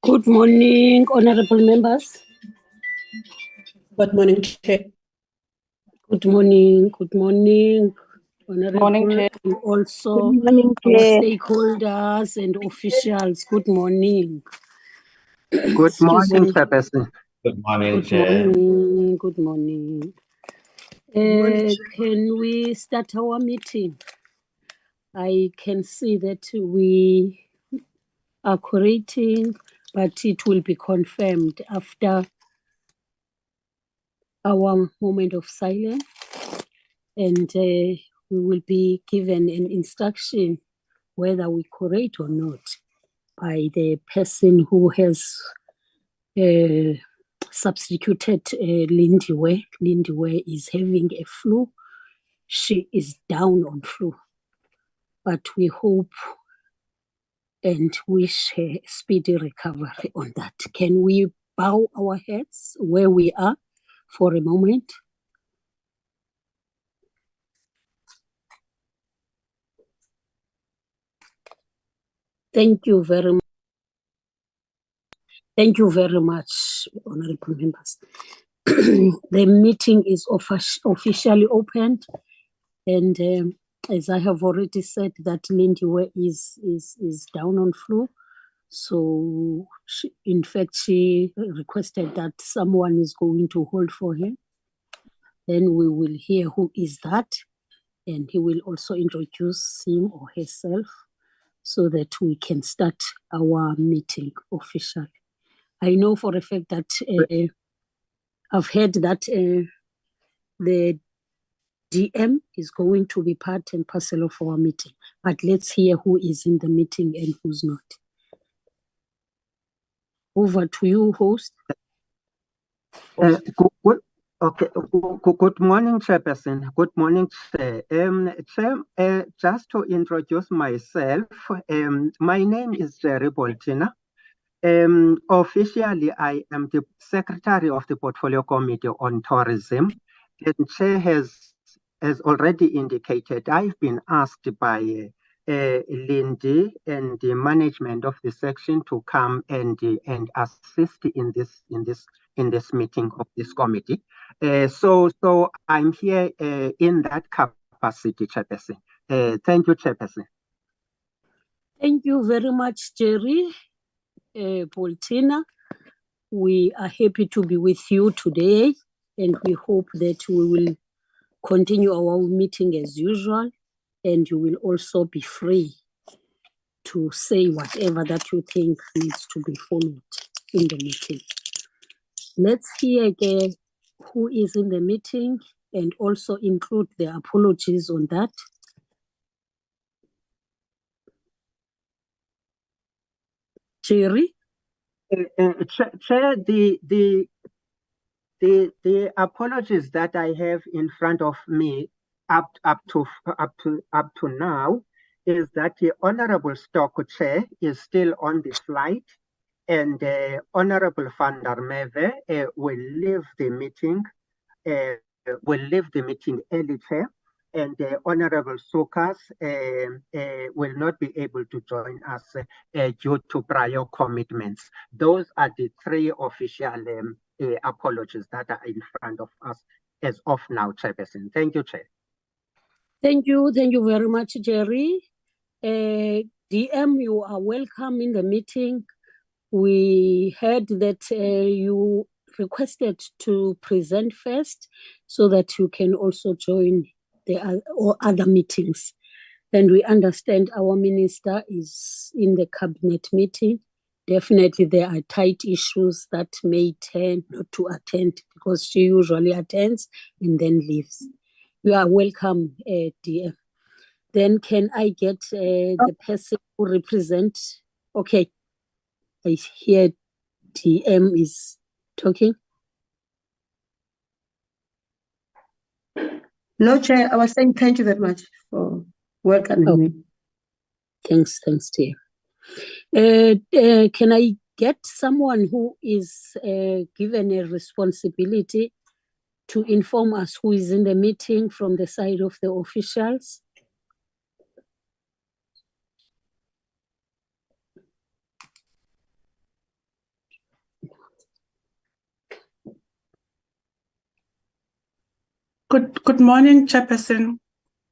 Good morning, honorable members. Good morning, Chair. Good morning, honorable, Morning, Chair. and also Good morning, our Chair. stakeholders and officials. Good morning. Good morning, Chairperson. Good morning, Good Chair. morning. Good morning. Can we start our meeting? I can see that we are creating, but it will be confirmed after our moment of silence, and we will be given an instruction whether we create or not by the person who has substituted Lindiwe. Lindiwe is having a flu. She is down on flu, but we hope and wish her a speedy recovery on that. Can we bow our heads where we are for a moment? Thank you very much. Thank you very much, honorable members. The meeting is officially opened, and as I have already said, that Lindiwe is down on flu. So, in fact, she requested that someone is going to hold for her. Then we will hear who is that, and he will also introduce him or herself so that we can start our meeting officially. I know for a fact that I've heard that the DM is going to be part and parcel of our meeting, but let's hear who is in the meeting and who's not. Over to you, host. Good morning, Chairperson. Good morning, Chair. Chair, just to introduce myself, my name is Jerry Boltina. Officially, I am the Secretary of the Portfolio Committee on Tourism. And Chair has already indicated, I've been asked by Lindy and the management of the section to come and assist in this meeting of this committee. So I'm here in that capacity, Chairperson. Thank you, Chairperson. Thank you very much, Jerry Boltina. We are happy to be with you today, and we hope that we will continue our meeting as usual, and you will also be free to say whatever that you think needs to be followed in the meeting. Let's hear again who is in the meeting and also include the apologies on that. Jerry? Chair, the apologies that I have in front of me up to now is that the Honorable Stock Chair is still on the flight, and Honorable Van der Merwe will leave the meeting early, Chair, and Honorable Sukas will not be able to join us due to prior commitments. Those are the three official apologies that are in front of us as of now, Chairperson. Thank you, Chair. Thank you very much, Jerry. DM, you are welcome in the meeting. We heard that you requested to present first so that you can also join the other meetings. And we understand our minister is in the cabinet meeting. Definitely there are tight issues that may tend not to attend because she usually attends and then leaves. You are welcome, DM. Then can I get the person who represents? Okay, I hear DM is talking. No, Chair, I was saying thank you very much for welcoming me. Thanks, dear. Can I get someone who is given a responsibility to inform us who is in the meeting from the side of the officials? Good morning, Chairperson,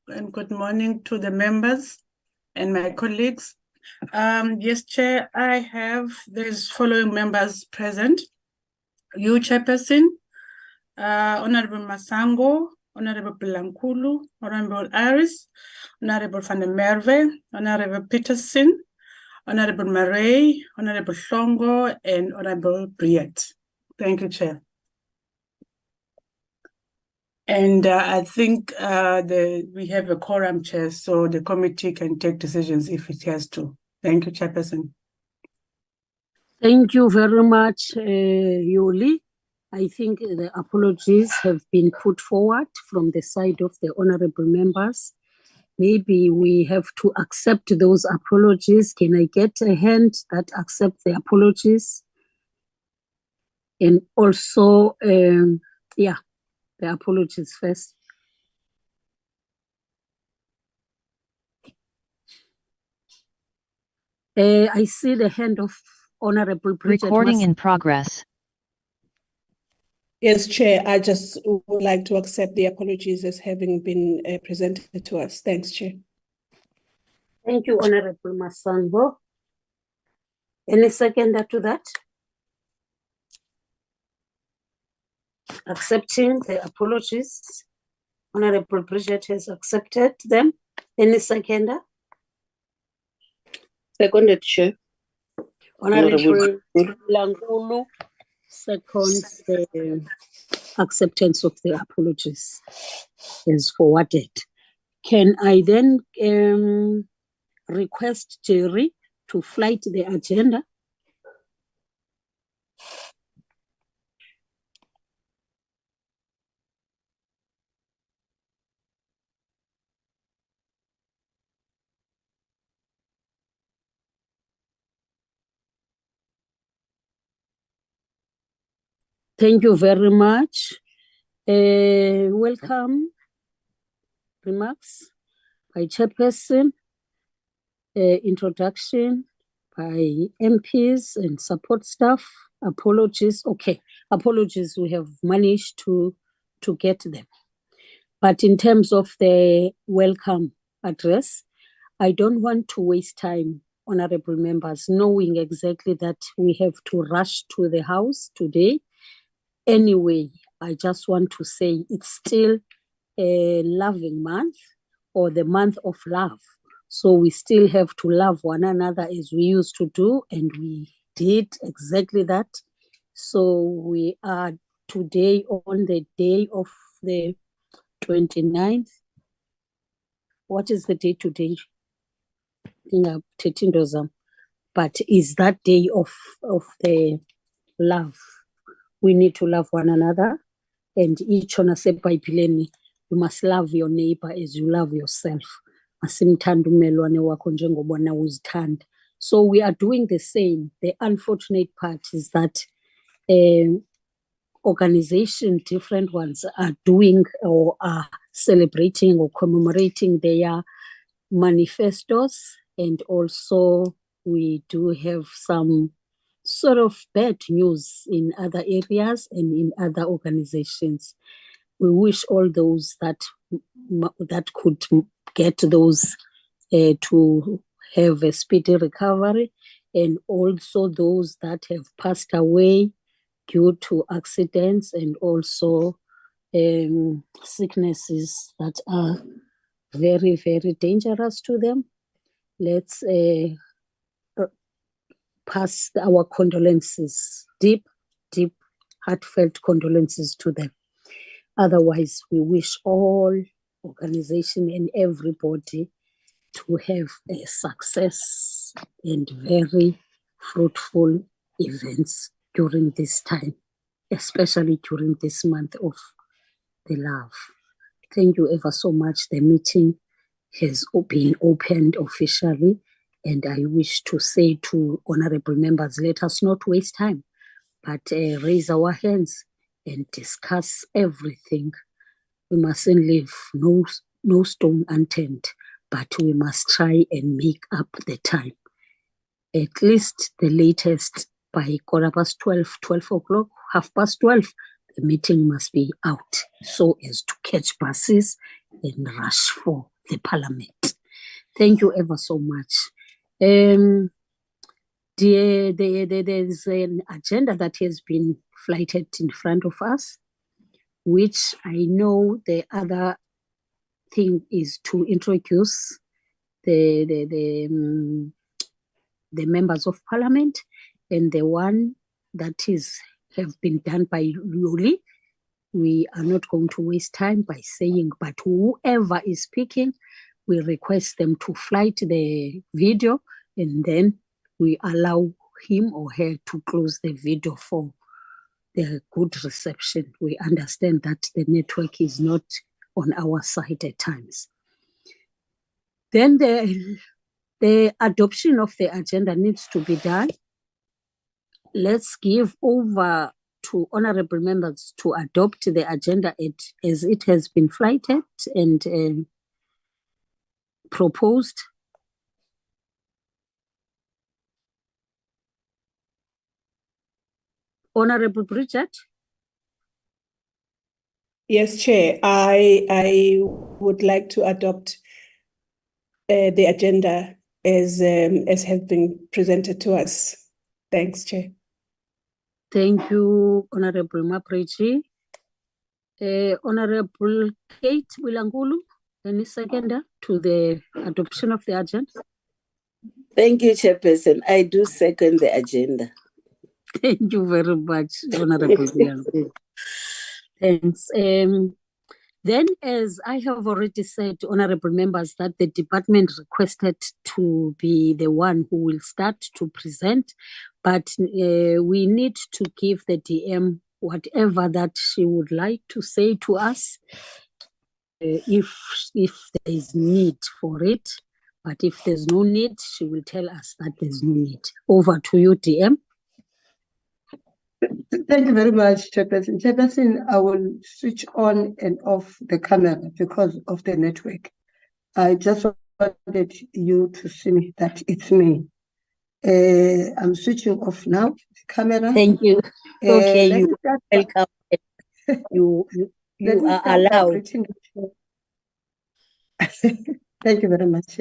and good morning to the members and my colleagues. Yes, Chair, I have these following members present. You, Chairperson, Honorable Masango, Honorable Bulankulu, Honorable Aris, Honorable Van der Merwe, Honorable Peterson, Honorable Marais, Honorable Shongo, and Honorable Briet. Thank you, Chair. And I think we have a quorum, Chair, so the committee can take decisions if it has to. Thank you, Chairperson. Thank you very much, Yoli. I think the apologies have been put forward from the side of the honorable members. Maybe we have to accept those apologies. Can I get a hand that accept the apologies? And also, the apologies first. I see the hand of Honorable Bridget. Recording in progress. Yes, Chair, I just would like to accept the apologies as having been presented to us. Thanks, Chair. Thank you, Honorable Masango. Any seconder to that? Accepting the apologies. Honorable Bridget has accepted them. Any seconder? Seconded, Chair. Honorable Langulu seconds the acceptance of the apologies is forwarded. Can I then request Jerry to flight the agenda? Thank you very much. Welcome. Remarks by Chairperson. Introduction by MPs and support staff. Apologies. Okay, apologies. We have managed to get them. But in terms of the welcome address, I don't want to waste time, honorable members, knowing exactly that we have to rush to the House today. Anyway, I just want to say it's still a loving month, or the month of love. So we still have to love one another as we used to do, and we did exactly that. So we are today on the day of the 29th. What is the day today? But is that day of the love? We need to love one another, and each on us eBhayibhelini, you must love your neighbor as you love yourself. Asimthanda umelwane wakho njengoba wena uzithanda. So we are doing the same. The unfortunate part is that organization, different ones, are doing or are celebrating or commemorating their manifestos, and also we do have some sort of bad news in other areas and in other organizations. We wish all those that could get those to have a speedy recovery, and also those that have passed away due to accidents and also sicknesses that are very, very dangerous to them. Let's pass our condolences, deep, heartfelt condolences to them. Otherwise, we wish all organization and everybody to have a success and very fruitful events during this time, especially during this month of the love. Thank you ever so much. The meeting has been opened officially, and I wish to say to honorable members, let us not waste time, but raise our hands and discuss everything. We mustn't leave no stone unturned, but we must try and make up the time. At least the latest by 12:15, 12 o'clock, 12:30, the meeting must be out so as to catch buses and rush for the parliament. Thank you ever so much. There's an agenda that has been flighted in front of us, which I know the other thing is to introduce the members of parliament, and the one that have been done by Yuli. We are not going to waste time by saying, but whoever is speaking, we request them to flight the video, and then we allow him or her to close the video for the good reception. We understand that the network is not on our side at times. Then the adoption of the agenda needs to be done. Let's give over to honorable members to adopt the agenda as it has been flighted and proposed. Honorable Bridget? Yes, Chair. I would like to adopt the agenda as has been presented to us. Thanks, Chair. Thank you, Honorable Maprechi. Honorable Kate Wilangulu, any seconder to the adoption of the agenda? Thank you, Chairperson. I do second the agenda. Thank you very much, Honorable Wilangulu. Thanks. Then, as I have already said, honorable members, that the department requested to be the one who will start to present, but we need to give the DM whatever that she would like to say to us, if there is need for it. But if there's no need, she will tell us that there's no need. Over to you, DM. Thank you very much, Chairperson. Chairperson, I will switch on and off the camera because of the network. I just wanted you to see that it's me. I'm switching off now the camera. Thank you. Okay, let you me start welcome. You let me are start by allowed. greeting you. Thank you very much.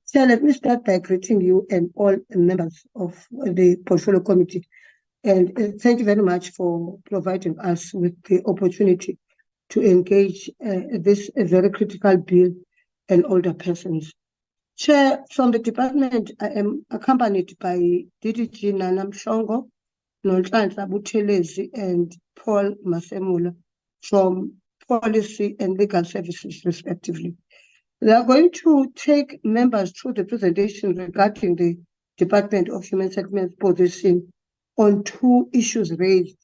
So let me start by greeting you and all members of the Portfolio Committee. And thank you very much for providing us with the opportunity to engage this very critical bill and older persons. Chair, from the department, I am accompanied by DDG Nana Mshongo, Nonhlanhla Buthelezi, and Paul Masemula from Policy and Legal Services, respectively. They are going to take members through the presentation regarding the Department of Human Settlements position on two issues raised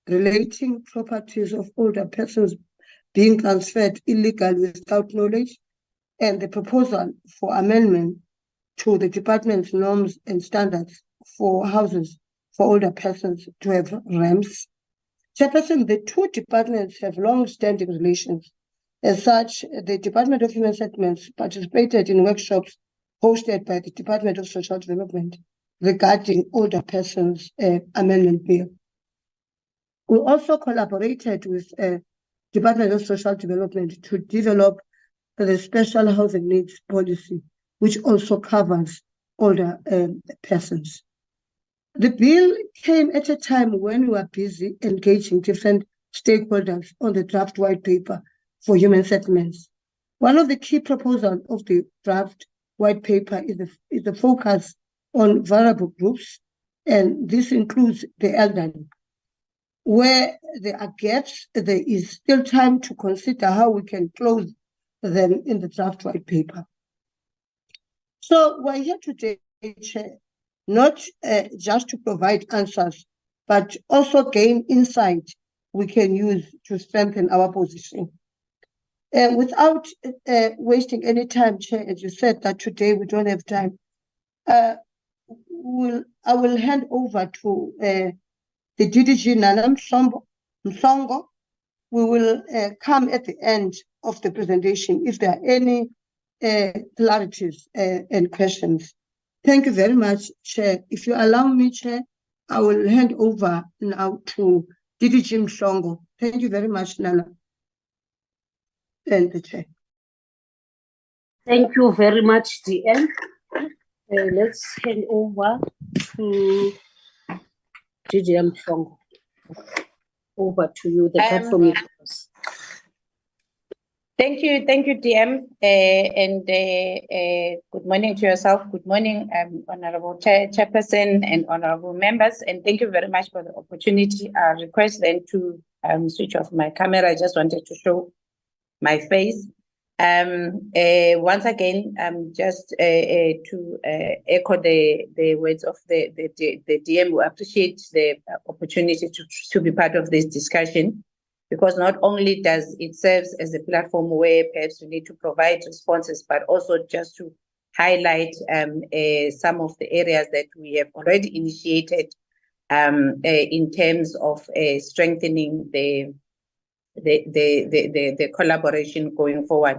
relating properties of older persons being transferred illegally without knowledge, and the proposal for amendment to the department's norms and standards for houses for older persons to have ramps. Chairperson, the two departments have long-standing relations. As such, the Department of Human Settlements participated in workshops hosted by the Department of Social Development regarding older persons amendment bill. We also collaborated with Department of Social Development to develop the special housing needs policy, which also covers older persons. The bill came at a time when we were busy engaging different stakeholders on the draft white paper for human settlements. One of the key proposals of the draft white paper is the focus on vulnerable groups, and this includes the elderly. Where there are gaps, there is still time to consider how we can close them in the draft white paper. So we're here today, Chair, not just to provide answers, but also gain insight we can use to strengthen our position. Without wasting any time, Chair, as you said that today we don't have time, I will hand over to the DDG Nana Msongo. We will come at the end of the presentation if there are any clarities and questions. Thank you very much, Chair. If you allow me, Chair, I will hand over now to DDG Mhlongo. Thank you very much, Nana. And the chair. Thank you very much, DM. Let's hand over to DDM Mhlongo. Over to you, the platform is yours. Thank you, DM, and good morning to yourself. Good morning, Honorable Chairperson and honorable members, and thank you very much for the opportunity. I request then to switch off my camera. I just wanted to show my face. Once again, just to echo the words of the DM, we appreciate the opportunity to be part of this discussion, because not only does it serve as a platform where perhaps we need to provide responses, but also just to highlight some of the areas that we have already initiated in terms of strengthening the collaboration going forward.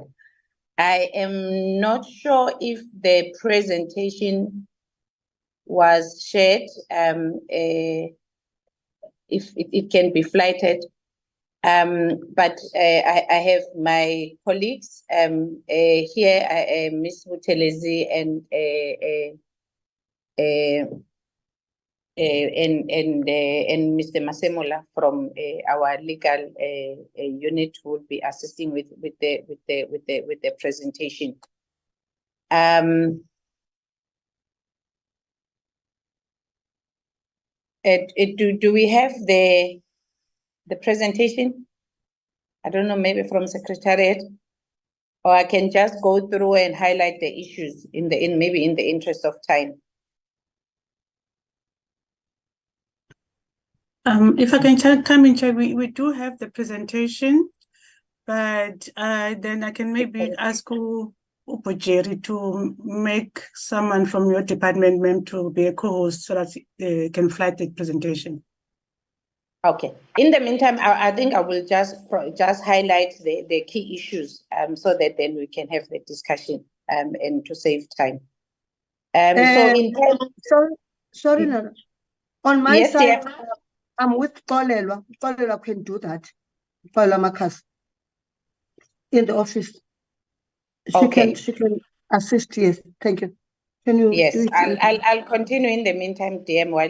I am not sure if the presentation was shared, if it can be flighted. But I have my colleagues here, Ms. Buthelezi and Mr. Masemola from our legal unit will be assisting with the presentation. Do we have the presentation? I don't know, maybe from Secretariat, or I can just go through and highlight the issues maybe in the interest of time. If I can come in, Chair, we do have the presentation, but then I can maybe ask Jerry to make someone from your department, ma'am, to be a co-host so that they can flight the presentation. Okay. In the meantime, I think I will just highlight the key issues so that then we can have the discussion and to save time. Sorry, Nana. On my Yes, side, yeah. I'm with Kolelwa. Kolelwa can do that. Kolelwa Makas in the office. She can assist. Yes, thank you. Can you? Yes, do it? I'll continue in the meantime, DM, while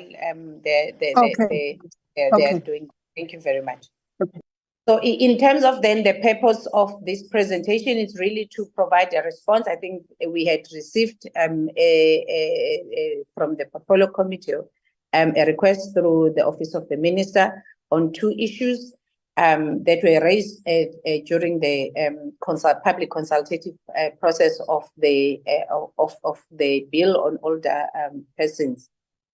they are doing. Thank you very much. Okay. So in terms of then the purpose of this presentation is really to provide a response. I think we had received from the Portfolio Committee a request through the Office of the Minister on two issues that were raised during the public consultative process of the bill on older persons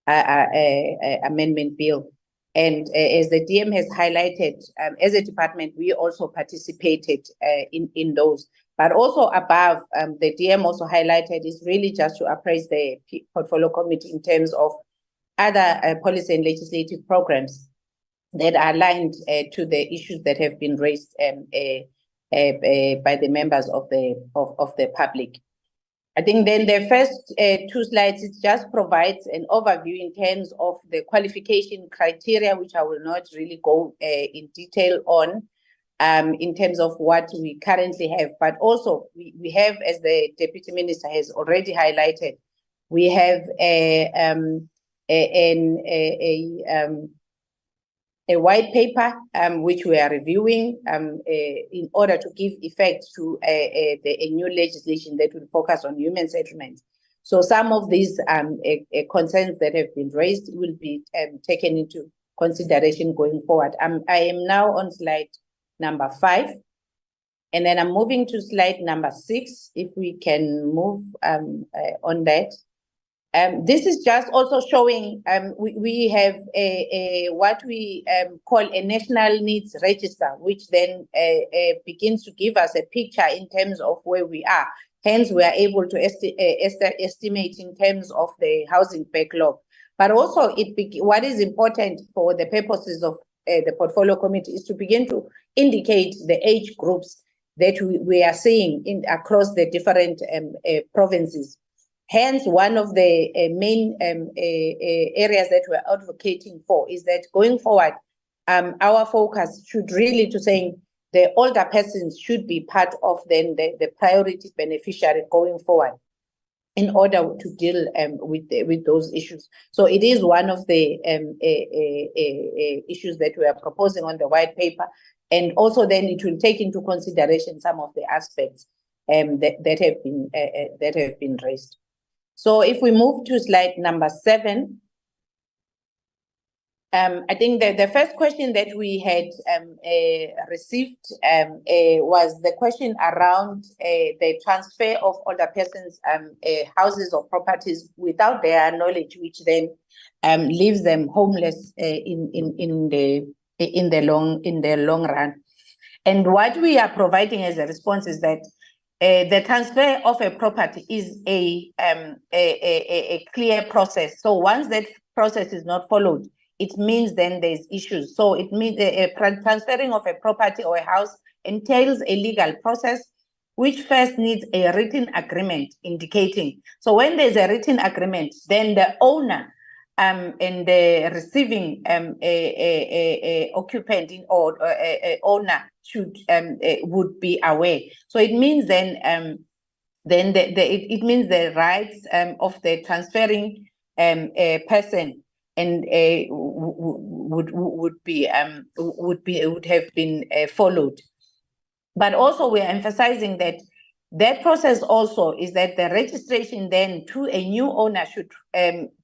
amendment bill. And as the DM has highlighted, as a department, we also participated in those. But also above, the DM also highlighted is really just to appraise the Portfolio Committee in terms of other policy and legislative programs that are aligned to the issues that have been raised by the members of the public. I think then the first two slides, it just provides an overview in terms of the qualification criteria, which I will not really go in detail on in terms of what we currently have. But also we have, as the Deputy Minister has already highlighted, we have a white paper which we are reviewing in order to give effect to a new legislation that will focus on human settlements. So some of these concerns that have been raised will be taken into consideration going forward. I am now on slide number 5, and then I'm moving to slide number 6, if we can move on that. This is just also showing we have what we call a national needs register, which then begins to give us a picture in terms of where we are. Hence, we are able to estimate in terms of the housing backlog. But also, what is important for the purposes of the Portfolio Committee is to begin to indicate the age groups that we are seeing across the different provinces. Hence, one of the main areas that we're advocating for is that going forward, our focus should really to saying the older persons should be part of then the priority beneficiary going forward in order to deal with those issues. So it is one of the issues that we are proposing on the white paper, and also then it will take into consideration some of the aspects that have been raised. So if we move to slide number 7, I think the first question that we had received was the question around the transfer of older persons' houses or properties without their knowledge, which then leaves them homeless in the long run. And what we are providing as a response is that the transfer of a property is a clear process. So once that process is not followed, it means then there's issues. So it means transferring of a property or a house entails a legal process, which first needs a written agreement indicating. So when there's a written agreement, then the owner and the receiving occupant or owner would be aware. So it means then it means the rights of the transferring person and would have been followed. But also we're emphasizing that process also is that the registration then to a new owner should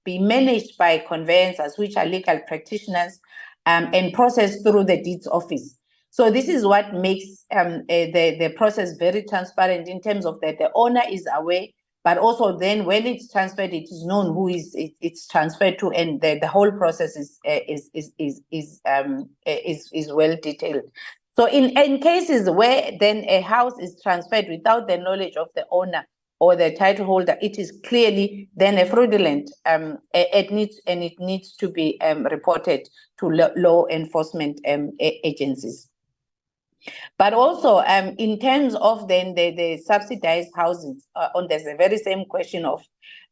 be managed by conveyancers, which are legal practitioners, and processed through the deeds office. So this is what makes the process very transparent in terms of that the owner is aware, but also then when it's transferred, it is known who it's transferred to, and the whole process is well detailed. So in cases where then a house is transferred without the knowledge of the owner or the title holder, it is clearly then a fraudulent. It needs to be reported to law enforcement agencies. But also in terms of then the subsidized housing, on there's a very same question of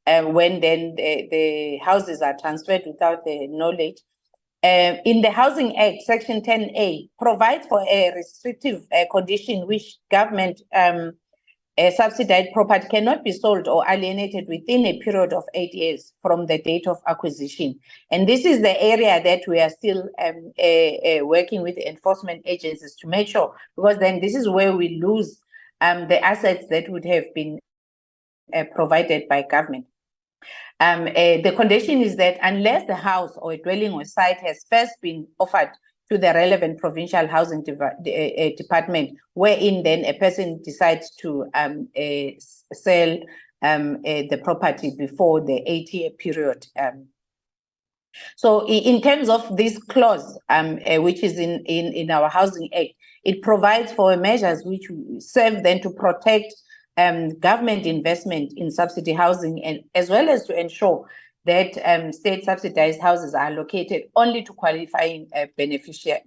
when then the houses are transferred without the knowledge. In the Housing Act, Section 10A provides for a restrictive condition which government subsidized property cannot be sold or alienated within a period of 8 years from the date of acquisition. And this is the area that we are still working with enforcement agencies to make sure, because then this is where we lose the assets that would have been provided by government. The condition is that unless the house or a dwelling or site has first been offered to the relevant provincial housing department, wherein then a person decides to sell the property before the 8-year period. So in terms of this clause, which is in our Housing Act, it provides for measures which serve then to protect government investment in subsidy housing, and as well as to ensure that state subsidized houses are allocated only to qualifying beneficiaries,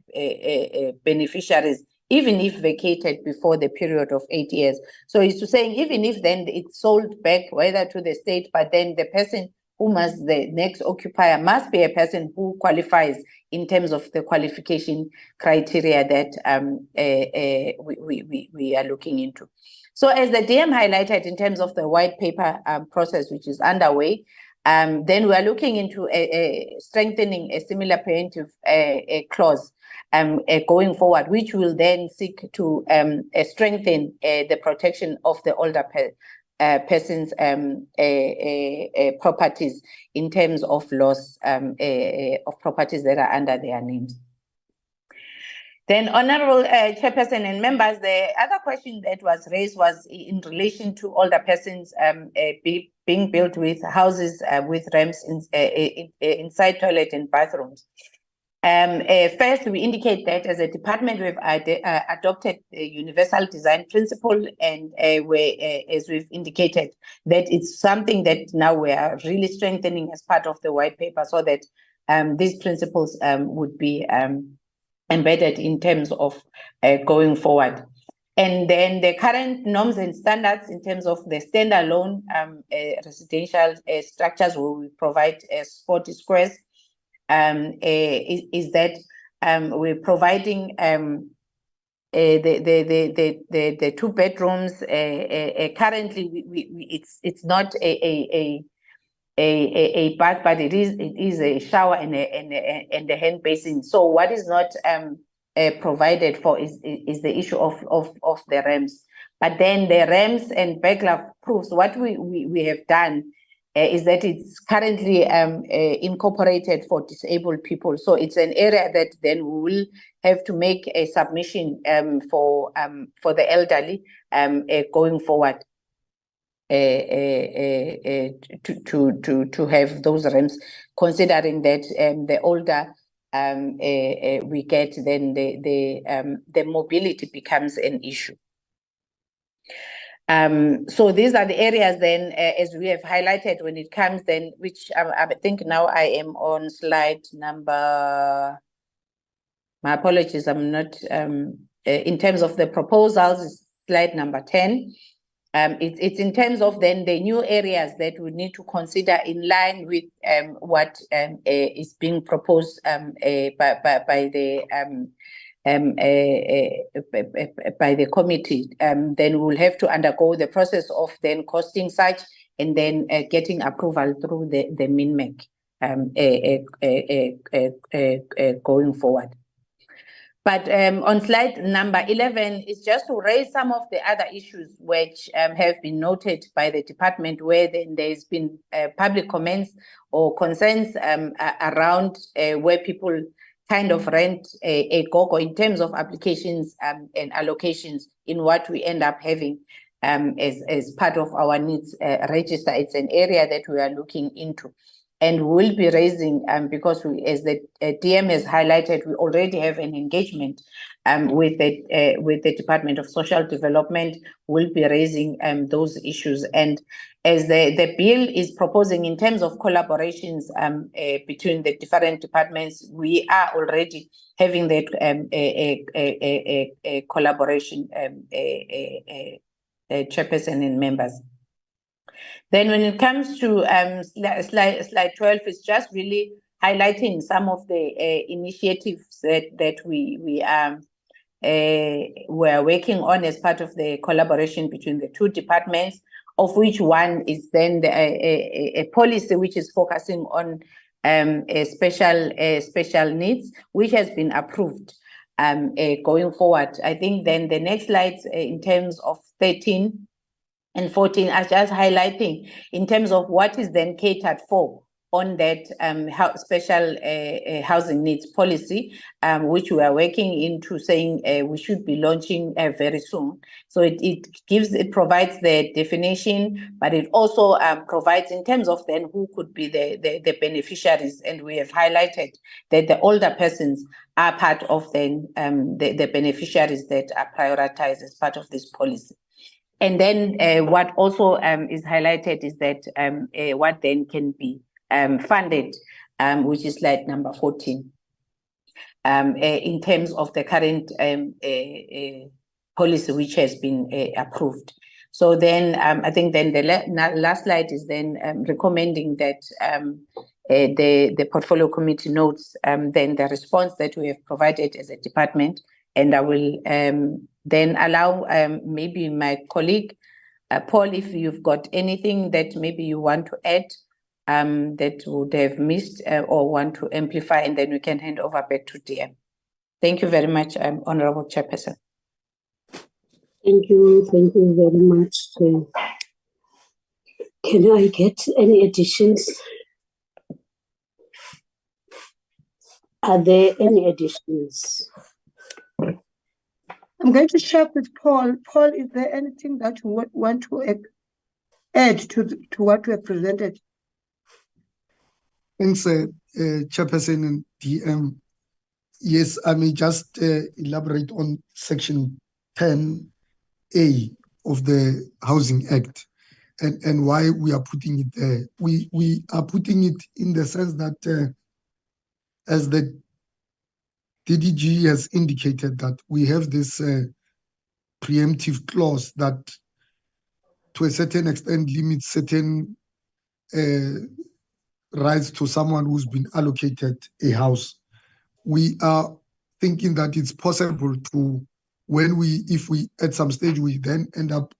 even if vacated before the period of 8 years. So it's to saying even if then it's sold back, whether to the state, but then the person who the next occupier must be a person who qualifies in terms of the qualification criteria that we are looking into. So as the DM highlighted in terms of the white paper process, which is underway, then we are looking into strengthening a similar preemptive clause going forward, which will then seek to strengthen the protection of the older persons' properties in terms of loss of properties that are under their names. Then, Honorable Chairperson and members, the other question that was raised was in relation to older persons being built with houses with ramps inside toilet and bathrooms. First, we indicate that as a department, we've adopted the universal design principle, and as we've indicated, that it's something that now we are really strengthening as part of the white paper, so that these principles would be embedded in terms of going forward. And then the current norms and standards in terms of the standalone residential structures where we provide 40 squares is that we're providing the 2 bedrooms. Currently, it's not a bath, but it is a shower and a hand basin. So what is not provided for is the issue of the ramps. But then the ramps and burglar proofs, what we have done is that it's currently incorporated for disabled people. So it's an area that then we will have to make a submission for the elderly going forward to have those ramps, considering that the older we get, then the mobility becomes an issue. So these are the areas then, as we have highlighted when it comes then, which I think now I am on slide number, my apologies, I'm not, in terms of the proposals, slide number 10. It's in terms of then the new areas that we need to consider in line with what is being proposed by the committee. Then we'll have to undergo the process of then costing such and then getting approval through the MINMEC going forward. But on slide number 11 is just to raise some of the other issues which have been noted by the department, where then there's been public comments or concerns around where people kind of rent a GOGO in terms of applications and allocations in what we end up having as part of our needs register. It's an area that we are looking into. And we'll be raising, because as the DM has highlighted, we already have an engagement with the Department of Social Development. We'll be raising those issues. And as the bill is proposing in terms of collaborations between the different departments, we are already having that a collaboration, chairperson and members. Then when it comes to slide 12, it's just really highlighting some of the initiatives that we are working on as part of the collaboration between the 2 departments, of which one is then a policy which is focusing on special needs, which has been approved going forward. I think then the next slides in terms of 13 and 14 are just highlighting in terms of what is then catered for on that special housing needs policy, which we are working into saying we should be launching very soon. So it provides the definition, but it also provides in terms of then who could be the beneficiaries. And we have highlighted that the older persons are part of then the beneficiaries that are prioritized as part of this policy. And then what also is highlighted is that what then can be funded, which is slide number 14, in terms of the current policy which has been approved. So then I think then the last slide is then recommending that the portfolio committee notes then the response that we have provided as a department. And I will then allow maybe my colleague, Paul, if you've got anything that maybe you want to add that would have missed or want to amplify, and then we can hand over back to DM. Thank you very much, Honorable Chairperson. Thank you very much. Can I get any additions? Are there any additions? I'm going to check with Paul. Paul, is there anything that you want to add to what we have presented? Thanks, Chairperson and DM. Yes, I may just elaborate on Section 10A of the Housing Act and why we are putting it there. We are putting it in the sense that as the DDG has indicated that we have this preemptive clause that to a certain extent limits certain rights to someone who's been allocated a house. We are thinking that it's possible to, if we at some stage we then end up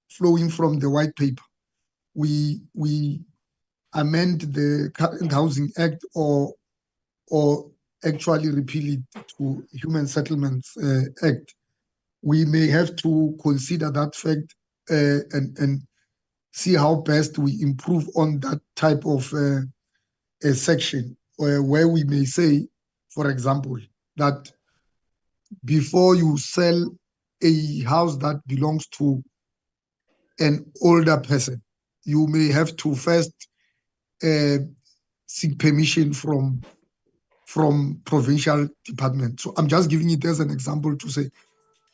flowing from the white paper, we amend the current Housing Act or actually repeal it to Human Settlements Act. We may have to consider that fact and see how best we improve on that type of a section, where we may say, for example, that before you sell a house that belongs to an older person, you may have to first seek permission from provincial department. So I'm just giving it as an example to say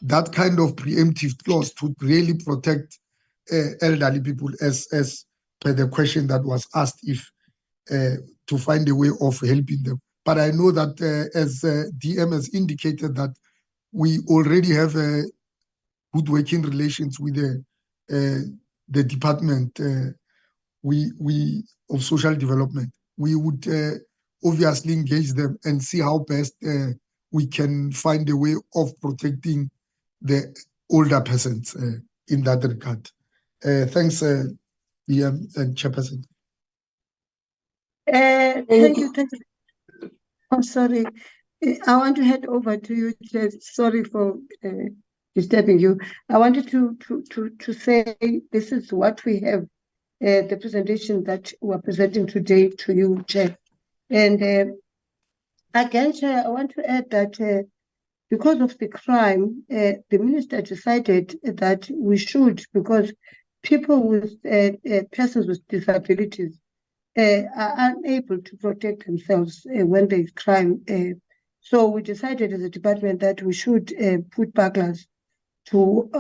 that kind of preemptive clause to really protect elderly people, as per the question that was asked, if to find a way of helping them. But I know that as DM has indicated that we already have good working relations with the Department of Social Development. We would obviously engage them and see how best we can find a way of protecting the older persons in that regard. Thanks, DM and Chairperson. Thank you. I'm sorry. I want to hand over to you, Chair. Sorry for disturbing you. I wanted to say this is what we have, the presentation that we're presenting today to you, Chair. And again, Chair, I want to add that because of the crime, the Minister decided that we should, because people with persons with disabilities are unable to protect themselves when there is crime. So we decided as a department that we should put burglars to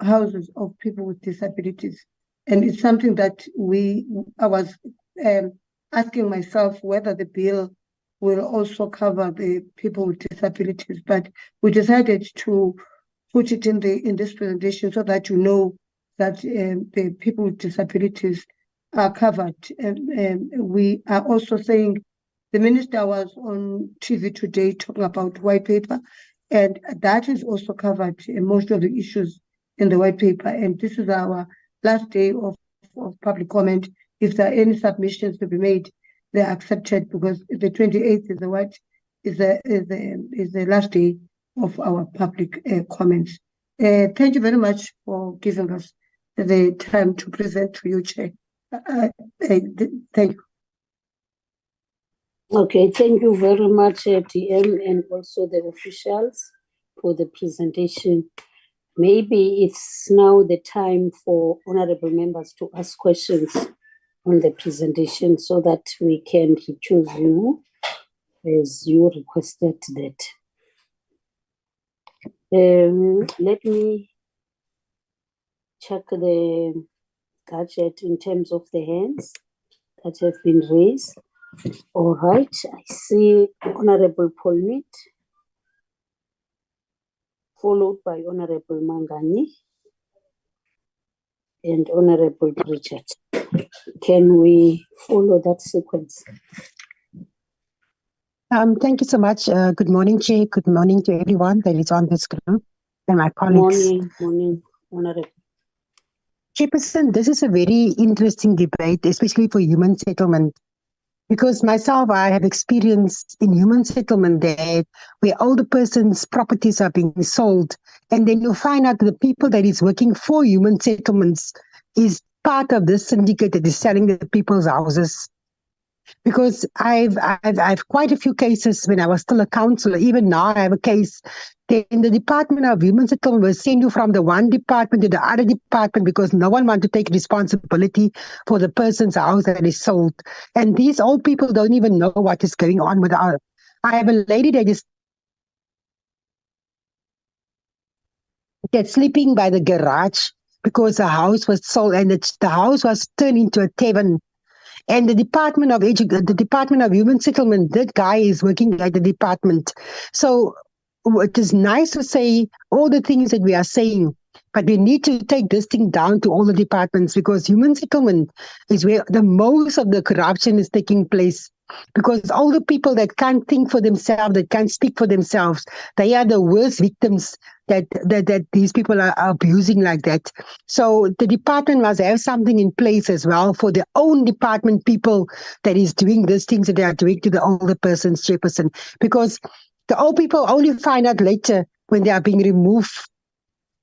houses of people with disabilities. And it's something that I was asking myself whether the bill will also cover the people with disabilities, but we decided to put it in this presentation so that you know that the people with disabilities are covered. And we are also saying the Minister was on TV today talking about white paper, and that is also covered in most of the issues in the white paper. And this is our last day of public comment. If there are any submissions to be made, they're accepted, because the 28th is the last day of our public comments. Thank you very much for giving us the time to present to you, Chair. Thank you. Okay, thank you very much, DM, and also the officials for the presentation. Maybe it's now the time for honorable members to ask questions on the presentation so that we can choose you as you requested that. Let me check the gadget in terms of the hands that have been raised. All right, I see Honorable Polnit, followed by Honorable Mangani and Honorable Richard. Can we follow that sequence? Thank you so much. Good morning, Chair. Good morning to everyone that is on this group and my colleagues. Morning, Honorable. Chairperson, this is a very interesting debate, especially for human settlement. Because myself, I have experience in human settlement there, where older persons' properties are being sold, and then you find out the people that is working for human settlements is part of this syndicate that is selling the people's houses. Because I've quite a few cases when I was still a councillor. Even now, I have a case. In the Department of Human Settlement will send you from the one department to the other department because no one wants to take responsibility for the person's house that is sold. And these old people don't even know what is going on with our. I have a lady that is sleeping by the garage because the house was sold and the house was turned into a tavern. And the Department of Human Settlement, that guy is working at the department. So it is nice to say all the things that we are saying, but we need to take this thing down to all the departments, because human settlement is where the most of the corruption is taking place. because older people that can't think for themselves, that can't speak for themselves, they are the worst victims that these people are abusing like that. So the department must have something in place as well for their own department people that is doing these things that they are doing to the older persons, chairperson, because the old people only find out later when they are being removed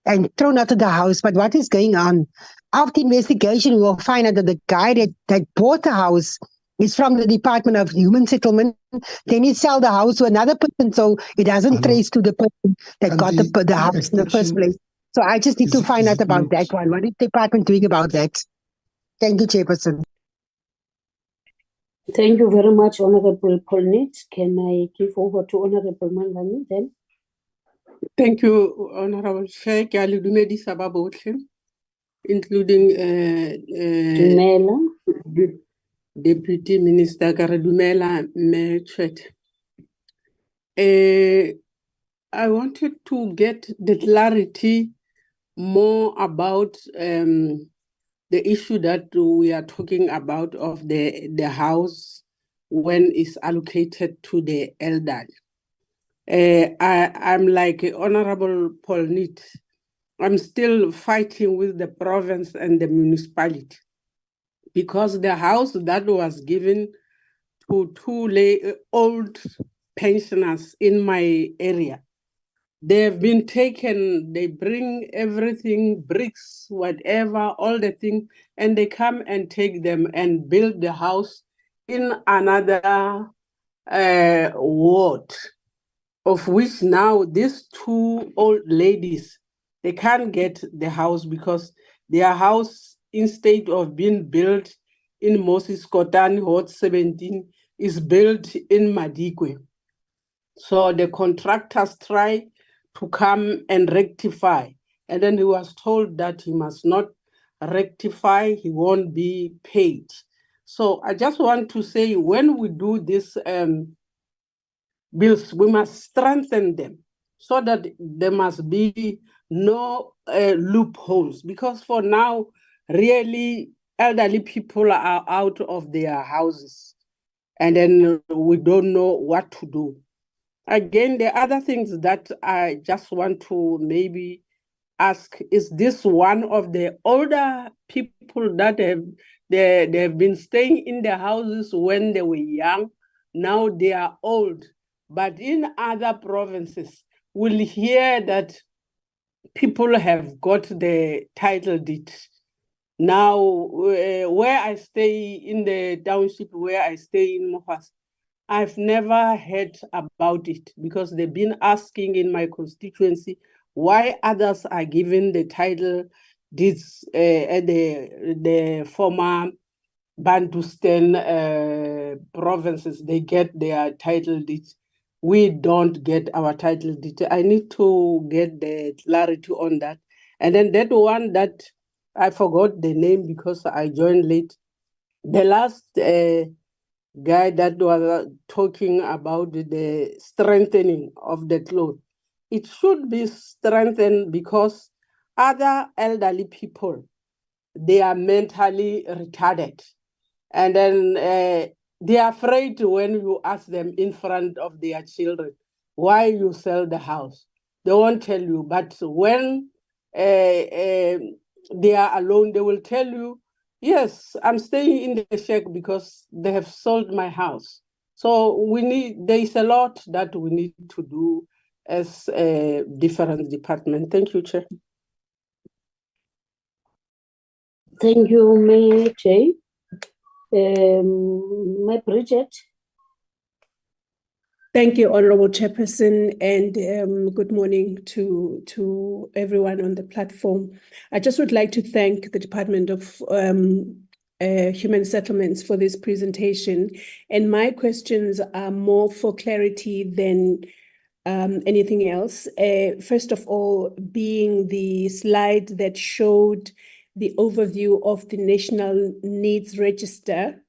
and thrown out of the house. But what is going on? After investigation, we will find out that the guy that bought the house is from the Department of Human Settlement. Then he sell the house to another person, so it doesn't trace to the person that got the house in the first place. So I just need to find out about that one. What is the department doing about that? Thank you, Chairperson. Thank you very much, Honorable Polnit. Can I give over to Honorable Mangani then? Thank you, Honorable Chair. Ke a le dumedisa ba botlhe, including Dumela. Deputy Minister ka re dumela Mme Tshwete. I wanted to get the clarity more about the issue that we are talking about of the house when it's allocated to the elderly. I'm like Honorable Polnit. I'm still fighting with the province and the municipality because the house that was given to two old pensioners in my area, they've been taken, they bring everything, bricks, whatever, all the things, and they come and take them and build the house in another ward, of which now these two old ladies, they can't get the house because their house, instead of being built in Moses Kotane Ward 17, is built in Madikwe. So the contractors try to come and rectify. And then he was told that he must not rectify, he won't be paid. So I just want to say, when we do this bills, we must strengthen them so that there must be no loopholes. Because for now, really, elderly people are out of their houses. And then we don't know what to do. Again, the other things that I just want to maybe ask, is this one of the older people that they have been staying in their houses when they were young, now they are old. But in other provinces, we'll hear that people have got the title deed. Now, where I stay in the township, where I stay in Mohas, I've never heard about it because they've been asking in my constituency why others are given the title deeds at the former Bantustan provinces. They get their title deeds. We don't get our title deed. I need to get the clarity on that. And then that one that I forgot the name because I joined late. The last guy that was talking about the strengthening of the clothes. It should be strengthened because other elderly people, they are mentally retarded. And then they are afraid when you ask them in front of their children, why you sell the house? They won't tell you. But when they are alone, they will tell you, yes, I'm staying in the shack because they have sold my house. So there is a lot that we need to do as a different department. Thank you, Chair. Thank you, Mayor Jay. My Bridget. Thank you, Honorable Chairperson, and good morning to everyone on the platform. I just would like to thank the Department of Human Settlements for this presentation. And my questions are more for clarity than anything else. First of all, being the slide that showed the overview of the National Needs Register.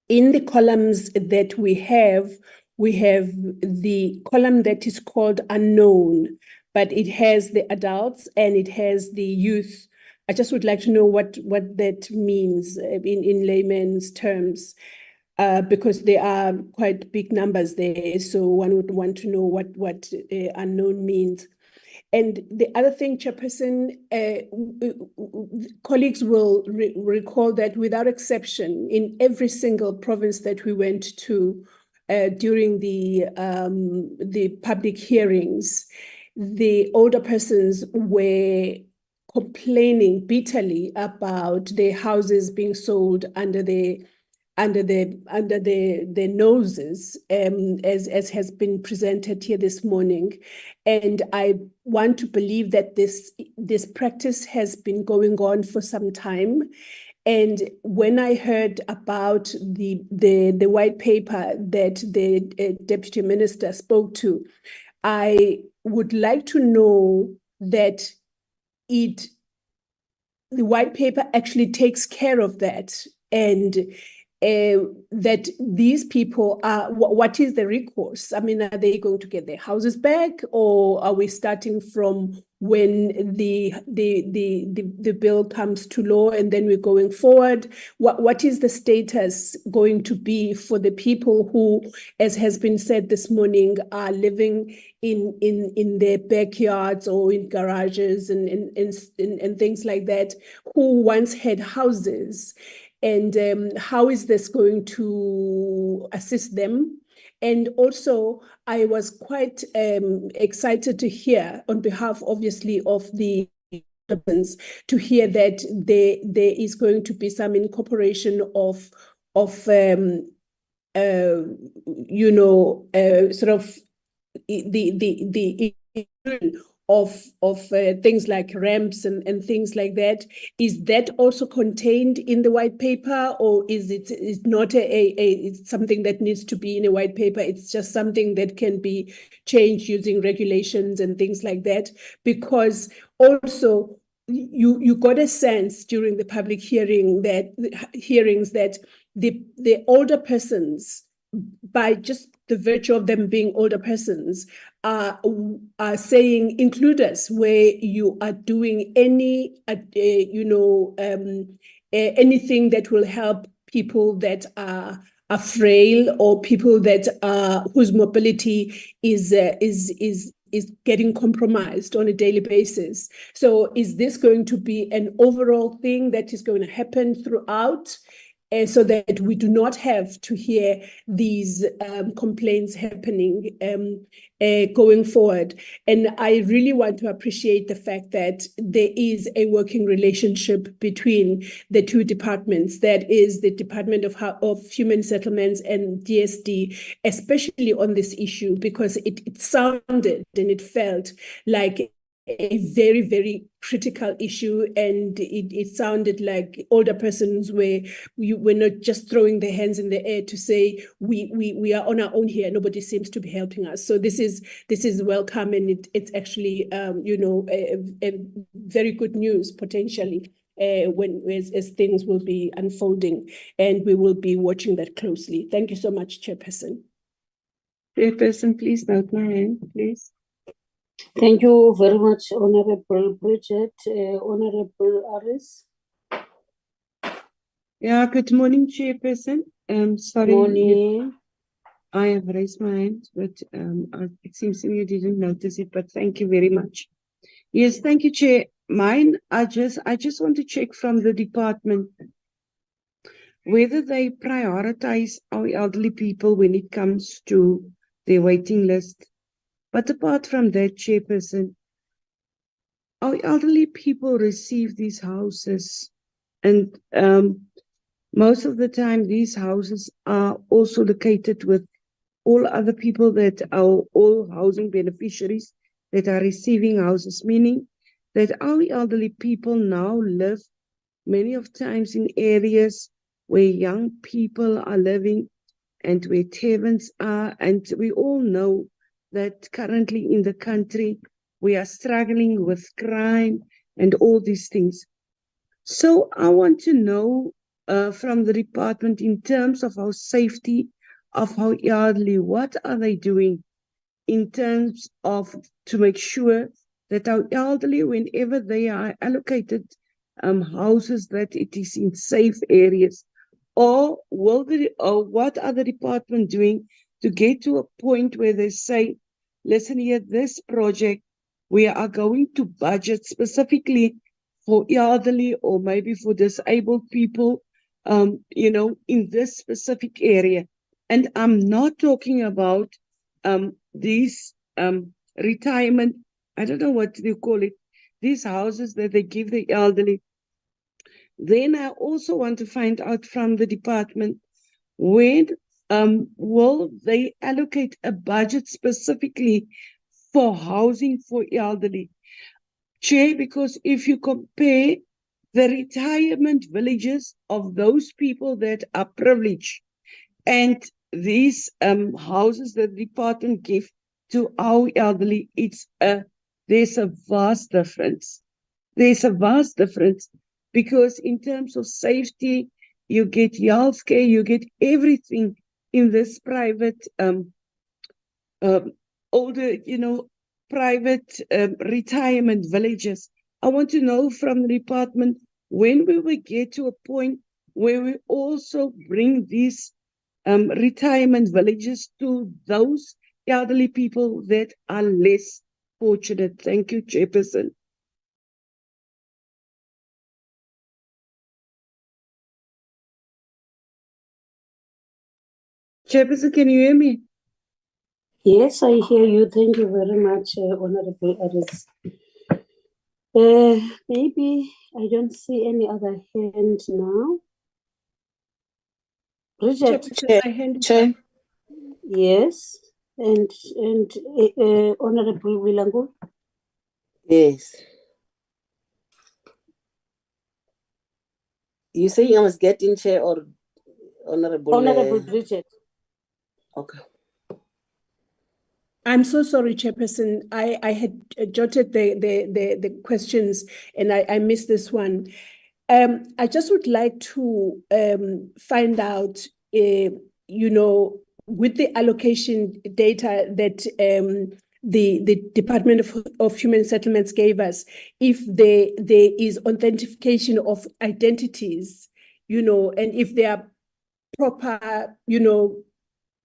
In the columns that we have the column that is called unknown, but it has the adults and it has the youth. I just would like to know what that means in layman's terms. because there are quite big numbers there. So one would want to know what unknown means. And the other thing, Chairperson, colleagues will recall that without exception, in every single province that we went to during the public hearings, the older persons were complaining bitterly about their houses being sold under their noses, as has been presented here this morning. And I want to believe that this practice has been going on for some time. And when I heard about the white paper that the Deputy Minister spoke to, I would like to know that the white paper actually takes care of that, and that these people are, what is the recourse? I mean, are they going to get their houses back, or are we starting from when the bill comes to law and then we're going forward? What is the status going to be for the people who, as has been said this morning, are living in their backyards or in garages and things like that, who once had houses? And how is this going to assist them? And also, I was quite excited to hear, on behalf, obviously, of the developments, to hear that there is going to be some incorporation of sort of the of things like ramps and things like that. Is that also contained in the white paper, or is it not it's something that needs to be in a white paper? It's just something that can be changed using regulations and things like that? Because also you got a sense during the public hearings that the older persons, by just the virtue of them being older persons, are saying, include us where you are doing any, anything that will help people that are frail, or people that whose mobility is getting compromised on a daily basis. So is this going to be an overall thing that is going to happen throughout? So that we do not have to hear these complaints happening going forward. And I really want to appreciate the fact that there is a working relationship between the two departments, that is the Department of Human Settlements and DSD, especially on this issue, because it sounded and it felt like a very, very critical issue, and it sounded like older persons were not just throwing their hands in the air to say we are on our own here. Nobody seems to be helping us. So this is welcome, and it's actually a very good news potentially as things will be unfolding, and we will be watching that closely. Thank you so much, Chairperson. Chairperson, please note my hand, please. Thank you very much, Honorable Bridget. Honorable Aris. Yeah, good morning, Chairperson. Sorry, Morning. I have raised my hand, but it seems to me you didn't notice it, but thank you very much. Yes, thank you, Chair. Mine, I just want to check from the department whether they prioritize our elderly people when it comes to their waiting list. But apart from that, Chairperson, our elderly people receive these houses, and most of the time these houses are also located with all other people that are all housing beneficiaries that are receiving houses, meaning that our elderly people now live many of times in areas where young people are living and where tenants are. And we all know that currently in the country, we are struggling with crime and all these things. So I want to know from the department, in terms of our safety of our elderly, what are they doing in terms of to make sure that our elderly, whenever they are allocated houses, that it is in safe areas. Or what are the department doing to get to a point where they say, listen here, this project, we are going to budget specifically for elderly or maybe for disabled people, in this specific area. And I'm not talking about these retirement, I don't know what you call it, these houses that they give the elderly. Then I also want to find out from the department, when will they allocate a budget specifically for housing for elderly? Chair, because if you compare the retirement villages of those people that are privileged and these houses that the department give to our elderly, there's a vast difference. There's a vast difference because in terms of safety, you get healthcare, you get everything in this private, older, private retirement villages. I want to know from the department, when will we get to a point where we also bring these retirement villages to those elderly people that are less fortunate? Thank you, Chairperson. Chairperson, can you hear me? Yes, I hear you. Thank you very much, Honorable Aris. Maybe I don't see any other hand now. Bridget. Chair. Yes, and Honorable Wilango. Yes. You saying I was getting chair or Honorable Bridget. Okay. I'm so sorry, Chairperson. I had jotted the questions and I missed this one. I just would like to find out, with the allocation data that the Department of Human Settlements gave us, if there is authentication of identities, and if there are proper,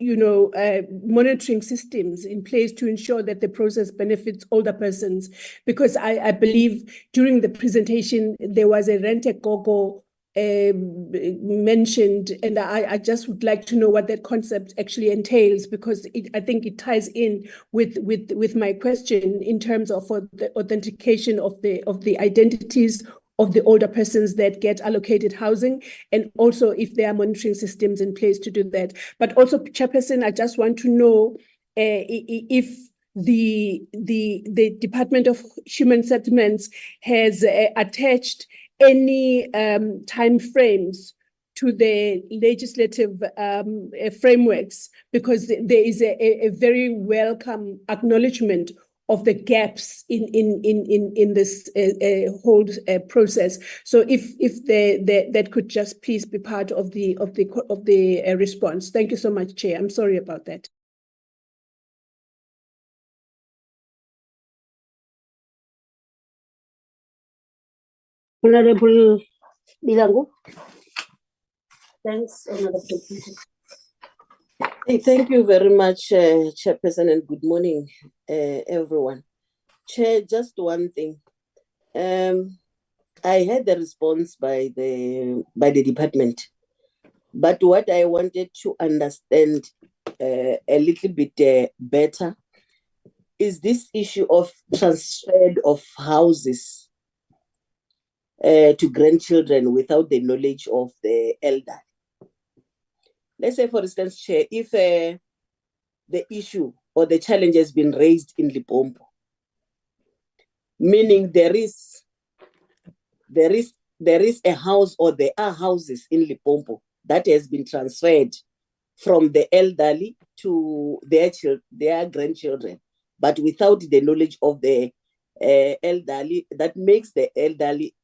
monitoring systems in place to ensure that the process benefits older persons. Because I believe during the presentation, there was a rent-a-gogo mentioned, and I just would like to know what that concept actually entails, because I think it ties in with my question in terms of the authentication of the identities of the older persons that get allocated housing, and also if there are monitoring systems in place to do that. But also, Chairperson, I just want to know if the Department of Human Settlements has attached any time frames to the legislative frameworks, because there is a very welcome acknowledgement of the gaps in this whole process. So if that could just please be part of the response. Thank you so much, Chair. I'm sorry about that. Honorable Bilango. Thanks, Honorable. Hey, thank you very much, Chairperson, and good morning, everyone. Chair, just one thing. I had the response by the department, but what I wanted to understand a little bit better is this issue of transfer of houses to grandchildren without the knowledge of the elder. Let's say, for instance, Chair, if the issue or the challenge has been raised in Limpopo, meaning there is a house or there are houses in Limpopo that has been transferred from the elderly to their grandchildren, but without the knowledge of the elderly, that makes the elderly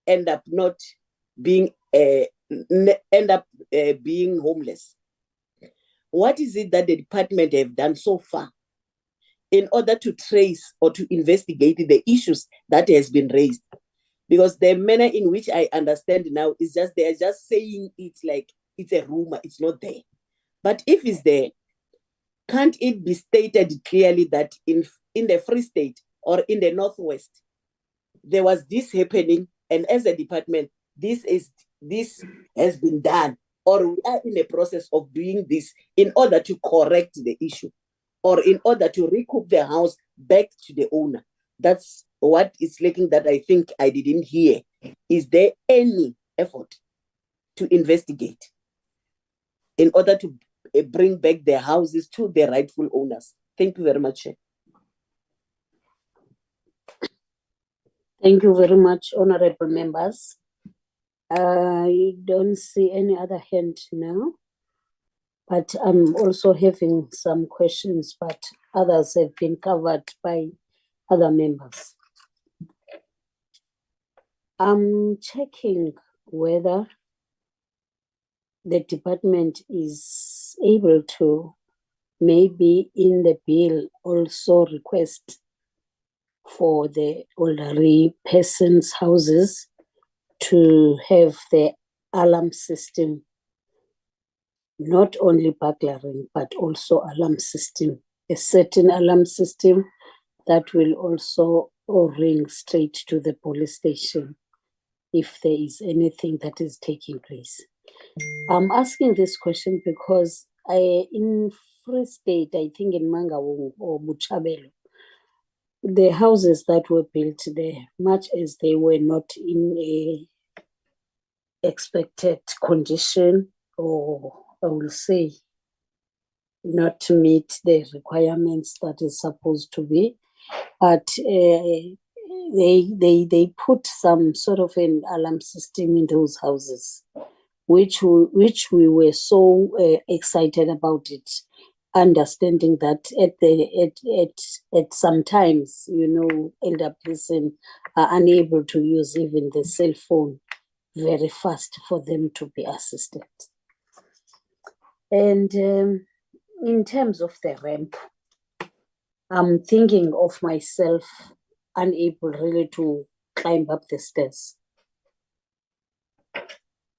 end up being homeless. What is it that the department have done so far in order to trace or to investigate the issues that has been raised? Because the manner in which I understand now is just, they're just saying it like it's a rumor, it's not there. But if it's there, can't it be stated clearly that in the Free State or in the Northwest, there was this happening, and as a department, this has been done, or we are in the process of doing this in order to correct the issue, or in order to recoup the house back to the owner. That's what is lacking that I think I didn't hear. Is there any effort to investigate in order to bring back the houses to their rightful owners? Thank you very much, Chair. Thank you very much, honorable members. I don't see any other hand now, but I'm also having some questions, but others have been covered by other members. I'm checking whether the department is able to maybe in the bill also request for the elderly persons' houses to have the alarm system, not only burglary, but also alarm system, a certain alarm system that will also ring straight to the police station if there is anything that is taking place. I'm asking this question because in Free State, I think in Mangaung or Buchabelo, the houses that were built there, much as they were not in a expected condition, or I will say not to meet the requirements that is supposed to be, but they put some sort of an alarm system in those houses, which we were so excited about it, understanding that at sometimes, elder person are unable to use even the cell phone very fast for them to be assisted. And in terms of the ramp, I'm thinking of myself unable really to climb up the stairs.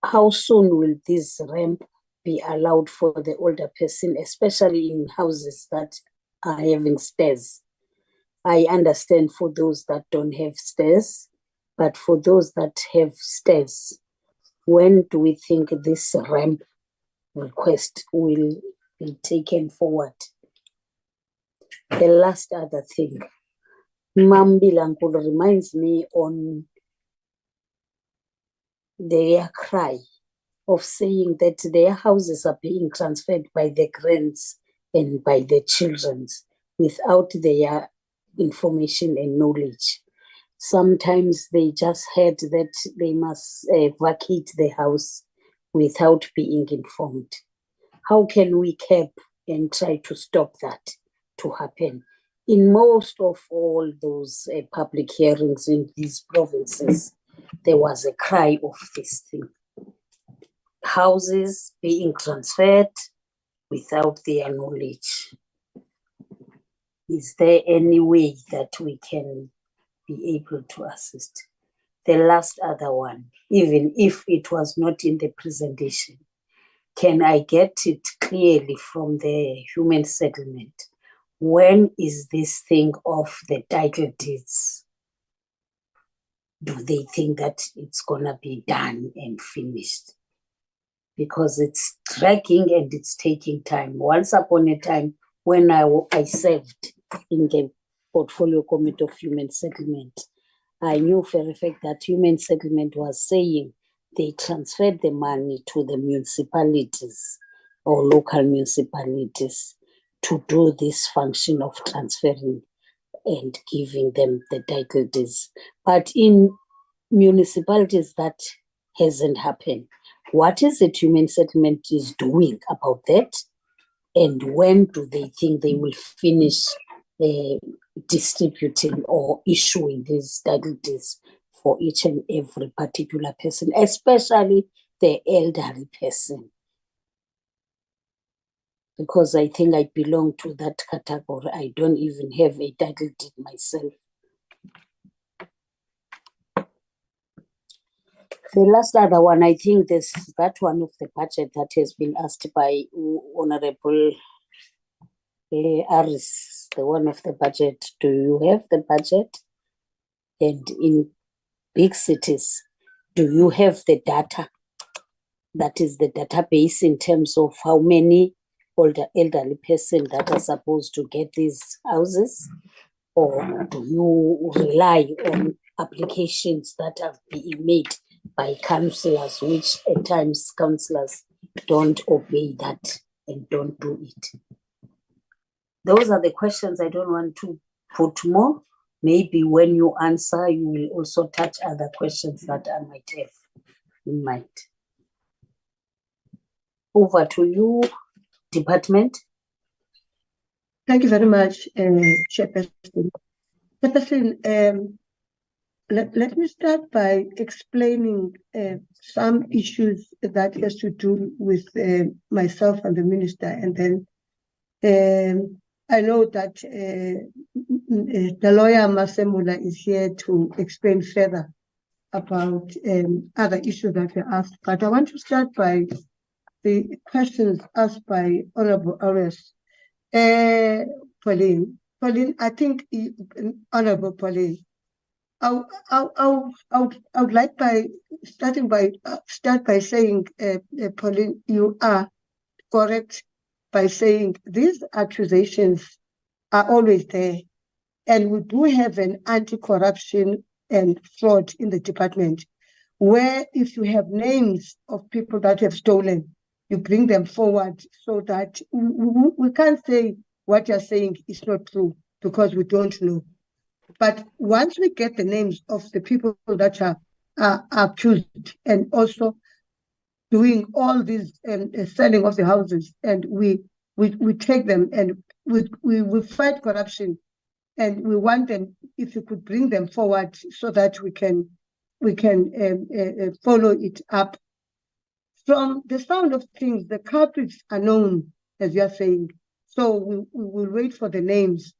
How soon will this ramp be allowed for the older person, especially in houses that are having stairs? I understand for those that don't have stairs, but for those that have stairs, when do we think this ramp request will be taken forward? The last other thing, Mambilankul reminds me on their cry of saying that their houses are being transferred by the grands and by the children without their information and knowledge. Sometimes they just heard that they must vacate the house without being informed. How can we cap and try to stop that to happen? In most of all those public hearings in these provinces, there was a cry of this thing. Houses being transferred without their knowledge. Is there any way that we can be able to assist? The last other one, even if it was not in the presentation, can I get it clearly from the human settlement? When is this thing of the title deeds? Do they think that it's gonna be done and finished? Because it's dragging and it's taking time. Once upon a time, when I served in the Portfolio Committee of Human Settlement, I knew for a fact that Human Settlement was saying they transferred the money to the municipalities or local municipalities to do this function of transferring and giving them the title deeds. But in municipalities, that hasn't happened. What is it Human Settlement is doing about that? And when do they think they will finish distributing or issuing these title deeds for each and every particular person, especially the elderly person? Because I think I belong to that category. I don't even have a title deed myself. The last other one, I think this that one of the budget that has been asked by Honorable Aris, the one of the budget. Do you have the budget? And in big cities, do you have the data? That is the database in terms of how many elderly persons that are supposed to get these houses? Or do you rely on applications that have been made by councillors, which at times councillors don't obey that and don't do it? Those are the questions. I don't want to put more. Maybe when you answer, you will also touch other questions that I might have in mind. Over to you, department. Thank you very much, Chairperson. Chairperson, let me start by explaining some issues that has to do with myself and the minister, and then I know that the lawyer Masemula is here to explain further about other issues that were asked. But I want to start by the questions asked by Honorable Aris. Pauline, I think Honorable Pauline, I would like start by saying, Pauline, you are correct by saying these accusations are always there, and we do have an anti-corruption and fraud in the department, where if you have names of people that have stolen, you bring them forward so that we can't say what you're saying is not true because we don't know. But once we get the names of the people that are accused and also doing all this selling of the houses, and we take them and we fight corruption, and we want them, if you could bring them forward so that we can follow it up. From the sound of things, the culprits are known, as you are saying, so we will wait for the names.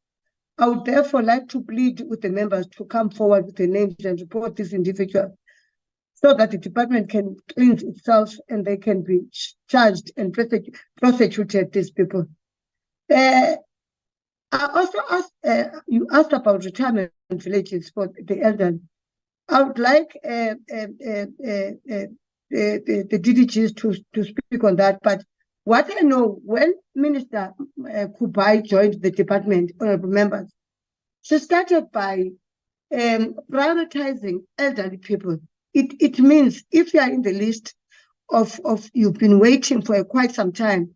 I would therefore like to plead with the members to come forward with the names and report these individuals so that the department can cleanse itself and they can be charged and prosecuted, these people. I also asked, you asked about retirement villages for the elderly. I would like the DDGs to speak on that, but what I know, when Minister Kubai joined the department, honorable members, she started by prioritizing elderly people. It means if you are in the list of you've been waiting for quite some time,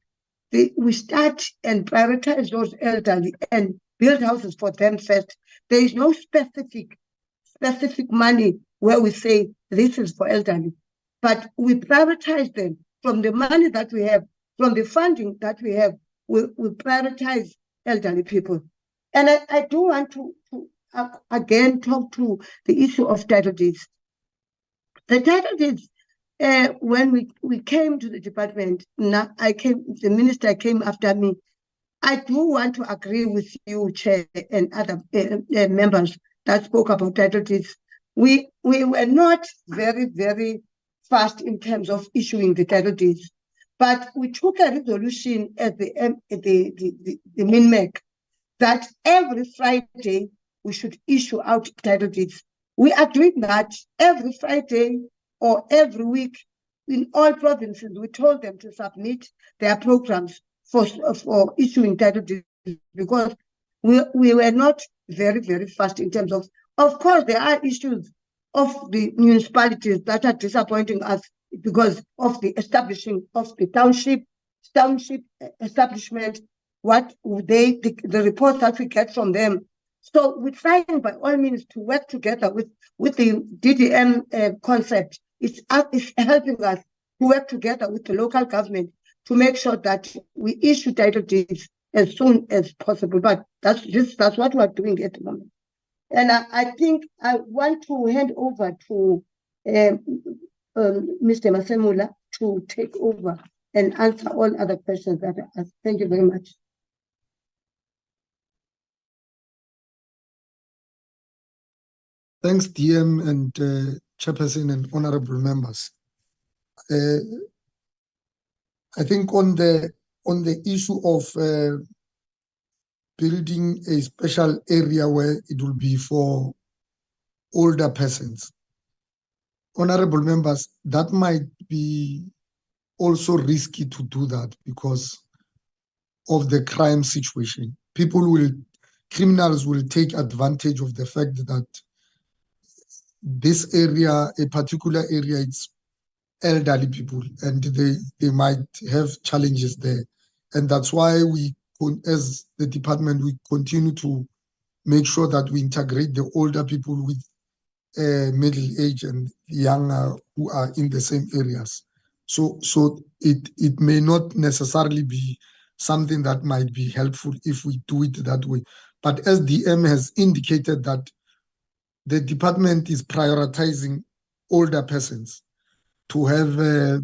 we start and prioritize those elderly and build houses for them first. There is no specific money where we say this is for elderly, but we prioritize them from the money that we have, from the funding that we have. We prioritize elderly people. And I do want to again talk to the issue of title deeds. The title deeds, when we came to the department, the minister came after me. I do want to agree with you, Chair, and other members that spoke about title deeds. We were not very, very fast in terms of issuing the title deeds, but we took a resolution at the MINMEC that every Friday we should issue out title deeds. We are doing that every Friday or every week in all provinces. We told them to submit their programs for issuing title deeds because we were not very, very fast in terms of course, there are issues of the municipalities that are disappointing us because of the establishing of the township establishment, the reports that we get from them. So we're trying by all means to work together with the DDM concept. It's helping us to work together with the local government to make sure that we issue title deeds as soon as possible. But that's what we're doing at the moment. And I think I want to hand over to Mr. Masemula to take over and answer all other questions that are asked. Thank you very much. Thanks, DM, and Chairperson and honorable members. I think on the issue of building a special area where it will be for older persons, honorable members, that might be also risky to do that because of the crime situation. Criminals will take advantage of the fact that this area, a particular area, it's elderly people and they might have challenges there. And that's why we, as the department, we continue to make sure that we integrate the older people with middle age and younger who are in the same areas. So it may not necessarily be something that might be helpful if we do it that way. But as DM has indicated that the department is prioritizing older persons to have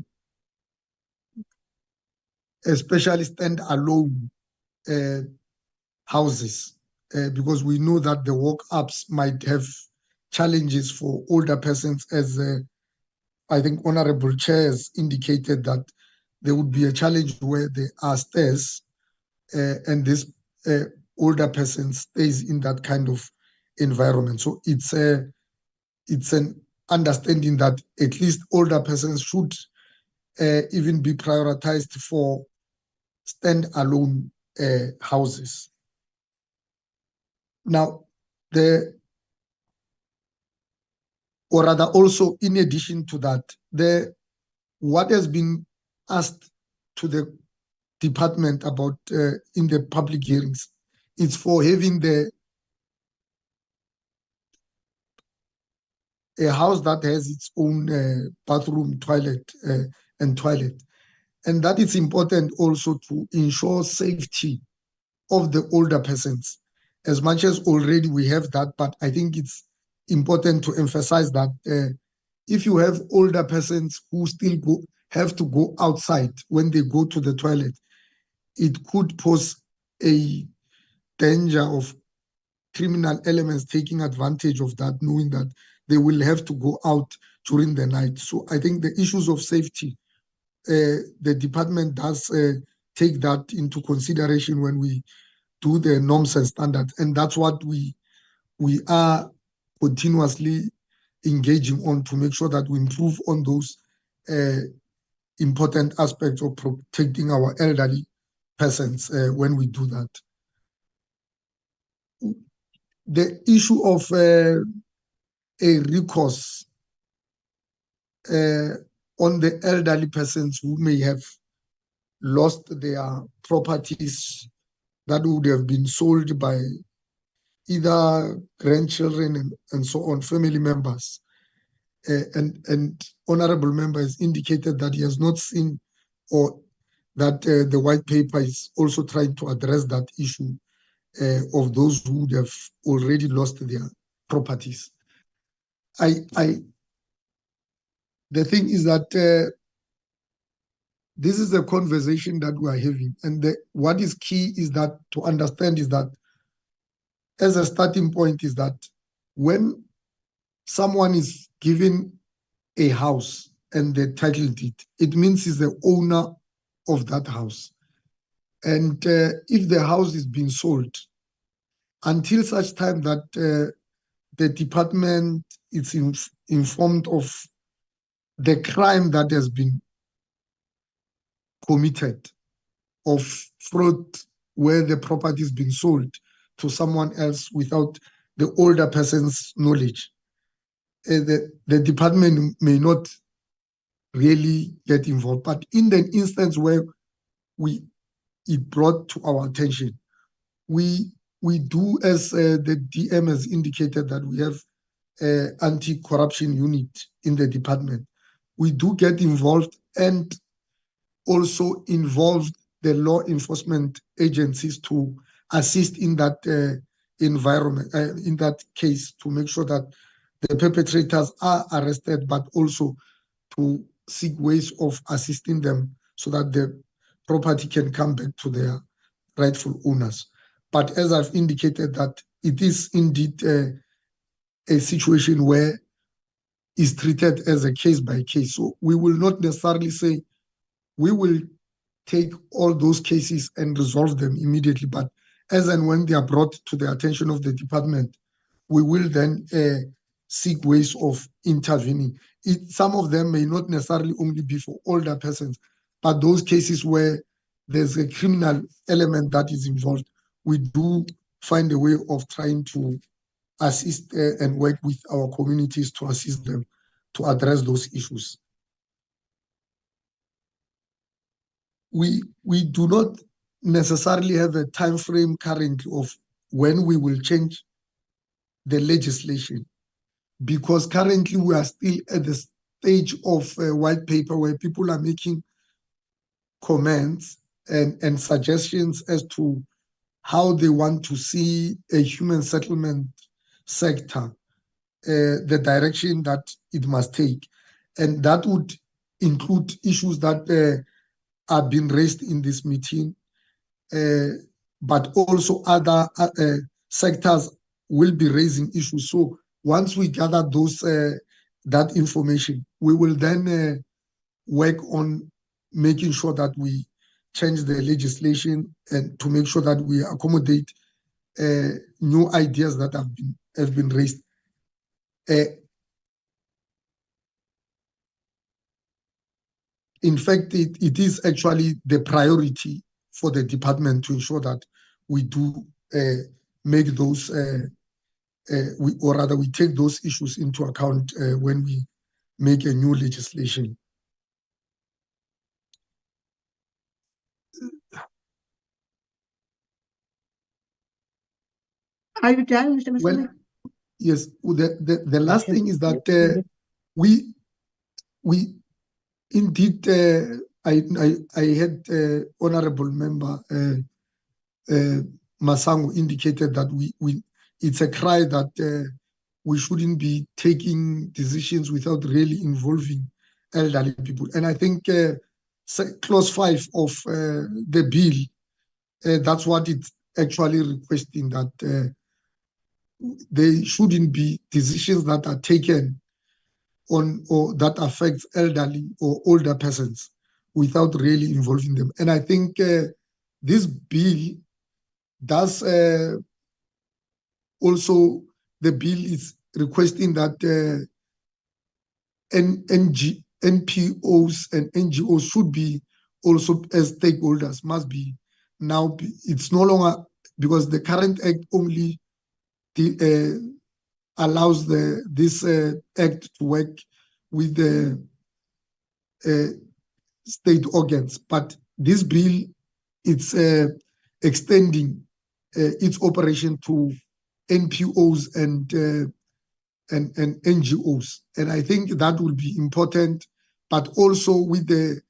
especially stand-alone houses, because we know that the walk-ups might have challenges for older persons, as I think Honorable Chair has indicated that there would be a challenge where there are stairs and this older person stays in that kind of environment. So it's an understanding that at least older persons should even be prioritized for stand-alone houses. Now, or rather also in addition to that, what has been asked to the department about in the public hearings is for having a house that has its own bathroom, toilet, and toilet. And that is important also to ensure safety of the older persons. As much as already we have that, but I think it's important to emphasize that if you have older persons who still have to go outside when they go to the toilet, it could pose a danger of criminal elements taking advantage of that, knowing that they will have to go out during the night. So I think the issues of safety, the department does take that into consideration when we do the norms and standards. And that's what we are continuously engaging on to make sure that we improve on those important aspects of protecting our elderly persons when we do that. The issue of a recourse on the elderly persons who may have lost their properties that would have been sold by either grandchildren and so on, family members. And honorable member has indicated that he has not seen or that the white paper is also trying to address that issue of those who would have already lost their properties. The thing is that this is a conversation that we are having, and what is key is that to understand is that as a starting point is that when someone is given a house and the title deed, it means he's the owner of that house. And if the house is being sold, until such time that the department is informed of the crime that has been committed of fraud where the property is being sold to someone else without the older person's knowledge, the department may not really get involved. But in the instance where it brought to our attention, we do, as the DM has indicated, that we have anti-corruption unit in the department. We do get involved and also involve the law enforcement agencies to assist in that environment, in that case, to make sure that the perpetrators are arrested, but also to seek ways of assisting them so that the property can come back to their rightful owners. But as I've indicated, that it is indeed a situation where is treated as a case by case. So we will not necessarily say we will take all those cases and resolve them immediately, but as and when they are brought to the attention of the department, we will then seek ways of intervening. Some of them may not necessarily only be for older persons, but those cases where there's a criminal element that is involved, we do find a way of trying to assist and work with our communities to assist them to address those issues. We do not necessarily have a time frame currently of when we will change the legislation, because currently we are still at the stage of a white paper where people are making comments and suggestions as to how they want to see a human settlement sector, the direction that it must take. And that would include issues that are being raised in this meeting, but also other sectors will be raising issues. So once we gather those that information, we will then work on making sure that we change the legislation and to make sure that we accommodate new ideas that have been raised. In fact, it is actually the priority for the department to ensure that we do make those, or rather we take those issues into account when we make a new legislation. Are you done, Mr. Masana? Well, yes, the last thing is that we indeed, I had Honorable Member Masango indicated that it's a cry that we shouldn't be taking decisions without really involving elderly people. And I think clause 5 of the bill, that's what it's actually requesting, that there shouldn't be decisions that are taken on or that affects elderly or older persons without really involving them. And I think this bill does also, the bill is requesting that NPOs and NGOs should be also as stakeholders, must be now. It's no longer, because the current act only allows this act to work with the state organs, but this bill, it's extending its operation to NPOs and NGOs, and I think that will be important. But also with the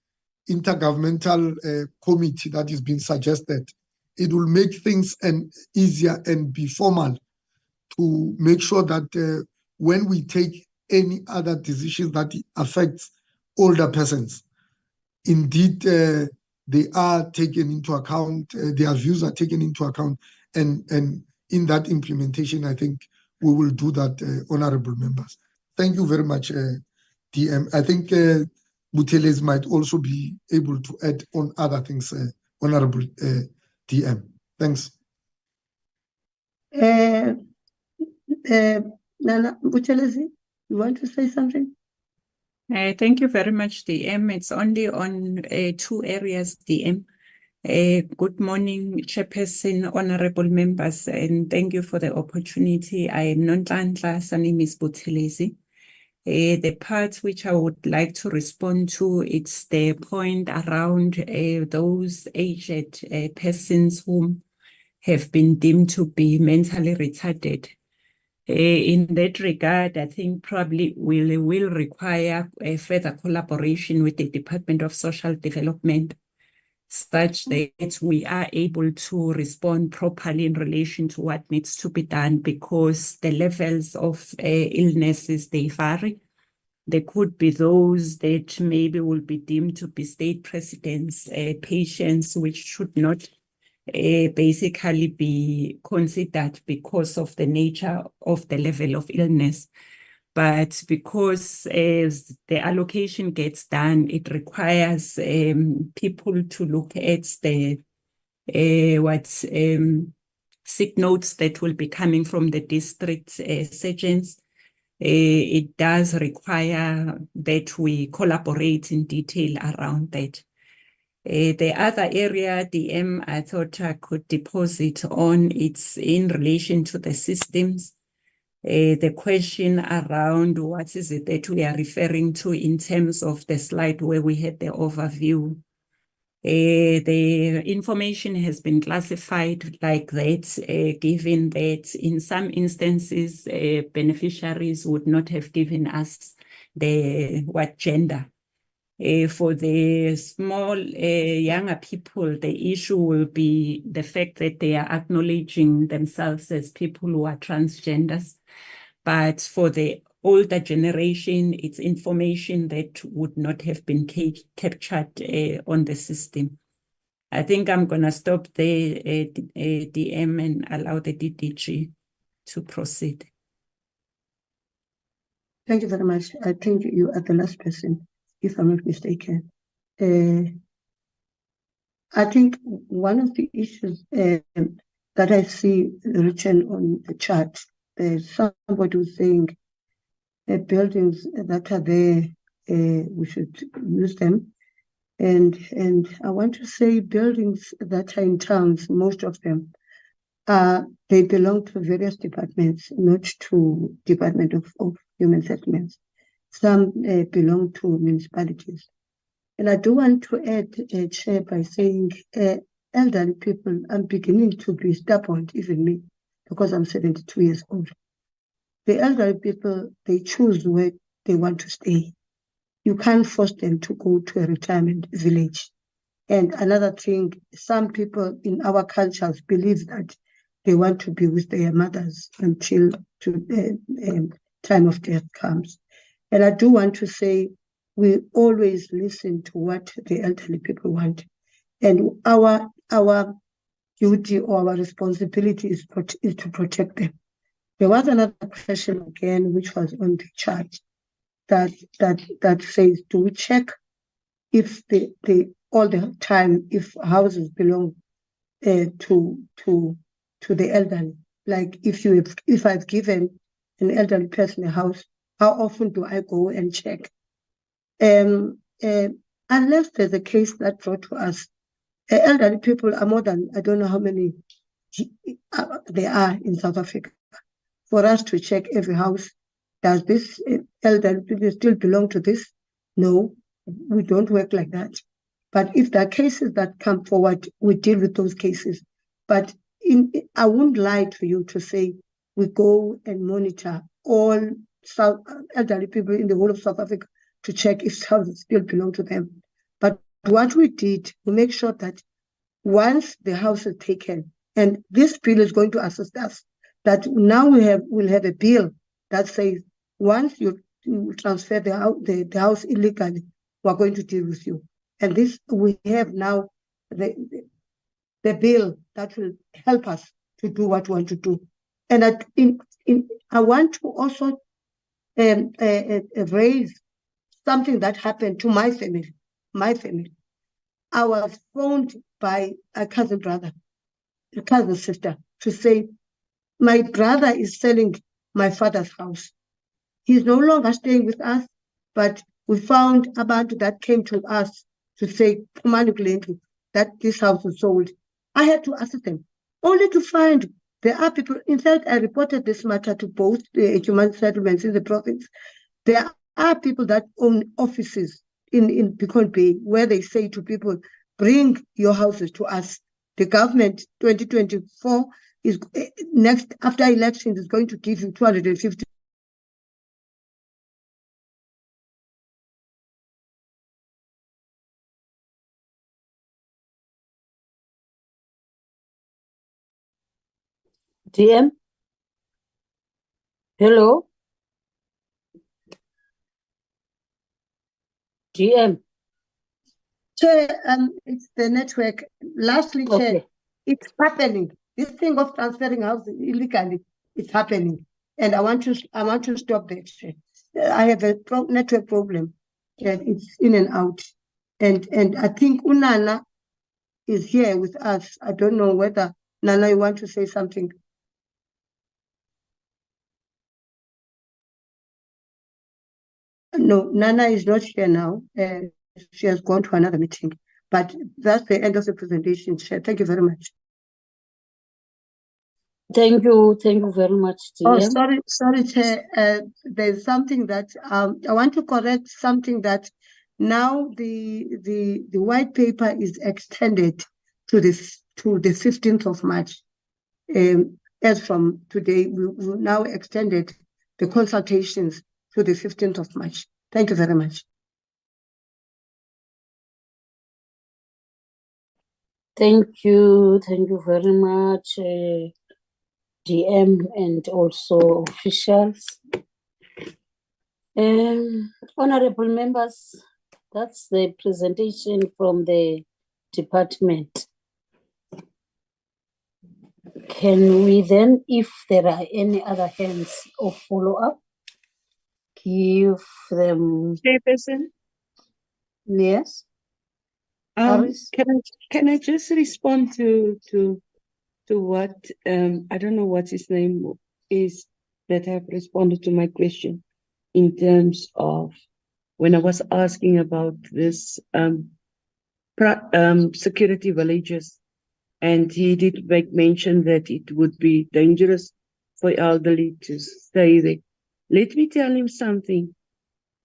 intergovernmental committee that is being suggested, it will make things easier and be formal to make sure that when we take any other decisions that affects older persons, indeed they are taken into account, their views are taken into account, and in that implementation, I think we will do that, honorable members. Thank you very much, DM. I think Buthelezi might also be able to add on other things, honorable DM. Thanks. Nana Buthelezi, you want to say something? Thank you very much, DM. It's only on 2 areas, DM. Good morning, Chairperson, honorable members, and thank you for the opportunity. I am Nonhlanhla Sanemi Buthelezi. The part which I would like to respond to, it's the point around those aged persons whom have been deemed to be mentally retarded. In that regard, I think probably we will require a further collaboration with the Department of Social Development, such that we are able to respond properly in relation to what needs to be done, because the levels of illnesses, they vary. There could be those that maybe will be deemed to be state precedents, patients which should not basically be considered because of the nature of the level of illness. But because as the allocation gets done, it requires people to look at the sick notes that will be coming from the district surgeons. It does require that we collaborate in detail around that. The other area, DM, I thought I could deposit on, it's in relation to the systems. The question around what is it that we are referring to in terms of the slide where we had the overview. The information has been classified like that, given that in some instances, beneficiaries would not have given us the what gender. For the small, younger people, the issue will be the fact that they are acknowledging themselves as people who are transgenders. But for the older generation, it's information that would not have been captured on the system. I think I'm going to stop there, DM, and allow the DDG to proceed. Thank you very much. I think you are the last person, if I'm not mistaken. I think one of the issues that I see written on the chart, somebody was saying buildings that are there, we should use them. And I want to say buildings that are in towns, most of them, they belong to various departments, not to Department of Human Settlements. Some belong to municipalities. And I do want to add, Chair, by saying elderly people, I'm beginning to be stubborn, even me, because I'm 72 years old. The elderly people, they choose where they want to stay. You can't force them to go to a retirement village. And another thing, some people in our cultures believe that they want to be with their mothers until time of death comes. And I do want to say, we always listen to what the elderly people want. And our duty or our responsibility is to protect them. There was another question again, which was on the chart, that says, do we check if all the time if houses belong to the elderly? Like if I've given an elderly person a house, how often do I go and check? Unless there's a case that brought to us, elderly people are more than, I don't know how many there are in South Africa. For us to check every house, does this elderly people still belong to this? No, we don't work like that. But if there are cases that come forward, we deal with those cases. But I won't lie to you to say we go and monitor all elderly people in the whole of South Africa to check if houses still belong to them. But what we did, we make sure that once the house is taken, and this bill is going to assist us, that now we'll have a bill that says once you transfer the house illegally, we're going to deal with you. And this, we have now the bill that will help us to do what we want to do. And I want to also raise something that happened to my family. I was phoned by a cousin brother, a cousin sister, to say, my brother is selling my father's house. He's no longer staying with us, but we found abantu that came to us to say, that this house is sold. I had to assist them, only to find there are people. In fact, I reported this matter to both the human settlements in the province. There are people that own offices in Beacon Bay where they say to people, bring your houses to us. The government 2024 is next after elections is going to give you 250. DM? Hello? GM? Chair, it's the network. Lastly, Chair, Okay. it's happening. This thing of transferring houses illegally, it's happening. And I want to stop that, Chair. I have a network problem, and it's in and out. And I think Unana is here with us. I don't know whether Nana, you want to say something? No, Nana is not here now. She has gone to another meeting. But that's the end of the presentation, Chair. Thank you very much. Thank you very much, Oh, DM. sorry, Chair. There's something that I want to correct something that now the white paper is extended to the 15th of March. As from today, we now extended the consultations to the 15th of March. Thank you very much. Thank you very much, DM and also officials. Honorable members, that's the presentation from the department. Can we then, if there are any other hands of follow-up, give them? Chairperson, Yes. can I just respond to what I don't know what his name is that have responded to my question in terms of when I was asking about this security villages, and he did make mention that it would be dangerous for elderly to stay there. Let me tell him something.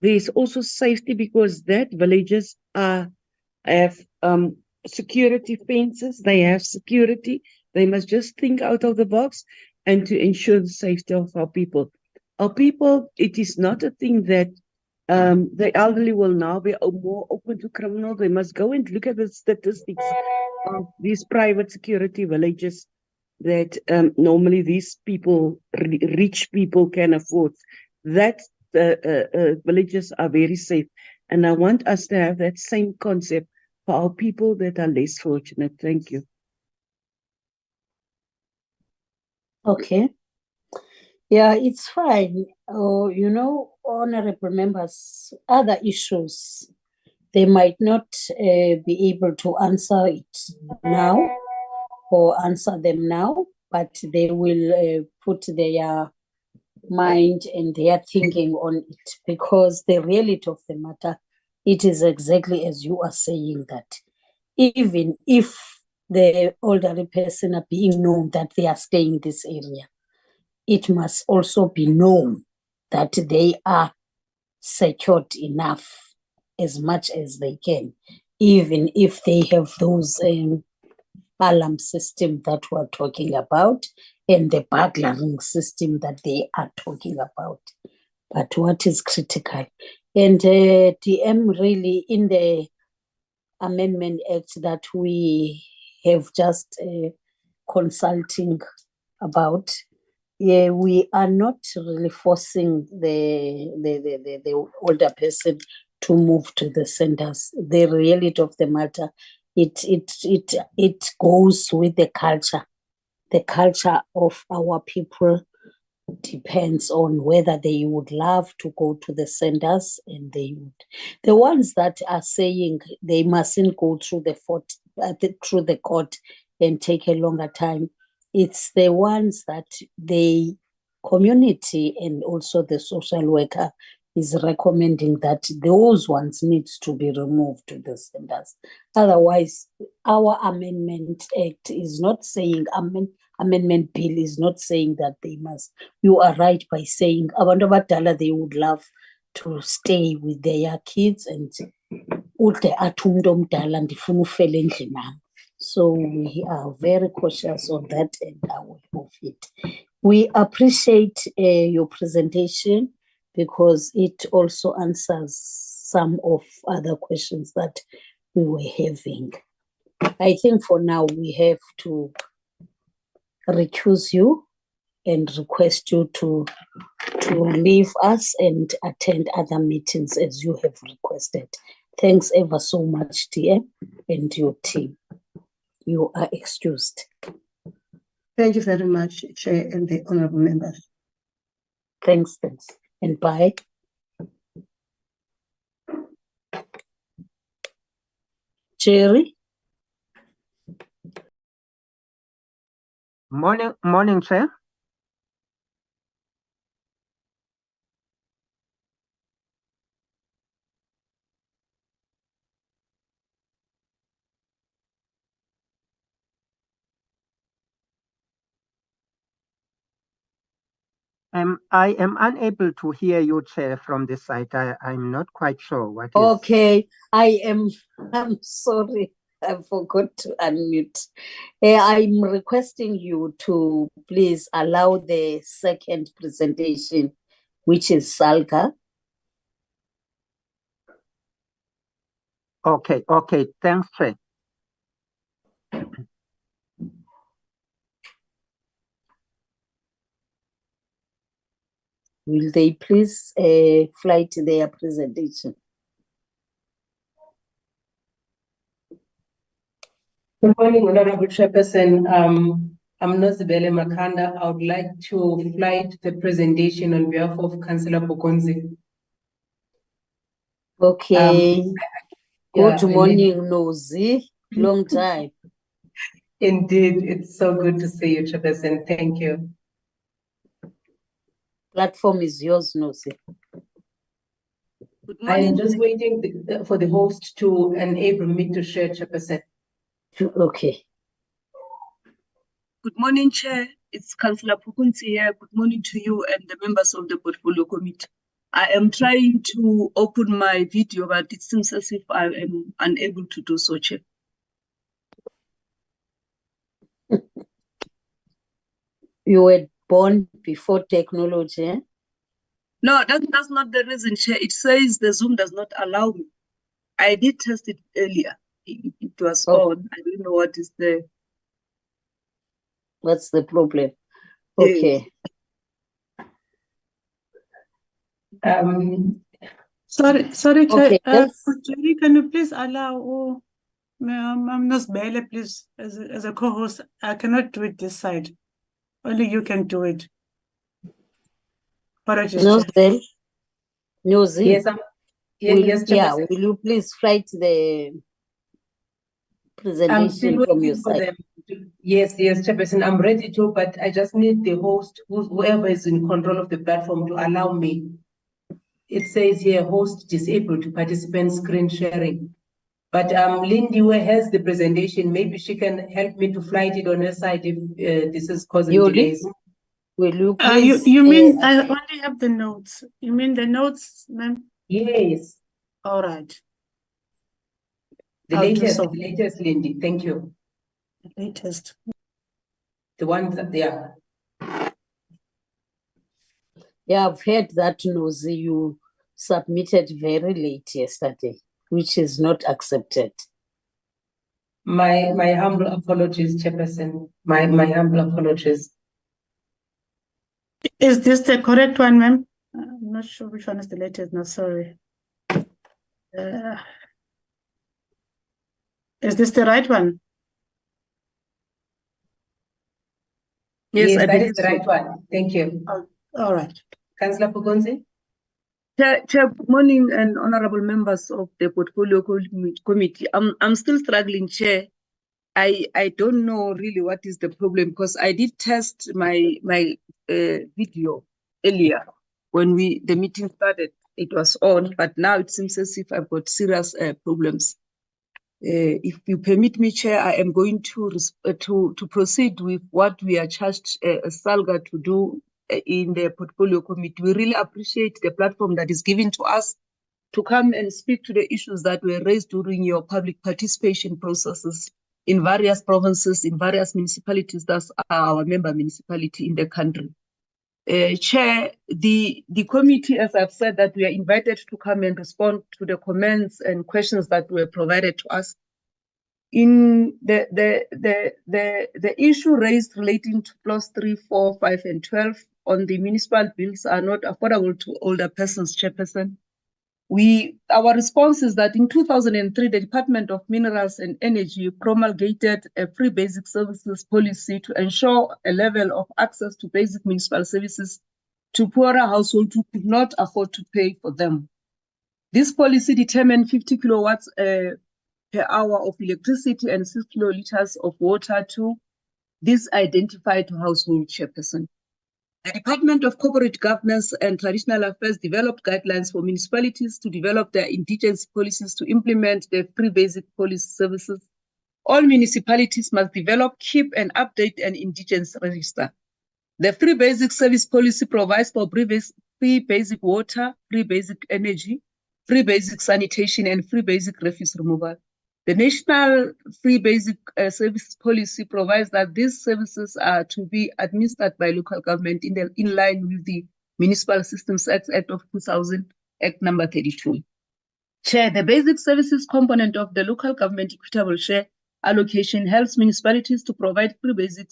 There is also safety because that villages have security fences. They have security. They must just think out of the box and to ensure the safety of our people. Our people, it is not a thing that the elderly will now be more open to criminal. They must go and look at the statistics of these private security villages that normally these people, rich people, can afford. That villages are very safe. And I want us to have that same concept for our people that are less fortunate. Thank you. Okay. Yeah, it's fine. You know, honorable members, other issues, they might not be able to answer it now or answer them now, but they will put their mind and their thinking on it, because the reality of the matter, it is exactly as you are saying, that even if the elderly person are being known that they are staying in this area, it must also be known that they are secured enough as much as they can, even if they have those alarm system that we're talking about and the burglaring system that they are talking about. But what is critical? And DM, really, in the Amendment Act that we have just consulting about, we are not really forcing the older person to move to the centers. The reality of the matter, it goes with the culture. The culture of our people depends on whether they would love to go to the centers, and they would. The ones that are saying they mustn't go through through the court and take a longer time, it's the ones that the community and also the social worker is recommending that those ones needs to be removed to the centers. Otherwise, our Amendment Act is not saying, Amendment Bill is not saying that they must. You are right by saying abantu abadala, they would love to stay with their kids, and ude athi umuntu omdala ndifuna ufela endlini nami. So we are very cautious on that and aware of it. We appreciate your presentation because it also answers some of other questions that we were having. I think for now we have to recuse you and request you to leave us and attend other meetings as you have requested. Thanks ever so much, DM, and your team. You are excused. Thank you very much, Chair and the honorable members. Thanks, and bye. Jerry? Morning, Chair. I am unable to hear you, Chair, from this side. I'm not quite sure what is. Okay, I'm sorry, I forgot to unmute. I'm requesting you to please allow the second presentation, which is SALGA. Okay, thanks, Chair. Will they please flight their presentation? Good morning, Honorable Chairperson. I'm Nozibele Makanda. I would like to flight the presentation on behalf of Councillor Bokonzi. Okay. Good yeah, morning, Nozi. Long time. Indeed, it's so good to see you, Chairperson. Thank you. Platform is yours, Nozi. I am just waiting for the host to enable me to share, Chairperson. Okay. Good morning, Chair. It's Councillor Pukunzi here. Good morning to you and the members of the Portfolio Committee. I am trying to open my video, but it seems as if I am unable to do so, Chair. You were born before technology, eh? No, that's not the reason, Chair. It says the Zoom does not allow me. I did test it earlier. It was on. I don't know what is the... What's the problem? Okay. Sorry, Okay, Chair. Jerry, can you please allow I'm Nozibele, please, as a co-host. I cannot do it this side. Only you can do it. Apologies, Chair. Nozi. Yes, yes, yeah, will you please flight the presentation from your side? Yes, Chairperson, I'm ready to, but I just need the host, whoever is in control of the platform, to allow me. It says here, host disabled to participant screen sharing. But Lindy, who has the presentation, maybe she can help me to flight it on her side if this is causing delays. Will you please? You mean I only have the notes? You mean the notes, ma'am? Yes. All right. The latest, Lindy. Thank you. The latest. The one that they are. Yeah, I've heard that, Nozi, you submitted very late yesterday, which is not accepted. My humble apologies, Chairperson. My humble apologies. Is this the correct one, ma'am? I'm not sure which one is the latest. No, sorry. Is this the right one? Yes, I that is believe the so. right one. Thank you. All right. Councillor Pukunzi. Chair, good morning and honorable members of the Portfolio Committee. I'm still struggling, Chair. I don't know really what is the problem, because I did test my video earlier when the meeting started. It was on, but now it seems as if I've got serious problems. If you permit me, Chair, I am going to proceed with what we are charged as SALGA to do in the Portfolio Committee. We really appreciate the platform that is given to us to come and speak to the issues that were raised during your public participation processes in various provinces, in various municipalities. That's our member municipality in the country. Chair, the committee, as I've said, that we are invited to come and respond to the comments and questions that were provided to us. In the issue raised relating to clause 3, 4, 5, and 12 on the municipal bills are not affordable to older persons, Chairperson. Our response is that in 2003, the Department of Minerals and Energy promulgated a free basic services policy to ensure a level of access to basic municipal services to poorer households who could not afford to pay for them. This policy determined 50 kilowatts per hour of electricity and 6 kiloliters of water to this identified household, Chairperson. The Department of Corporate Governance and Traditional Affairs developed guidelines for municipalities to develop their indigenous policies to implement the free basic policy services. All municipalities must develop, keep, and update an indigenous register. The free basic service policy provides for free basic water, free basic energy, free basic sanitation, and free basic refuse removal. The National Free Basic Service Policy provides that these services are to be administered by local government in line with the Municipal Systems Act of 2000, Act number 32. Chair, the basic services component of the local government equitable share allocation helps municipalities to provide free basic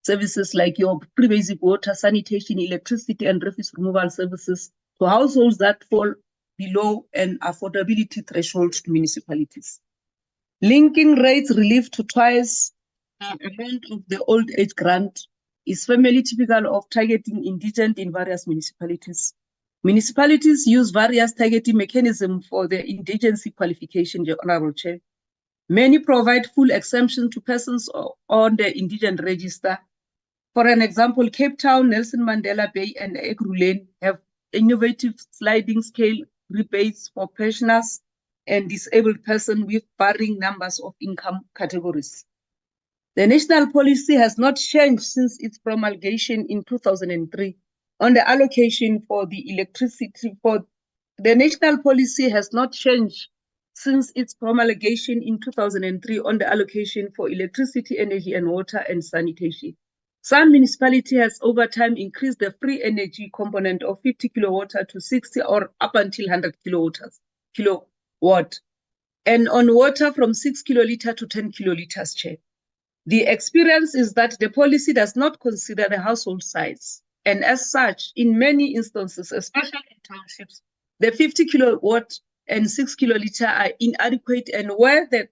services like your free basic water, sanitation, electricity, and refuse removal services to households that fall below an affordability threshold to municipalities. Linking rates relief to twice the amount of the old age grant is family typical of targeting indigent in various municipalities. Municipalities use various targeting mechanisms for their indigency qualification, Your Honorable Chair. Many provide full exemption to persons on the indigent register. For an example, Cape Town, Nelson Mandela Bay, and Ekurhuleni have innovative sliding scale rebates for pensioners and disabled persons with varying numbers of income categories. The national policy has not changed since its promulgation in 2003 on the allocation for the electricity. The national policy has not changed since its promulgation in 2003 on the allocation for electricity, energy, and water and sanitation. Some municipality has over time increased the free energy component of 50 kilowatt to 60 or up until 100 kilowatt, and on water from 6 kiloliter to 10 kiloliters, Chair. The experience is that the policy does not consider the household size, and as such, in many instances, especially in townships, the 50 kilowatt and 6 kiloliter are inadequate, and where the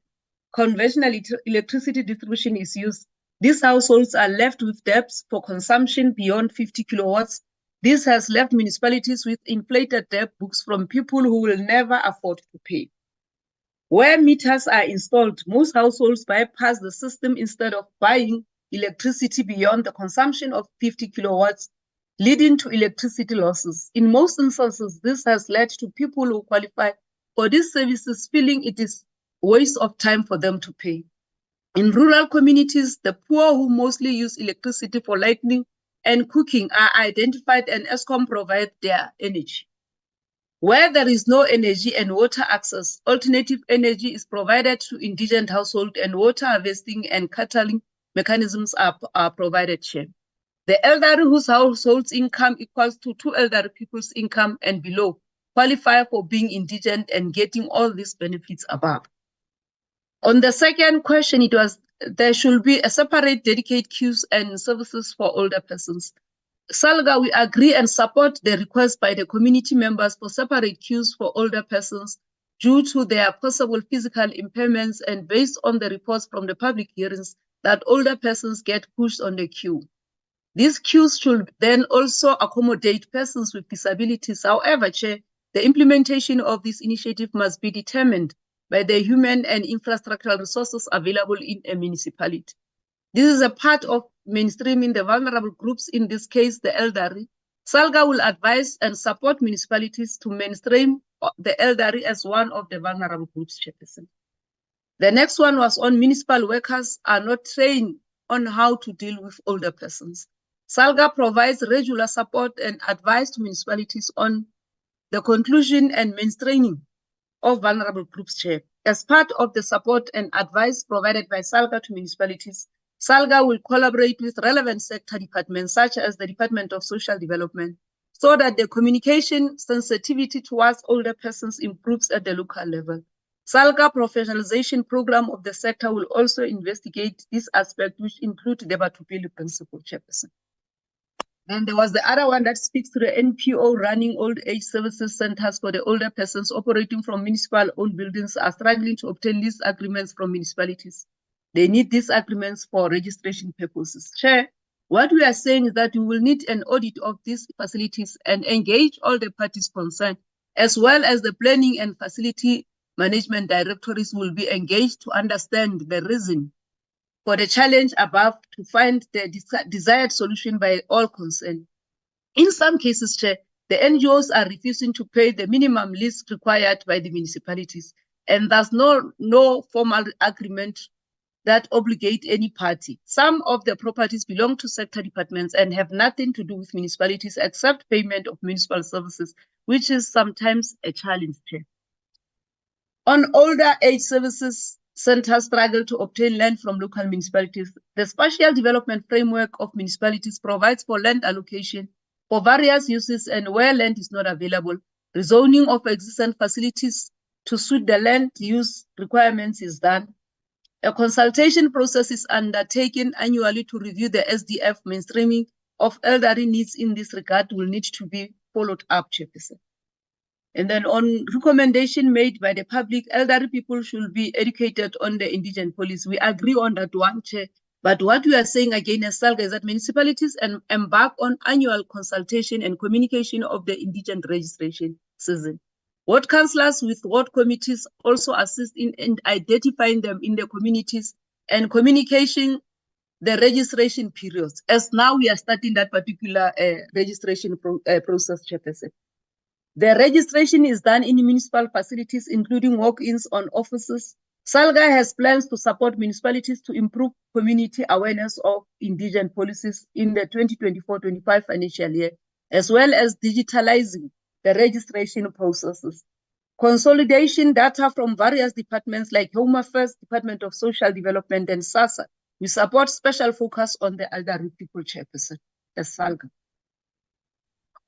conventional electricity distribution is used, these households are left with debts for consumption beyond 50 kilowatts. This has left municipalities with inflated debt books from people who will never afford to pay. Where meters are installed, most households bypass the system instead of buying electricity beyond the consumption of 50 kilowatts, leading to electricity losses. In most instances, this has led to people who qualify for these services feeling it is a waste of time for them to pay. In rural communities, the poor who mostly use electricity for lighting and cooking are identified, and ESCOM provides their energy. Where there is no energy and water access, alternative energy is provided to indigent households, and water harvesting and cattling mechanisms are provided here. The elderly whose household's income equals to 2 elderly people's income and below qualify for being indigent and getting all these benefits above. On the second question, it was there should be a separate dedicated queues and services for older persons. SALGA, we agree and support the request by the community members for separate queues for older persons due to their possible physical impairments and based on the reports from the public hearings that older persons get pushed on the queue. These queues should then also accommodate persons with disabilities. However, Chair, the implementation of this initiative must be determined by the human and infrastructural resources available in a municipality. This is a part of mainstreaming the vulnerable groups, in this case, the elderly. SALGA will advise and support municipalities to mainstream the elderly as one of the vulnerable groups, Chairperson. The next one was on municipal workers are not trained on how to deal with older persons. SALGA provides regular support and advice to municipalities on the conclusion and mainstreaming of vulnerable groups, Chair. As part of the support and advice provided by SALGA to municipalities, SALGA will collaborate with relevant sector departments such as the Department of Social Development so that the communication sensitivity towards older persons improves at the local level. SALGA professionalization program of the sector will also investigate this aspect, which include the Batupili principle, Chairperson. And there was the other one that speaks to the NPO running old age services centers for the older persons operating from municipal-owned buildings are struggling to obtain lease agreements from municipalities. They need these agreements for registration purposes. Chair, what we are saying is that we will need an audit of these facilities and engage all the parties concerned, as well as the planning and facility management directories will be engaged to understand the reason for the challenge above to find the desired solution by all concerned. In some cases, Chair, the NGOs are refusing to pay the minimum lease required by the municipalities, and there's no formal agreement that obligate any party. Some of the properties belong to sector departments and have nothing to do with municipalities except payment of municipal services, which is sometimes a challenge, Chair. On older age services, centers struggle to obtain land from local municipalities. The spatial development framework of municipalities provides for land allocation for various uses, and where land is not available, rezoning of existing facilities to suit the land use requirements is done. A consultation process is undertaken annually to review the SDF mainstreaming of elderly needs in this regard will need to be followed up, Chairperson. And then on recommendation made by the public, elderly people should be educated on the indigent policy. We agree on that one, Chair. But what we are saying again as SALGA is that municipalities embark on annual consultation and communication of the indigent registration season. Ward councillors with ward committees also assist in identifying them in the communities and communication the registration periods. As now we are starting that particular registration process, Chairperson. The registration is done in municipal facilities, including walk-ins on offices. SALGA has plans to support municipalities to improve community awareness of indigent policies in the 2024-25 financial year, as well as digitalizing the registration processes. Consolidation data from various departments like Home Affairs, Department of Social Development, and SASSA. We support special focus on the elderly people, Chairperson, as SALGA.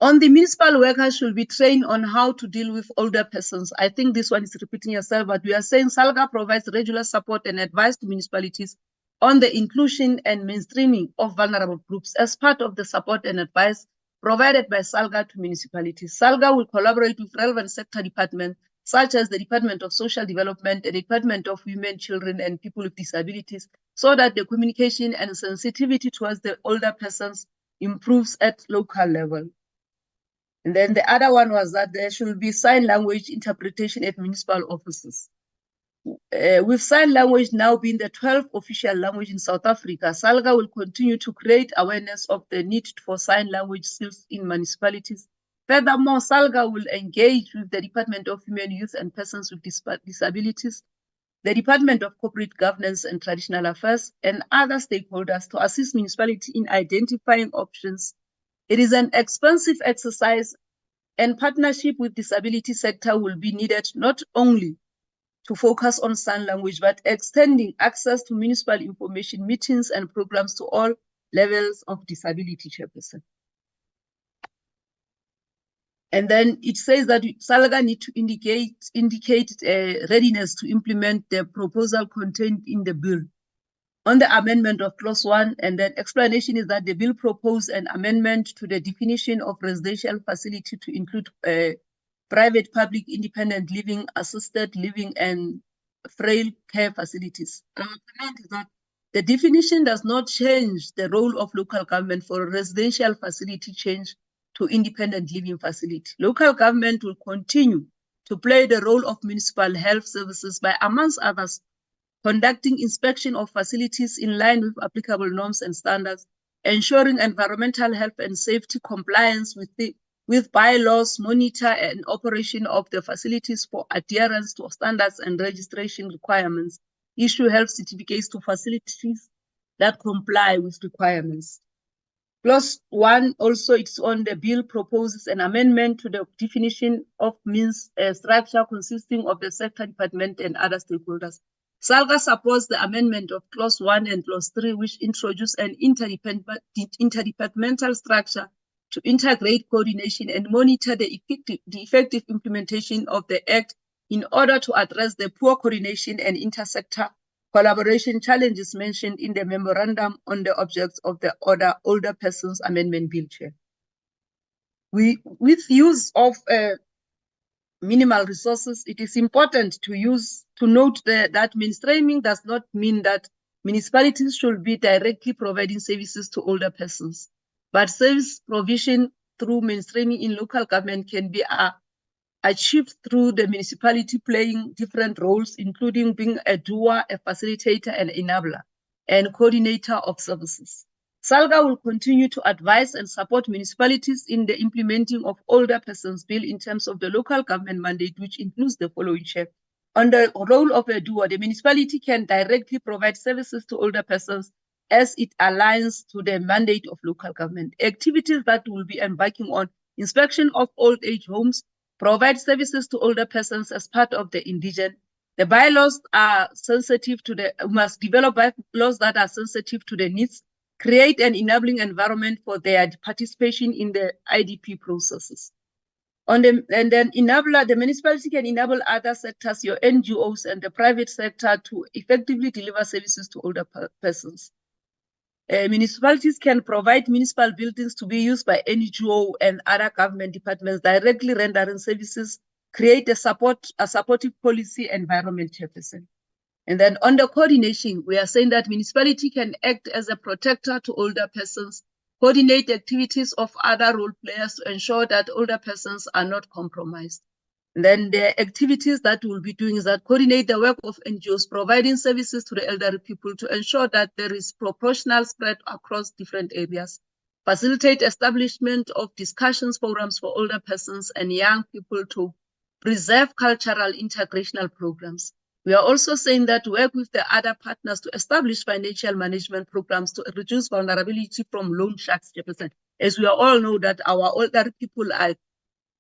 On the municipal workers should be trained on how to deal with older persons. I think this one is repeating yourself, but we are saying SALGA provides regular support and advice to municipalities on the inclusion and mainstreaming of vulnerable groups as part of the support and advice provided by SALGA to municipalities. SALGA will collaborate with relevant sector departments, such as the Department of Social Development, the Department of Women, Children, and People with Disabilities, so that the communication and sensitivity towards the older persons improves at local level. And then the other one was that there should be sign language interpretation at municipal offices. With sign language now being the 12th official language in South Africa, SALGA will continue to create awareness of the need for sign language skills in municipalities. Furthermore, SALGA will engage with the Department of Women, Youth and Persons with Disabilities, the Department of Corporate Governance and Traditional Affairs, and other stakeholders to assist municipalities in identifying options. It is an expensive exercise, and partnership with disability sector will be needed not only to focus on sign language, but extending access to municipal information meetings and programs to all levels of disability, Chairperson. And then it says that SALGA need to indicate readiness to implement the proposal contained in the bill. On the amendment of clause 1, and then explanation is that the bill proposed an amendment to the definition of residential facility to include private, public, independent living, assisted living, and frail care facilities. Our comment is that the definition does not change the role of local government for residential facility change to independent living facility. Local government will continue to play the role of municipal health services by, amongst others, conducting inspection of facilities in line with applicable norms and standards, ensuring environmental health and safety compliance with bylaws, monitor and operation of the facilities for adherence to standards and registration requirements, issue health certificates to facilities that comply with requirements. Clause 1 also, it's on the bill proposes an amendment to the definition of means structure consisting of the sector department and other stakeholders. SALGA supports the amendment of clause 1 and clause 3, which introduce an interdepartmental structure to integrate coordination and monitor the effective implementation of the Act in order to address the poor coordination and intersector collaboration challenges mentioned in the memorandum on the objects of the Older Persons Amendment Bill, Chair. With use of minimal resources, it is important to note that mainstreaming does not mean that municipalities should be directly providing services to older persons, but service provision through mainstreaming in local government can be achieved through the municipality playing different roles, including being a doer, a facilitator, and enabler, and coordinator of services. SALGA will continue to advise and support municipalities in the implementing of Older Persons Bill in terms of the local government mandate, which includes the following: on the role of a doer, the municipality can directly provide services to older persons as it aligns to the mandate of local government. Activities that will be embarking on: inspection of old age homes, provide services to older persons as part of the indigent. The bylaws are sensitive to must develop bylaws that are sensitive to the needs, create an enabling environment for their participation in the IDP processes. And then enabler, the municipality can enable other sectors, your NGOs and the private sector, to effectively deliver services to older persons. Municipalities can provide municipal buildings to be used by NGO and other government departments, directly rendering services, create a supportive policy environment, Chairperson. And then on the coordination, we are saying that municipality can act as a protector to older persons, coordinate activities of other role players to ensure that older persons are not compromised. And then the activities that we'll be doing is that coordinate the work of NGOs, providing services to the elderly people to ensure that there is proportional spread across different areas, facilitate establishment of discussions forums for older persons and young people to preserve cultural integrational programs. We are also saying that work with the other partners to establish financial management programs to reduce vulnerability from loan sharks, as we all know that our older people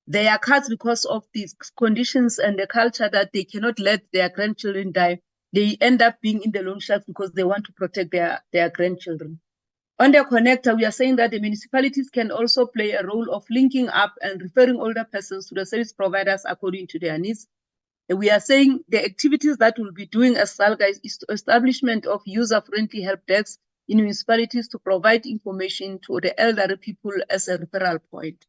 they are cuts because of these conditions and the culture that they cannot let their grandchildren die. They end up being in the loan sharks because they want to protect their grandchildren. On the connector, we are saying that the municipalities can also play a role of linking up and referring older persons to the service providers according to their needs. And we are saying the activities that we'll be doing as SALGA is the establishment of user-friendly help desks in municipalities to provide information to the elderly people as a referral point.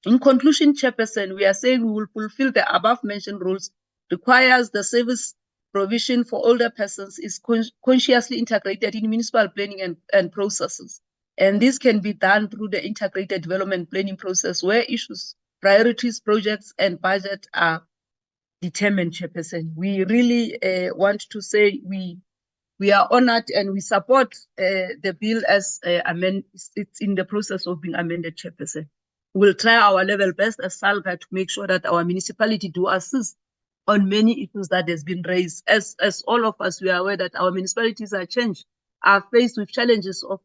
In conclusion, Chairperson, we are saying we will fulfill the above-mentioned rules, requires the service provision for older persons is consciously integrated in municipal planning and processes. And this can be done through the integrated development planning process where issues, priorities, projects, and budget are determined, Chairperson. We really want to say we are honored and we support the bill as it's in the process of being amended, Chairperson. We'll try our level best as SALGA to make sure that our municipality do assist on many issues that has been raised. As all of us, we are aware that our municipalities are faced with challenges of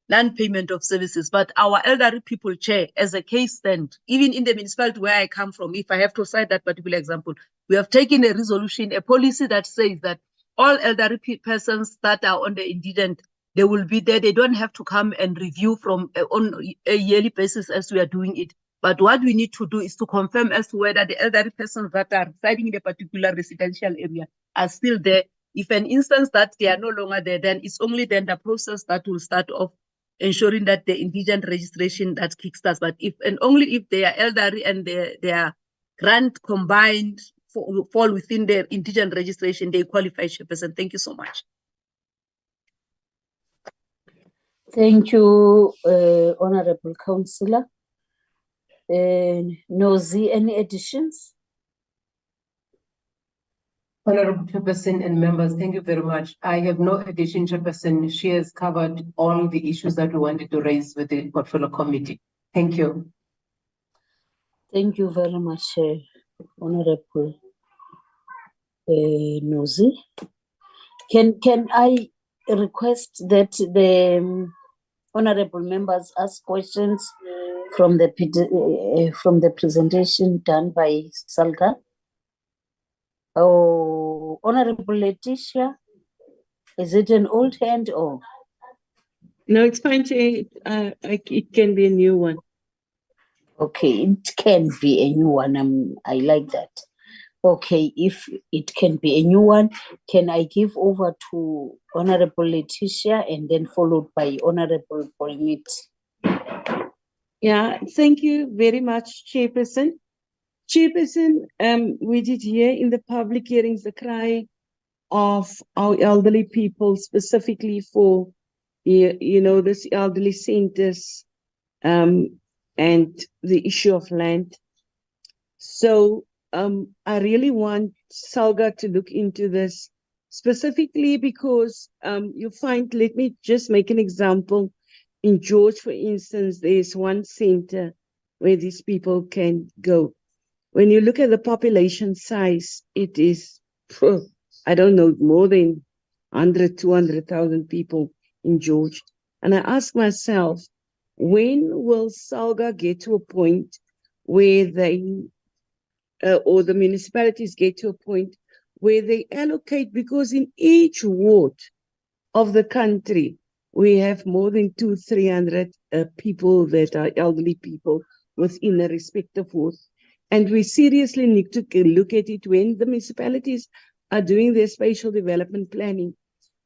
non-payment of services. But our elderly people, Chair, as a case stand, even in the municipality where I come from, if I have to cite that particular example, we have taken a resolution, a policy that says that all elderly persons that are on the indigent, they will be there. They don't have to come and review from on a yearly basis as we are doing it. But what we need to do is to confirm as to whether the elderly persons that are residing in a particular residential area are still there. If an instance that they are no longer there, then it's only then the process that will start off ensuring that the indigent registration that kickstarts. But if and only if they are elderly and their grant combined fall within their indigent registration, they qualify, Chairperson. Thank you so much. Thank you, Honorable Councillor. Nozi, any additions? Honorable Chairperson and members, thank you very much. I have no addition, Chairperson. She has covered all the issues that we wanted to raise with the Portfolio Committee. Thank you. Thank you very much, Honorable Nozi. Can I request that the honorable members ask questions from the presentation done by SALGA? Oh, Honorable Letitia, is it an old hand or? No, it's fine, Chair. It can be a new one. Okay, it can be a new one. I like that. Okay, if it can be a new one, can I give over to Honorable Letitia and then followed by Honorable Polmit? Yeah, thank you very much, Chairperson. Chairperson, we did hear in the public hearings the cry of our elderly people, specifically for this elderly centers and the issue of land. So I really want SALGA to look into this specifically because you find, let me just make an example. In George, for instance, there's one center where these people can go. When you look at the population size, it is, I don't know, more than 100, 200,000 people in George. And I ask myself, when will SALGA get to a point where they, or the municipalities get to a point where they allocate, because in each ward of the country, we have more than 200-300 people that are elderly people within a respective ward. And we seriously need to look at it when the municipalities are doing their spatial development planning,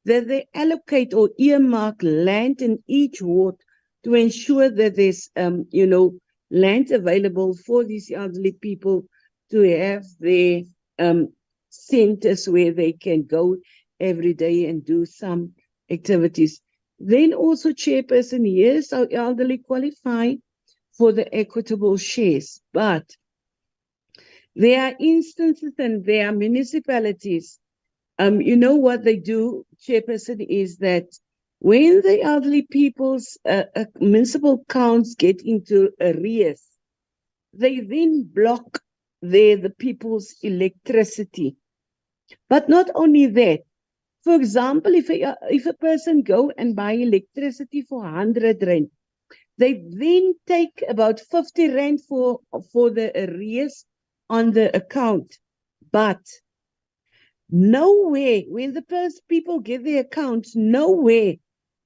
that they allocate or earmark land in each ward to ensure that there's, land available for these elderly people to have their centers where they can go every day and do some activities. Then also, Chairperson, yes, our elderly qualify for the equitable shares, but there are instances and there are municipalities. You know what they do, Chairperson, is that when the elderly people's municipal accounts get into arrears, they then block the people's electricity. But not only that, for example, if a person go and buy electricity for 100 rand, they then take about 50 rand for the arrears on the account. But nowhere, when the people get their accounts, nowhere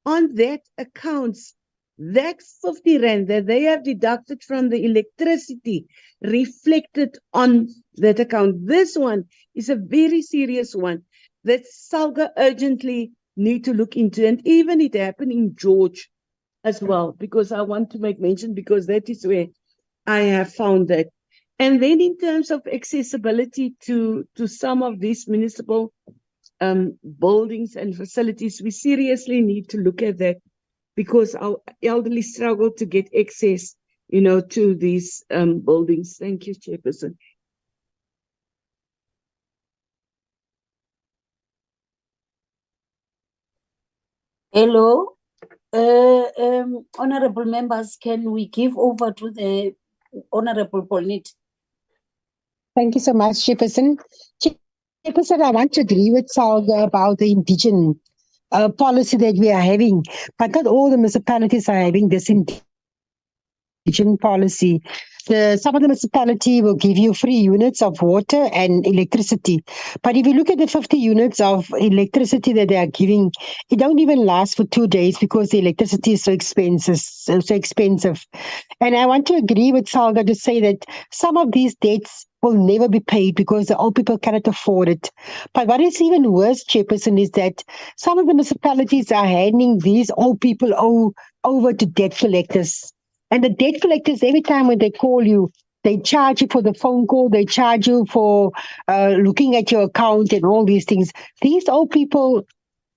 on that accounts, that 50 rand that they have deducted from the electricity reflected on that account. This one is a very serious one that SALGA urgently need to look into. And even it happened in George as well, because I want to make mention, because that is where I have found that. And then in terms of accessibility to some of these municipal buildings and facilities, we seriously need to look at that, because our elderly struggle to get access, to these buildings. Thank you, Chairperson. Hello, honorable members, can we give over to the Honorable Polnit? Thank you so much, Chairperson. Chairperson, I want to agree with SALGA about the indigenous policy that we are having, but not all the municipalities are having this indigenous policy. Some of the municipality will give you free units of water and electricity. But if you look at the 50 units of electricity that they are giving, it don't even last for 2 days because the electricity is so expensive. And I want to agree with SALGA to say that some of these debts will never be paid because the old people cannot afford it. But what is even worse, Chairperson, is that some of the municipalities are handing these old people over to debt collectors. And the debt collectors, every time when they call you, they charge you for the phone call, they charge you for looking at your account and all these things. These old people,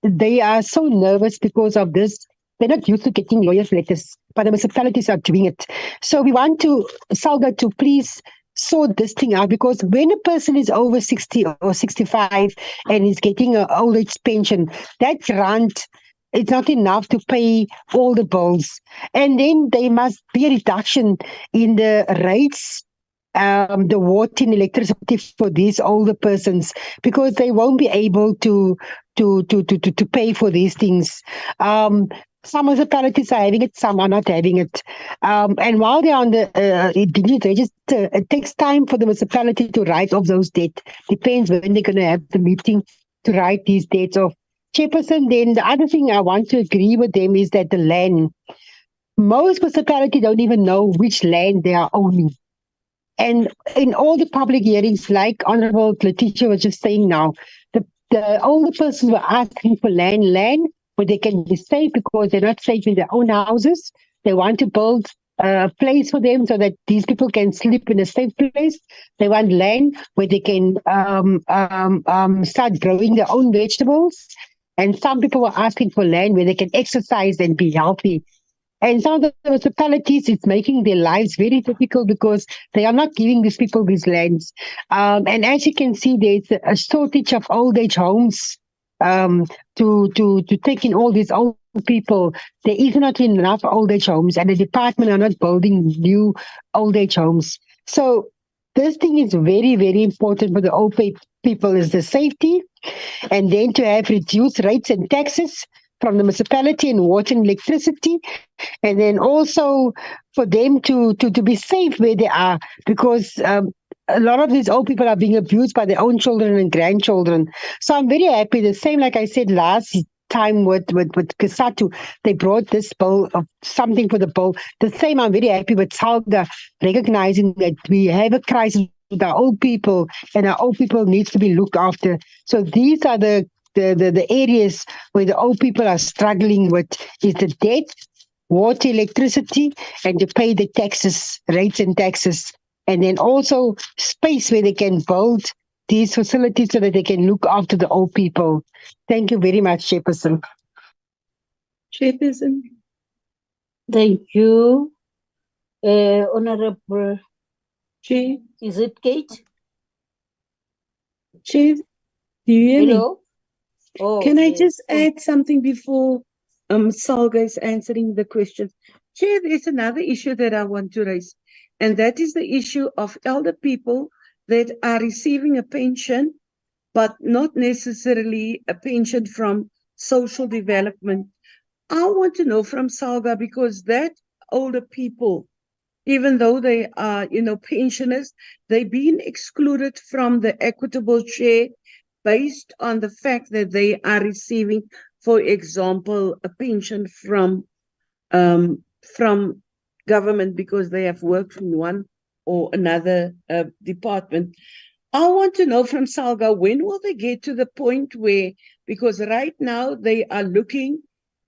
they are so nervous because of this. They're not used to getting lawyers' letters, but the municipalities are doing it. So we want to, SALGA, to please sort this thing out, because when a person is over 60 or 65 and is getting an old age pension, that grant, it's not enough to pay all the bills. And then there must be a reduction in the rates, the water and electricity for these older persons, because they won't be able to pay for these things. Some municipalities are having it, some are not having it. And while they're on the indigenous register, it takes time for the municipality to write off those debts. Depends when they're going to have the meeting to write these debts off. Chairperson, then the other thing I want to agree with them is that the land, most municipalities don't even know which land they are owning. And in all the public hearings, like Honorable Letitia was just saying now, the older persons were asking for land where they can be safe, because they're not safe in their own houses. They want to build a place for them so that these people can sleep in a safe place. They want land where they can start growing their own vegetables. And some people were asking for land where they can exercise and be healthy. And some of the municipalities, it's making their lives very difficult because they are not giving these people these lands. And as you can see, there's a shortage of old age homes to take in all these old people. There is not enough old age homes, and the department are not building new old age homes. So this thing is very, very important for the old people, is the safety, and then to have reduced rates and taxes from the municipality and water and electricity, and then also for them to be safe where they are, because a lot of these old people are being abused by their own children and grandchildren. So I'm very happy. The same, like I said last time with Kasatu, they brought this bill of something for the bill. The same, I'm very happy with SALGA recognizing that we have a crisis with our old people, and our old people needs to be looked after. So these are the areas where the old people are struggling with, is the debt, water, electricity, and to pay the taxes, rates and taxes, and then also space where they can build these facilities so that they can look after the old people. Thank you very much, Chairperson. Chairperson. Thank you. Honorable Chair. Is it Kate? Chair, do you hear Hello? me? Oh, Can I yes. just add something before SALGA is answering the question? Chair, there's another issue that I want to raise, and that is the issue of elder people that are receiving a pension, but not necessarily a pension from social development. I want to know from SALGA, because that older people, even though they are, pensioners, they've been excluded from the equitable share based on the fact that they are receiving, for example, a pension from government because they have worked in one or another department. I want to know from SALGA, when will they get to the point where, because right now they are looking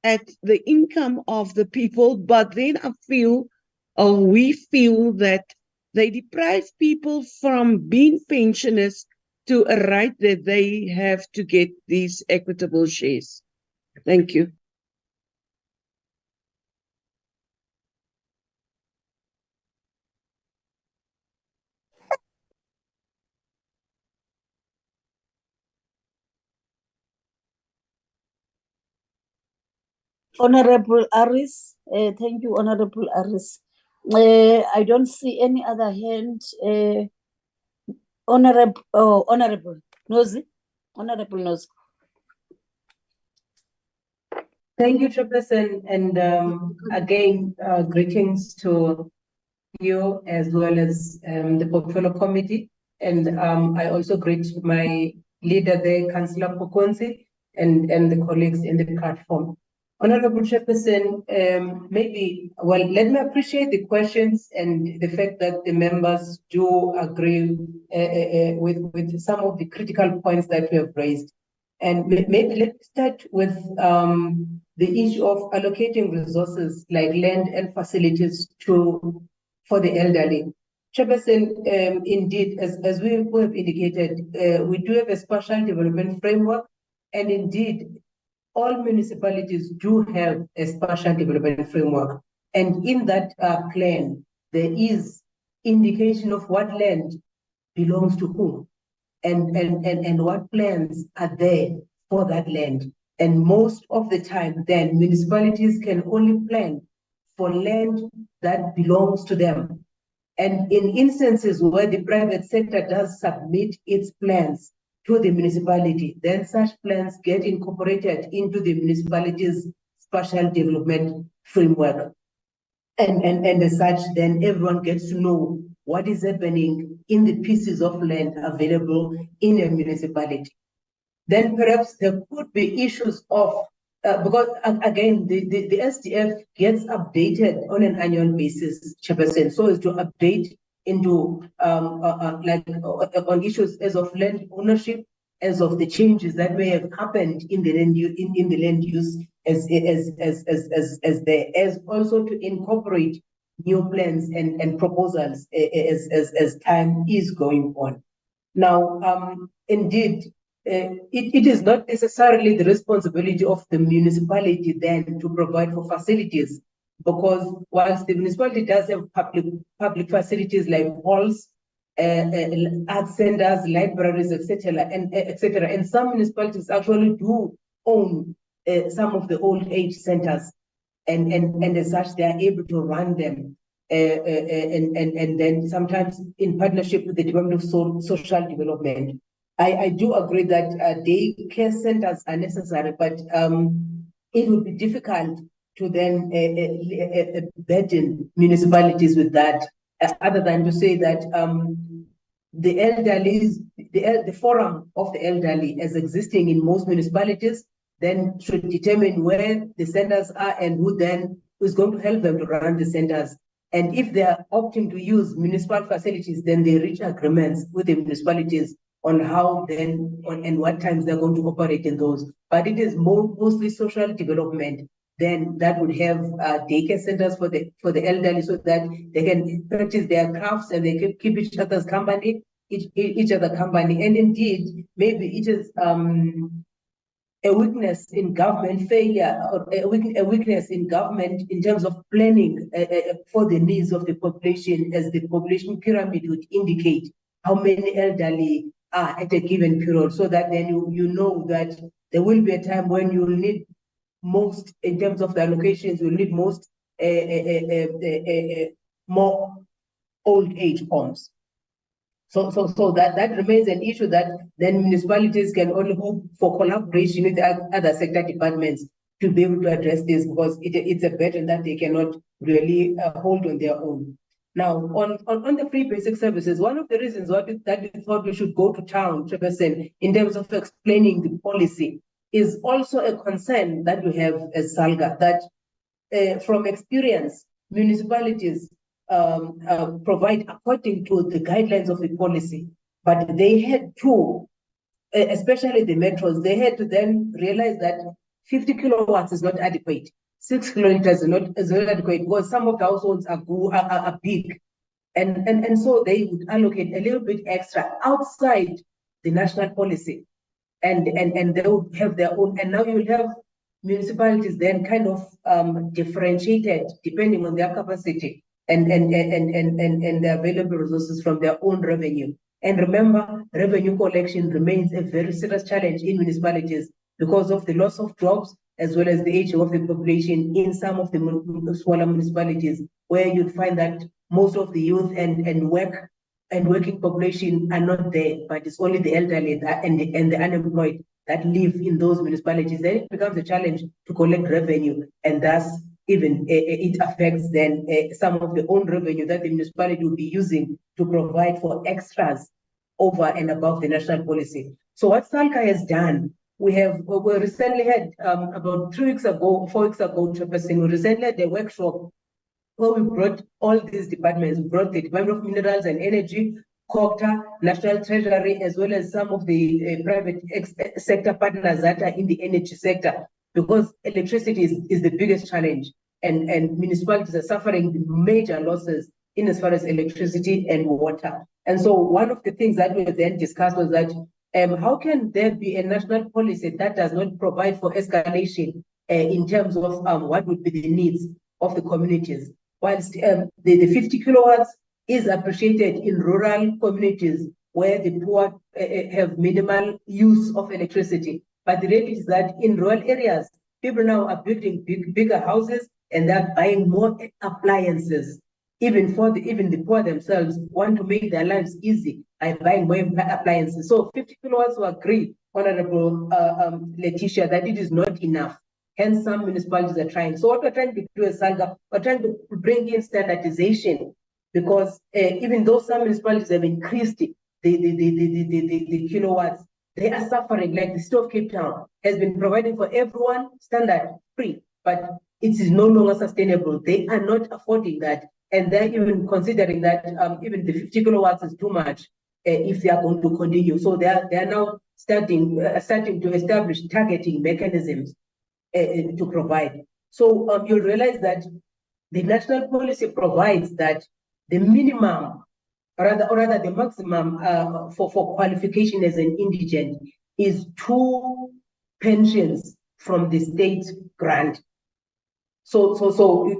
at the income of the people, but then we feel that they deprive people from being pensioners to a right that they have to get these equitable shares. Thank you. Honorable Aris, thank you, Honorable Aris. I don't see any other hand. Honorable Nozi, Honorable Nozi. Thank you, Chairperson, and again, greetings to you as well as the Portfolio Committee. And I also greet my leader there, Councillor Pokonzi, and the colleagues in the platform. Honorable Chairperson, let me appreciate the questions and the fact that the members do agree with some of the critical points that we have raised. And maybe let's start with the issue of allocating resources like land and facilities for the elderly. Chairperson, indeed, as we have indicated, we do have a spatial development framework, and indeed, all municipalities do have a spatial development framework. And in that plan, there is indication of what land belongs to whom and what plans are there for that land. And most of the time, then municipalities can only plan for land that belongs to them. And in instances where the private sector does submit its plans to the municipality, then such plans get incorporated into the municipality's spatial development framework. And as such, then everyone gets to know what is happening in the pieces of land available in a municipality. Then perhaps there could be issues of, because again, the SDF gets updated on an annual basis, Chairperson, so as to update into on issues as of land ownership, as of the changes that may have happened in the land use, as also to incorporate new plans and proposals as time is going on. Now, indeed, it is not necessarily the responsibility of the municipality then to provide for facilities. because whilst the municipality does have public facilities like halls, art centers, libraries, etc., and some municipalities actually do own some of the old age centers, and as such they are able to run them, and then sometimes in partnership with the Department of Social Development. I do agree that day care centers are necessary, but it would be difficult to then burden municipalities with that, other than to say that the elderly, the forum of the elderly as existing in most municipalities then should determine where the centers are and who then is going to help them to run the centers. And if they are opting to use municipal facilities, then they reach agreements with the municipalities on how then and what times they're going to operate in those. But it is mostly social development then that would have daycare centers for the elderly, so that they can practice their crafts and they can keep each other's company, each other company. And indeed, maybe it is a weakness in government failure, or a weakness in government in terms of planning for the needs of the population, as the population pyramid would indicate how many elderly are at a given period, so that then you know that there will be a time when you will need most, in terms of the allocations, you'll need most more old age homes. So that remains an issue that then municipalities can only hope for collaboration with other sector departments to be able to address this, because it's a burden that they cannot really hold on their own. Now, on the free basic services, one of the reasons that we thought we should go to town, Chairperson, in terms of explaining the policy, is also a concern that we have as SALGA, that from experience, municipalities provide according to the guidelines of the policy, but they had to, especially the metros, they had to then realize that 50 kilowatts is not adequate. 6 kiloliters is not adequate, because some of the households are big. And so they would allocate a little bit extra outside the national policy. And they would have their own, and now you will have municipalities then kind of differentiated depending on their capacity and the available resources from their own revenue. And remember, revenue collection remains a very serious challenge in municipalities because of the loss of jobs, as well as the aging of the population in some of the smaller municipalities, where you'd find that most of the youth and working population are not there, but it's only the elderly and the unemployed that live in those municipalities. Then it becomes a challenge to collect revenue, and thus even it affects then some of the own revenue that the municipality will be using to provide for extras over and above the national policy. So what SALGA has done, we recently had about 4 weeks ago, Chairperson, we recently had a workshop where we brought all these departments. We brought the Department of Minerals and Energy, COCTA, National Treasury, as well as some of the private sector partners that are in the energy sector, because electricity is the biggest challenge, and municipalities are suffering major losses in as far as electricity and water. And so one of the things that we then discussed was that how can there be a national policy that does not provide for escalation in terms of what would be the needs of the communities? Whilst the 50 kilowatts is appreciated in rural communities where the poor have minimal use of electricity. But the reality is that in rural areas, people now are building bigger houses, and they're buying more appliances. Even the poor themselves want to make their lives easy by buying more appliances. So 50 kilowatts will agree, Honorable Letitia, that it is not enough. Hence, some municipalities are trying. So what we're trying to do as SALGA, we're trying to bring in standardization, because even though some municipalities have increased the kilowatts, they are suffering. Like the city of Cape Town has been providing for everyone standard free, but it is no longer sustainable. They are not affording that, and they're even considering that even the 50 kilowatts is too much if they are going to continue. So they are now starting to establish targeting mechanisms to provide. So you'll realize that the national policy provides that the minimum, or rather the maximum for qualification as an indigent is 2 pensions from the state grant. So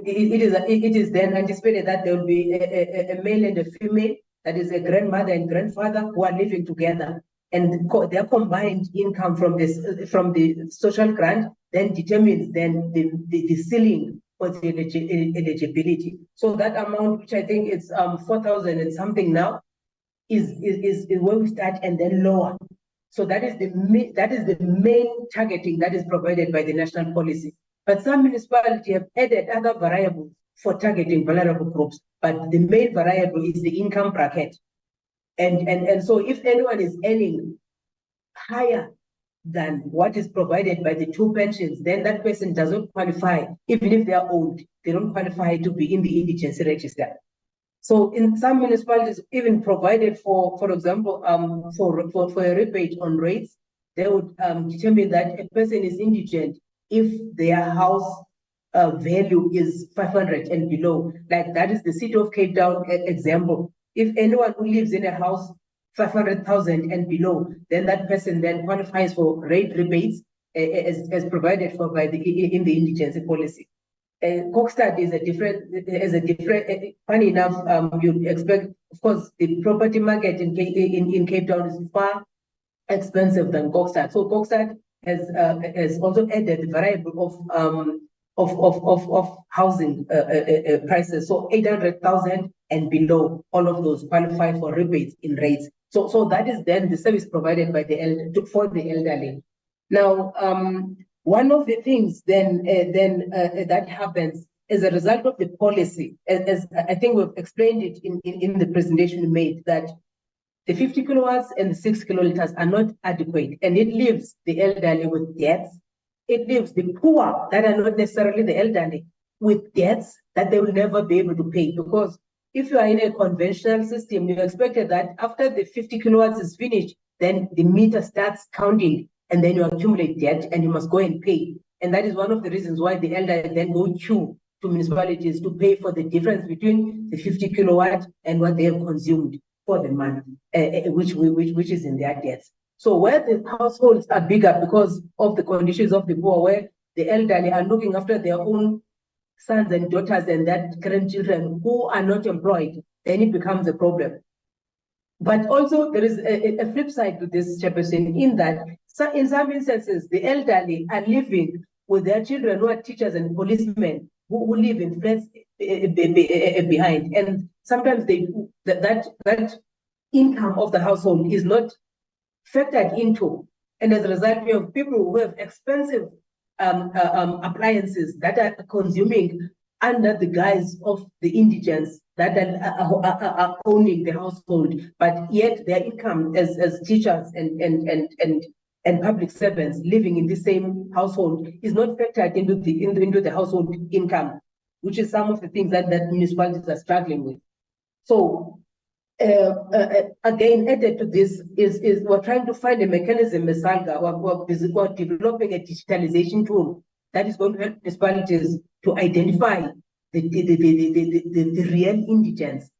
it is then anticipated that there will be a male and a female, that is a grandmother and grandfather, who are living together, and their combined income from the social grant then determines then the ceiling for the eligibility. So that amount, which I think is 4,000 and something now, is where we start, and then lower. So that is the main targeting that is provided by the national policy. But some municipalities have added other variables for targeting vulnerable groups, but the main variable is the income bracket. And so if anyone is earning higher than what is provided by the two pensions, then that person doesn't qualify. Even if they are old, they don't qualify to be in the indigency register. So in some municipalities, even provided for example, for a rebate on rates, they would determine that a person is indigent if their house value is 500 and below. Like that is the City of Cape Town example. If anyone who lives in a house 500,000 and below, then that person then qualifies for rate rebates as provided for by in the indigency policy. Kokstad is a different, funny enough, you'd expect, of course, the property market in Cape Town is far expensive than Kokstad. So Kokstad has also added the variable of housing prices. So 800,000 and below, all of those qualify for rebates in rates. So that is then the service provided by for the elderly. Now, one of the things then that happens as a result of the policy, as I think we've explained it in the presentation we made, that the 50 kilowatts and the 6 kiloliters are not adequate, and it leaves the elderly with debts. It leaves the poor that are not necessarily the elderly with debts that they will never be able to pay. Because if you are in a conventional system, you expected that after the 50 kilowatts is finished, then the meter starts counting, and then you accumulate debt and you must go and pay. And that is one of the reasons why the elderly then go queue to municipalities to pay for the difference between the 50 kilowatt and what they have consumed for the month, which is in their debts. So where the households are bigger because of the conditions of the poor, where the elderly are looking after their own sons and daughters and that grandchildren who are not employed, then it becomes a problem. But also there is a flip side to this, Chairperson, in that in some instances, the elderly are living with their children who are teachers and policemen who live in flats behind. And sometimes that income of the household is not factored into. And as a result, we have people who have expensive appliances that are consuming under the guise of the indigents that are owning the household, but yet their income as teachers and public servants living in the same household is not factored into the household income, which is some of the things that municipalities are struggling with. So again, added to this is we're trying to find a mechanism, as SALGA, we're developing a digitalization tool that is going to help municipalities to identify the real indigents,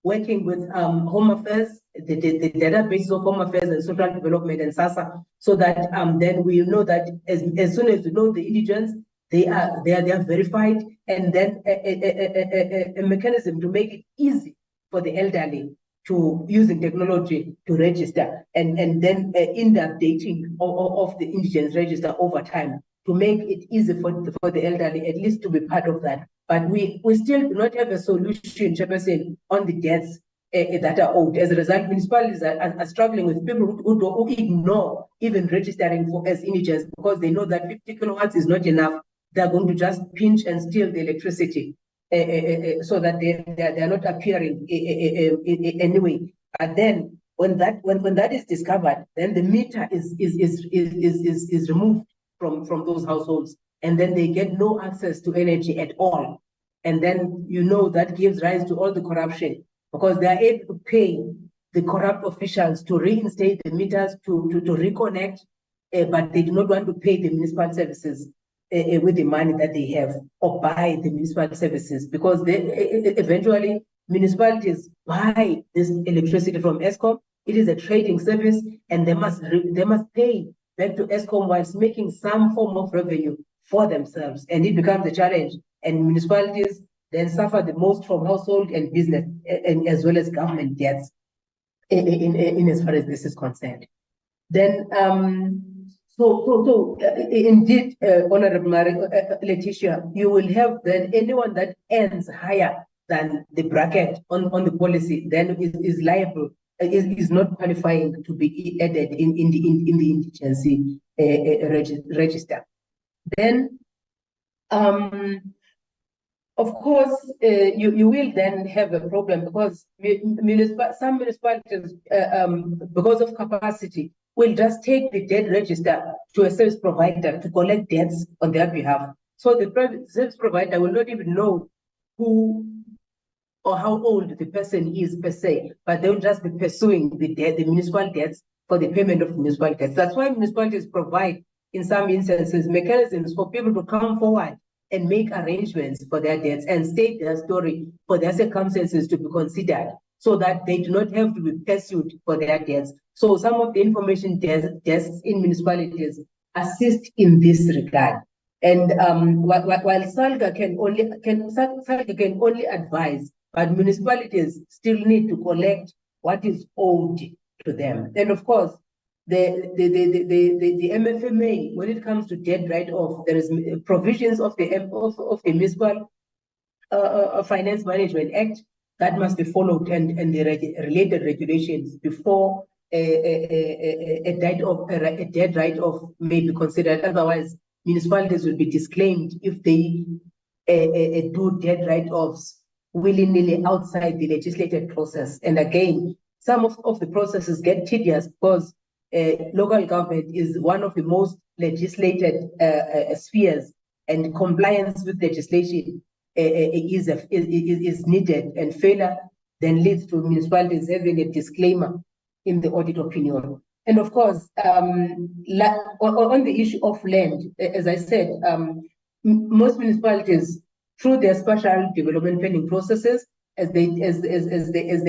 working with Home Affairs, the database of Home Affairs and Social Development and SASSA, so that then we know that as soon as we know the indigents, they are verified, and then a mechanism to make it easy for the elderly to using technology to register, and then in the updating of the indigents register over time to make it easy for the elderly at least to be part of that. But we still do not have a solution, Chairperson, on the debts that are owed. As a result, municipalities are struggling with people who ignore even registering as indigents because they know that 50 kilowatts is not enough. They're going to just pinch and steal the electricity so that they are not appearing anyway. But then when that is discovered, then the meter is removed from those households, and then they get no access to energy at all. And then that gives rise to all the corruption, because they are able to pay the corrupt officials to reinstate the meters, to reconnect, but they do not want to pay the municipal services with the money that they have, or buy the municipal services, because eventually municipalities buy this electricity from Eskom. It is a trading service, and they must pay back to Eskom whilst making some form of revenue for themselves, and it becomes a challenge and municipalities then suffer the most from household and business, and as well as government debts in as far as this is concerned. Then, indeed, Honorable Letitia, you will have then anyone that earns higher than the bracket on the policy, then is liable, is not qualifying to be added in the indigency register. Then, of course, you will then have a problem because some municipalities, because of capacity, will just take the debt register to a service provider to collect debts on their behalf. So the private service provider will not even know who or how old the person is per se, but they will just be pursuing the municipal debts for the payment of municipal debts. That's why municipalities provide, in some instances, mechanisms for people to come forward and make arrangements for their debts and state their story for their circumstances to be considered, so that they do not have to be pursued for their debts. So some of the information desks in municipalities assist in this regard. And while SALGA can only advise, but municipalities still need to collect what is owed to them. And of course, the MFMA, when it comes to debt write-off, there is provisions of the Municipal Finance Management Act that must be followed, and the related regulations before a debt write-off may be considered. Otherwise, municipalities will be disclaimed if they do debt write-offs willy-nilly outside the legislated process. And again, some of the processes get tedious because local government is one of the most legislated spheres, and compliance with legislation is needed, and failure then leads to municipalities having a disclaimer in the audit opinion. And of course, on the issue of land, as I said, most municipalities, through their special development planning processes, as they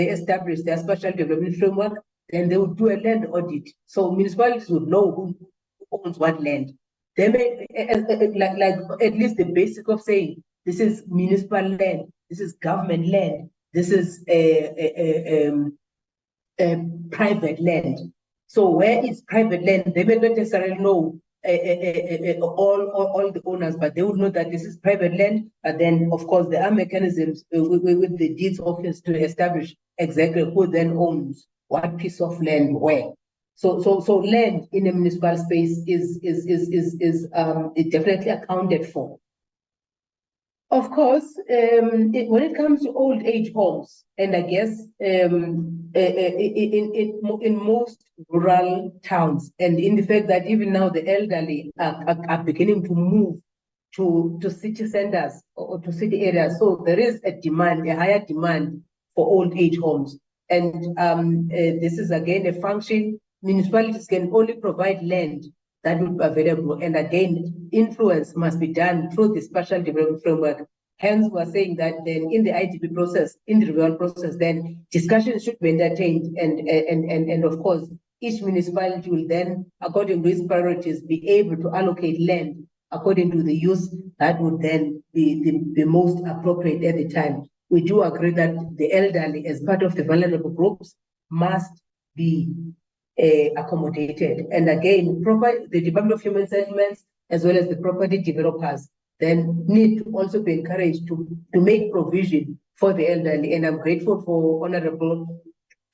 establish their special development framework, then they would do a land audit. So municipalities would know who owns what land. They may, like at least the basic of saying, this is municipal land, this is government land, this is a private land. So where is private land? They may not necessarily know all the owners, but they would know that this is private land. And then, of course, there are mechanisms with the deeds office to establish exactly who then owns what piece of land where. So land in a municipal space is definitely accounted for. Of course, when it comes to old age homes, and I guess in most rural towns, and in the fact that even now the elderly are beginning to move to city centers or to city areas, so there is a higher demand for old age homes. And this is again a function. Municipalities can only provide land that will be available. And again, influence must be done through the special development framework. Hence, we're saying that then in the IDP process, in the renewal process, then discussions should be entertained. And of course, each municipality will then, according to its priorities, be able to allocate land according to the use that would then be the most appropriate at the time. We do agree that the elderly, as part of the vulnerable groups, must be accommodated. And again, the Department of Human Settlements, as well as the property developers, then need to also be encouraged to make provision for the elderly. And I'm grateful for Honorable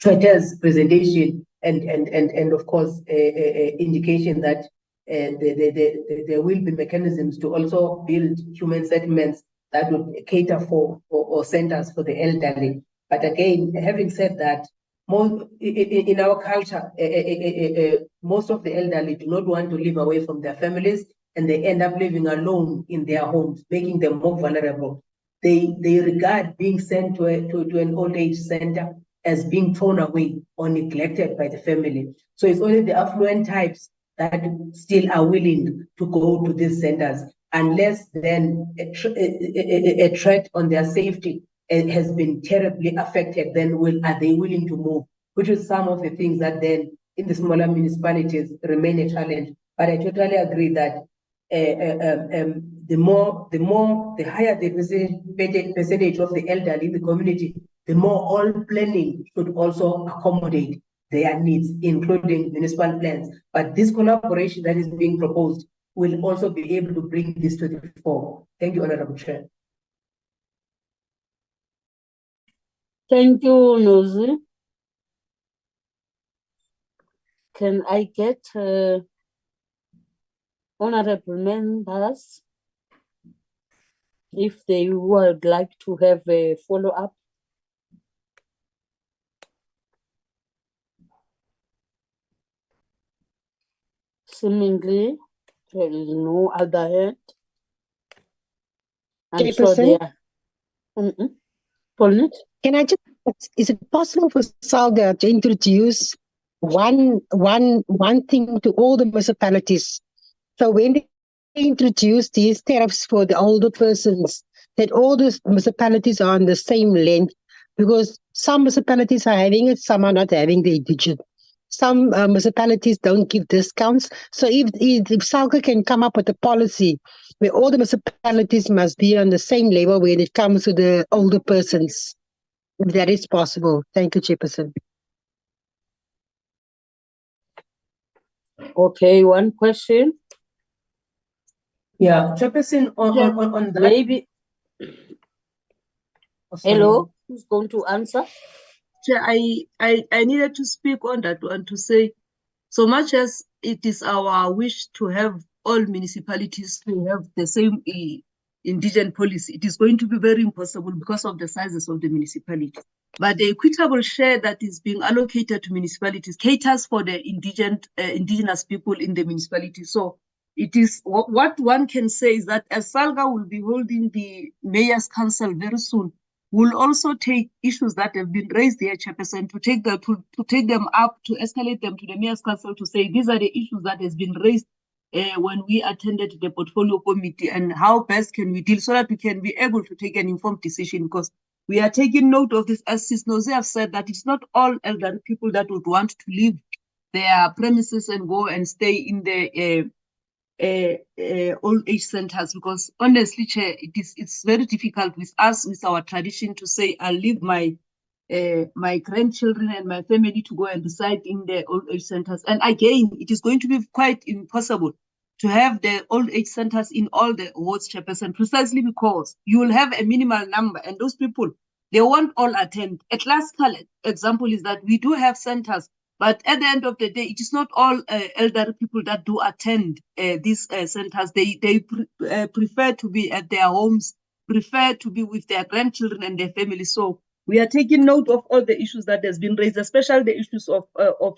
Chweta's presentation and of course, indication that there will be mechanisms to also build human settlements that would cater for or centers for the elderly. But again, having said that, in our culture, most of the elderly do not want to live away from their families, and they end up living alone in their homes, making them more vulnerable. They regard being sent to an old age center as being thrown away or neglected by the family. So it's only the affluent types that still are willing to go to these centers, unless then a threat on their safety has been terribly affected, then are they willing to move? Which is some of the things that then in the smaller municipalities remain a challenge. But I totally agree that the higher the percentage of the elderly in the community, the more all planning should also accommodate their needs, including municipal plans. But this collaboration that is being proposed will also be able to bring this to the fore. Thank you, Honorable Chair. Thank you, Nozi. Can I get honorable members if they would like to have a follow-up? Seemingly, there is no other hand. I'm sure they Chairperson, are. Polnit? can I just, is it possible for SALGA to introduce one thing to all the municipalities? So when they introduce these tariffs for the older persons, that all the municipalities are on the same length, because some municipalities are having it, some are not having the digit. Some municipalities don't give discounts. So if SALGA can come up with a policy where all the municipalities must be on the same level when it comes to the older persons, if that is possible. Thank you, Chairperson. Okay, one question. Yeah, Chairperson, on that. Maybe. Oh, sorry. Hello, who's going to answer? Chair, I needed to speak on that one to say, so much as it is our wish to have all municipalities to have the same indigent policy, it is going to be very impossible because of the sizes of the municipality. But the equitable share that is being allocated to municipalities caters for the indigenous people in the municipality. So it is what one can say is that as SALGA will be holding the Mayor's Council very soon, we'll also take issues that have been raised here, Chairperson, to take them up, to escalate them to the Mayor's Council to say these are the issues that has been raised when we attended the portfolio committee, and how best can we deal so that we can be able to take an informed decision, because we are taking note of this, as Sis Nozi have said, that it's not all elderly people that would want to leave their premises and go and stay in the old age centers, because honestly, Chair, it's very difficult with us, with our tradition, to say I'll leave my grandchildren and my family to go and reside in the old age centers. And again, it is going to be quite impossible to have the old age centers in all the wards, Chairperson, precisely because you will have a minimal number, and those people, they won't all attend. A classical example is that we do have centers, but at the end of the day, it is not all elderly people that do attend these centers. They prefer to be at their homes, prefer to be with their grandchildren and their families. So we are taking note of all the issues that has been raised, especially the issues of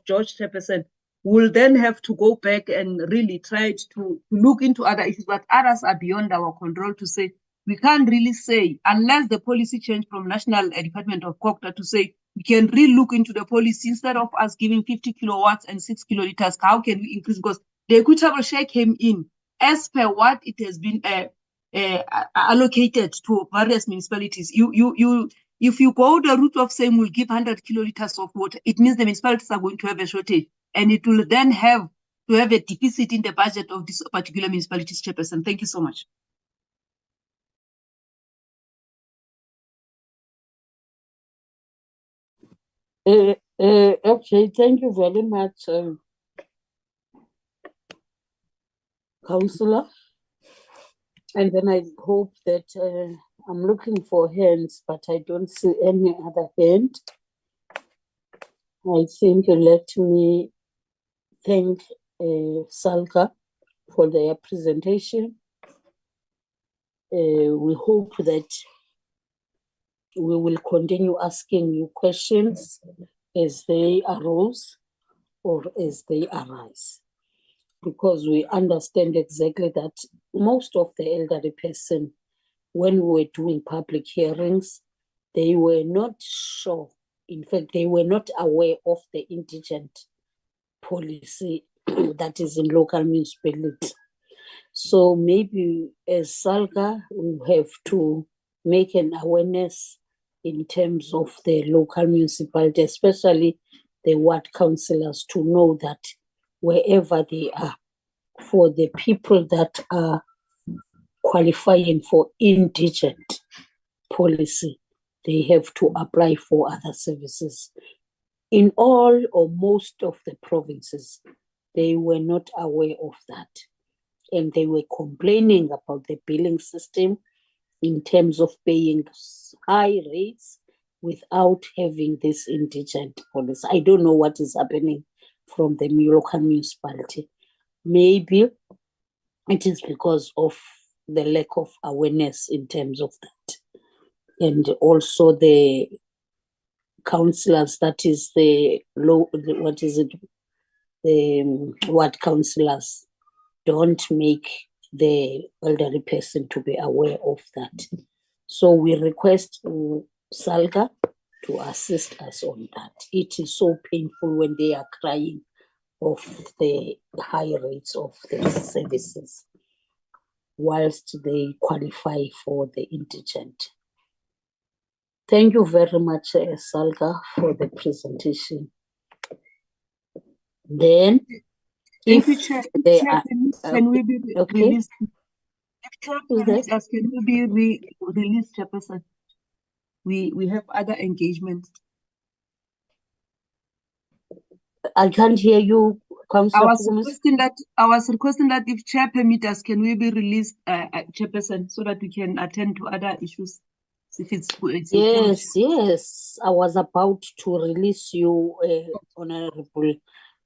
George Chairperson. We'll then have to go back and really try to look into other issues, but others are beyond our control to say. We can't really say, unless the policy change from National Department of COCTA to say, we can re-look into the policy instead of us giving 50 kilowatts and 6 kiloliters. How can we increase? Because the equitable share came in as per what it has been allocated to various municipalities. If you go the route of saying we'll give 100 kiloliters of water, it means the municipalities are going to have a shortage, and it will then have to have a deficit in the budget of this particular municipalities, Chairperson. Thank you so much. Okay, thank you very much, Councillor. And then I hope that I'm looking for hands, but I don't see any other hand. I think you let me thank SALGA for their presentation. We hope that we will continue asking you questions as they arose or as they arise, because we understand exactly that most of the elderly person, when we were doing public hearings, they were not sure. In fact, they were not aware of the indigent policy that is in local municipalities. So maybe as SALGA, we have to make an awareness in terms of the local municipality, especially the ward councillors, to know that wherever they are, for the people that are qualifying for indigent policy, they have to apply for other services. In all or most of the provinces, they were not aware of that. And they were complaining about the billing system in terms of paying high rates without having this indigent policy. I don't know what is happening from the local municipality. Maybe it is because of the lack of awareness in terms of that. And also the councillors, that is the ward councillors don't make the elderly person to be aware of that. So we request SALGA to assist us on that. It is so painful when they are crying of the high rates of the services whilst they qualify for the indigent. Thank you very much, SALGA, for the presentation. Then, Thank you, if Chair. they Chair, are can we be okay, released? If Chair permits us, can we be released, Chairperson? We have other engagements. I can't hear you, Councillor Pugumis. I was requesting that if Chair permits us, can we be released, Chairperson, so that we can attend to other issues? If it's Yes, I was about to release you, Honorable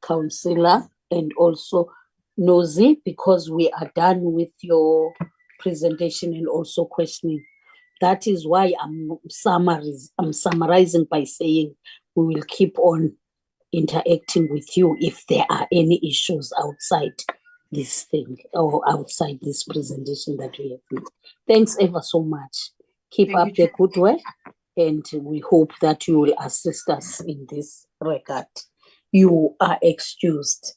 Councillor, and also Nozi, because we are done with your presentation and also questioning. That is why I'm summarizing by saying we will keep on interacting with you if there are any issues outside this thing or outside this presentation that we have made. Thanks ever so much. Keep up the good work, and we hope that you will assist us in this regard. You are excused.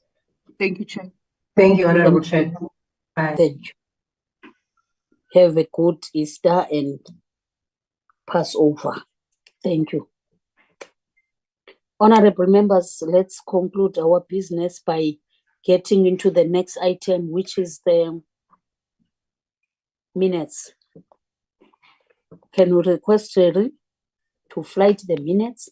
Thank you, Chair. Thank you, Honorable Chair. Bye. Thank you. Have a good Easter and Passover. Thank you. Honorable members, let's conclude our business by getting into the next item, which is the minutes. Can we request Sherry to flight the minutes?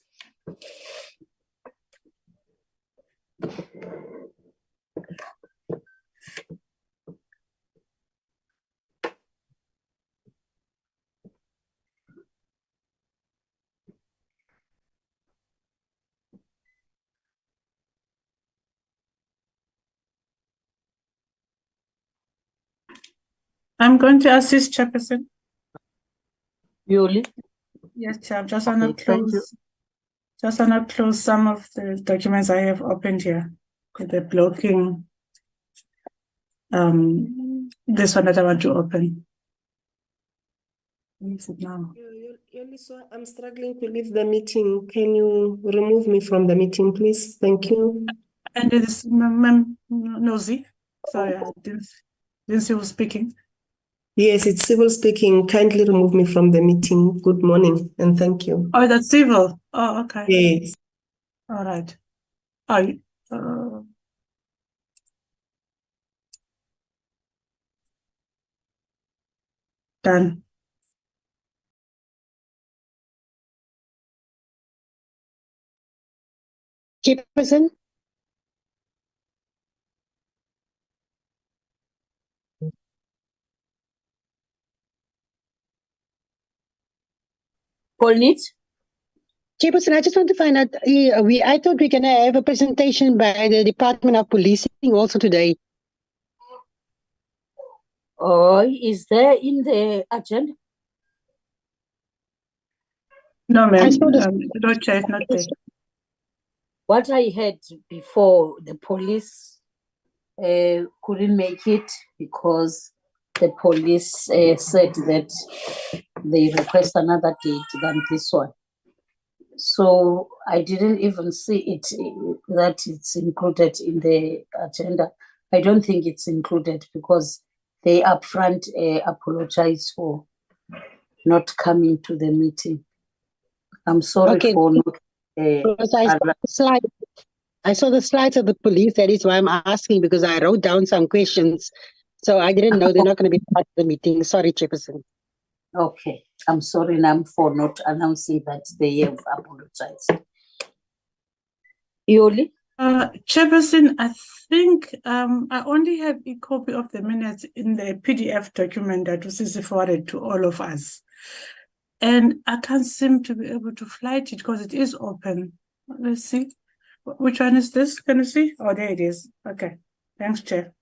I'm going to assist, Chairperson. Yoli? Yes, Chair. I'm just want to close some of the documents I have opened here. The blocking. This one that I want to open. Is it now? I'm struggling to leave the meeting. Can you remove me from the meeting, please? Thank you. And this Ma'am Nosy. Sorry, I didn't see who was speaking. Yes, it's civil speaking. Kindly remove me from the meeting. Good morning and thank you. Oh, that's civil. Oh, okay. Yes. All right. Done. Chairperson? Chairperson, I just want to find out, I thought we're going to have a presentation by the Department of Policing also today. Oh, is there in the agenda? No, ma'am. No, Chair, it's not there. What I heard before, the police couldn't make it because the police said that they request another date than this one. So I didn't even see it that it's included in the agenda. I don't think it's included because they upfront apologize for not coming to the meeting. I'm sorry for not. I saw the slides of the police. That is why I'm asking, because I wrote down some questions. So I didn't know they're not going to be part of the meeting. Sorry, Chairperson. Okay, I'm sorry, Nam, for not announcing that they have apologized. Yoli? Chairperson, I think I only have a copy of the minutes in the PDF document that was forwarded to all of us. And I can't seem to be able to flight it because it is open. Let's see. Which one is this? Can you see? Oh, there it is. Okay. Thanks, Chair.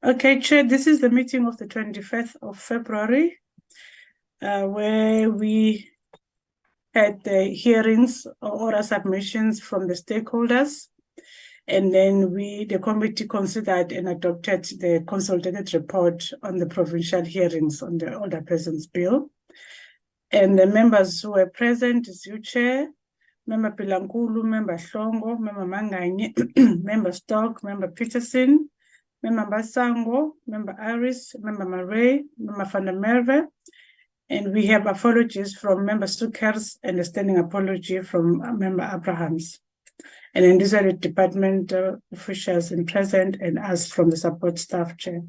Okay, Chair, this is the meeting of the 25th of February, where we had the hearings or oral submissions from the stakeholders. And then the committee considered and adopted the consolidated report on the provincial hearings on the Older Persons Bill. And the members who were present is you, Chair, Member Pilankulu, Member Hlongo, Member Manganye, Member Stock, Member Peterson, Member Basango, Member Aris, Member Murray, Member van der Merwe. And we have apologies from Member Sukers and a standing apology from Member Abrahams. And then these are the department officials in present and us from the support staff, Chair.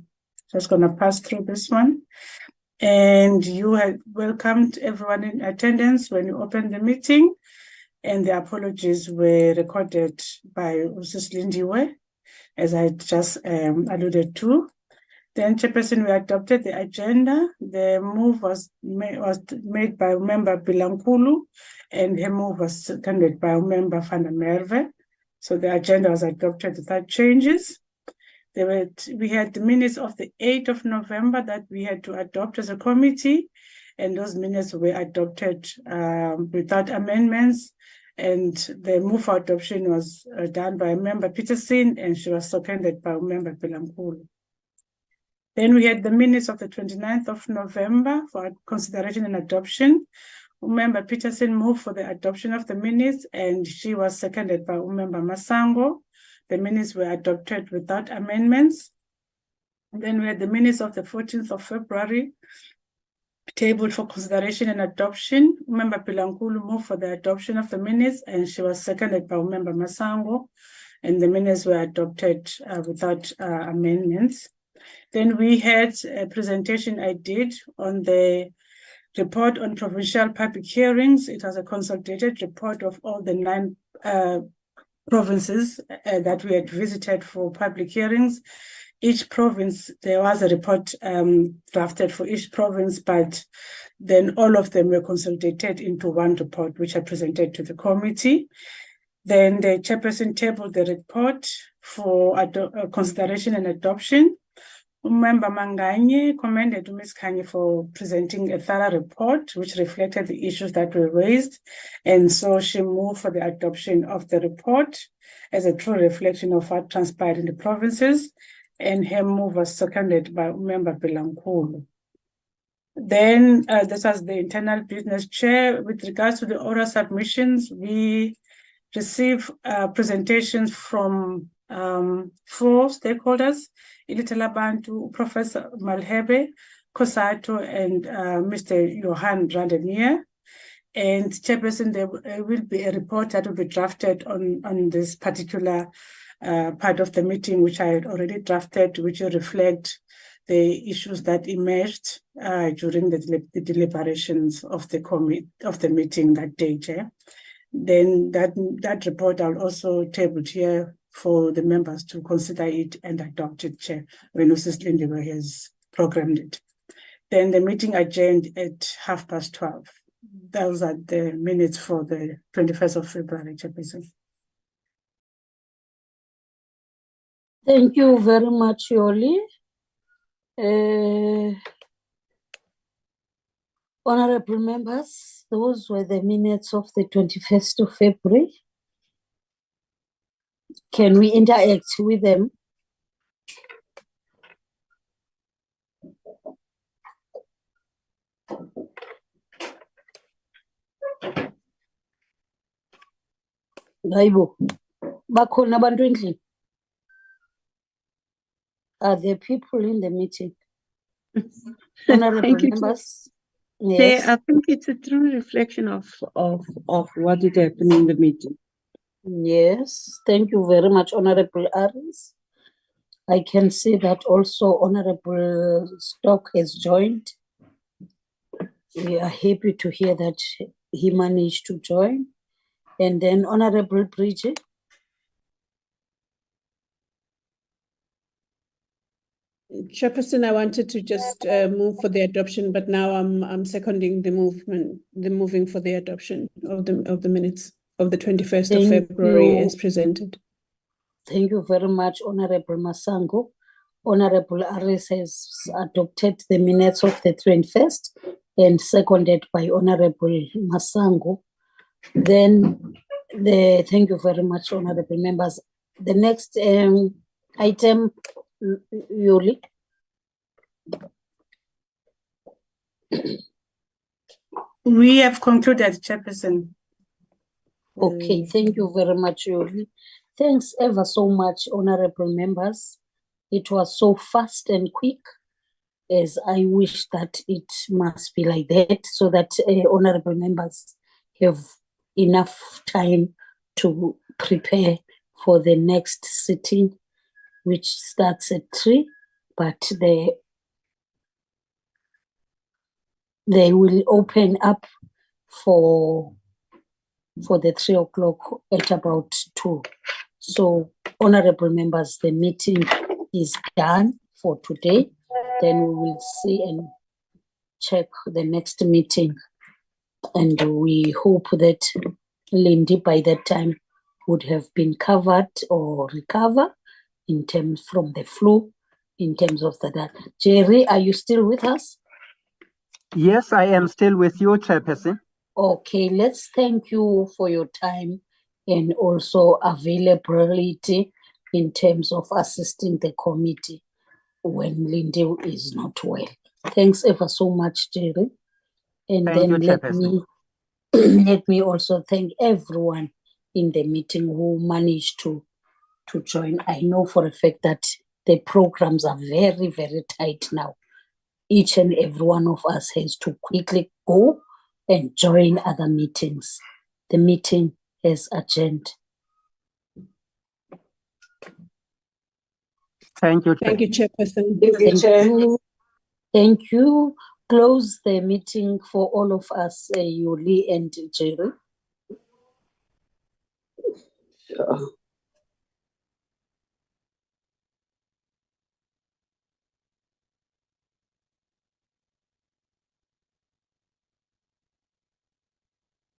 Just going to pass through this one. And you had welcomed everyone in attendance when you opened the meeting. And the apologies were recorded by Mrs. Lindiwe, as I just alluded to. Then, Chairperson, we adopted the agenda. The move was made by Member Bilankulu, and her move was seconded by Member van der Merwe. So the agenda was adopted without changes. We had the minutes of the 8th of November that we had to adopt as a committee, and those minutes were adopted without amendments. And the move for adoption was done by Member Peterson, and she was seconded by Member Bilankulu. Then we had the minutes of the 29th of November for consideration and adoption. Member Peterson moved for the adoption of the minutes, and she was seconded by Member Masango. The minutes were adopted without amendments. Then we had the minutes of the 14th of February, tabled for consideration and adoption. Member Pilankulu moved for the adoption of the minutes, and she was seconded by Member Masango, and the minutes were adopted without amendments. Then we had a presentation I did on the report on provincial public hearings. It was a consolidated report of all the 9 provinces that we had visited for public hearings. Each province, there was a report drafted for each province, but then all of them were consolidated into one report, which I presented to the committee. Then the chairperson tabled the report for consideration and adoption. Member Manganye commended Ms. Kanye for presenting a thorough report which reflected the issues that were raised, and so she moved for the adoption of the report as a true reflection of what transpired in the provinces, and her move was seconded by Member Bilankulu. Then this was the internal business chair. With regards to the oral submissions, we received presentations from 4 stakeholders: Ilitela Bantu, Professor Malhebe, Kosato, and Mr. Johan Randenier. And Chairperson, there will be a report that will be drafted on this particular part of the meeting, which I had already drafted, which will reflect the issues that emerged during the deliberations of the meeting that day, Chair. Then that report I'll also table here for the members to consider it and adopt it, Chair, when Mrs. Lindiwe has programmed it. Then the meeting adjourned at 12:30. Those are the minutes for the 21st of February, Chairperson. Thank you very much, Yoli. Honorable members, those were the minutes of the 21st of February. Can we interact with them? Hayibo, bakhona abantu endlini? Are there people in the meeting? Honorable members? Yes. I think it's a true reflection of what did happen in the meeting. Yes, thank you very much, Honorable Aris. I can see that also Honorable Stock has joined. We are happy to hear that he managed to join. And then Honorable Bridget. Chairperson, I wanted to just move for the adoption, but now I'm seconding the moving for the adoption of the minutes of the 21st of February as presented. Thank you very much, Honorable Masango. Honorable Aris has adopted the minutes of the 21st and seconded by Honorable Masango. Then thank you very much, Honorable members. The next item, Yuli. We have concluded, Chairperson. Okay, thank you very much, Yuli. Thanks ever so much, honorable members. It was so fast and quick, as I wish that it must be like that, so that honorable members have enough time to prepare for the next sitting, which starts at 3, but they will open up for the 3 o'clock at about 2. So, honorable members, the meeting is done for today. Then we will see and check the next meeting. And we hope that Lindy by that time would have been covered or recover in terms from the flu, in terms of that. Jerry, are you still with us? Yes, I am still with you, Chairperson. Okay, let's thank you for your time and also availability in terms of assisting the committee when Lindy is not well. Thanks ever so much, Jerry. And Thank then you, let Chairperson. let me also thank everyone in the meeting who managed to join. I know for a fact that the programs are very, very tight now. Each and every one of us has to quickly go and join other meetings. The meeting is adjourned. Thank you. Thank you, Chairperson. Thank you. Close the meeting for all of us, Yuli and Jerry.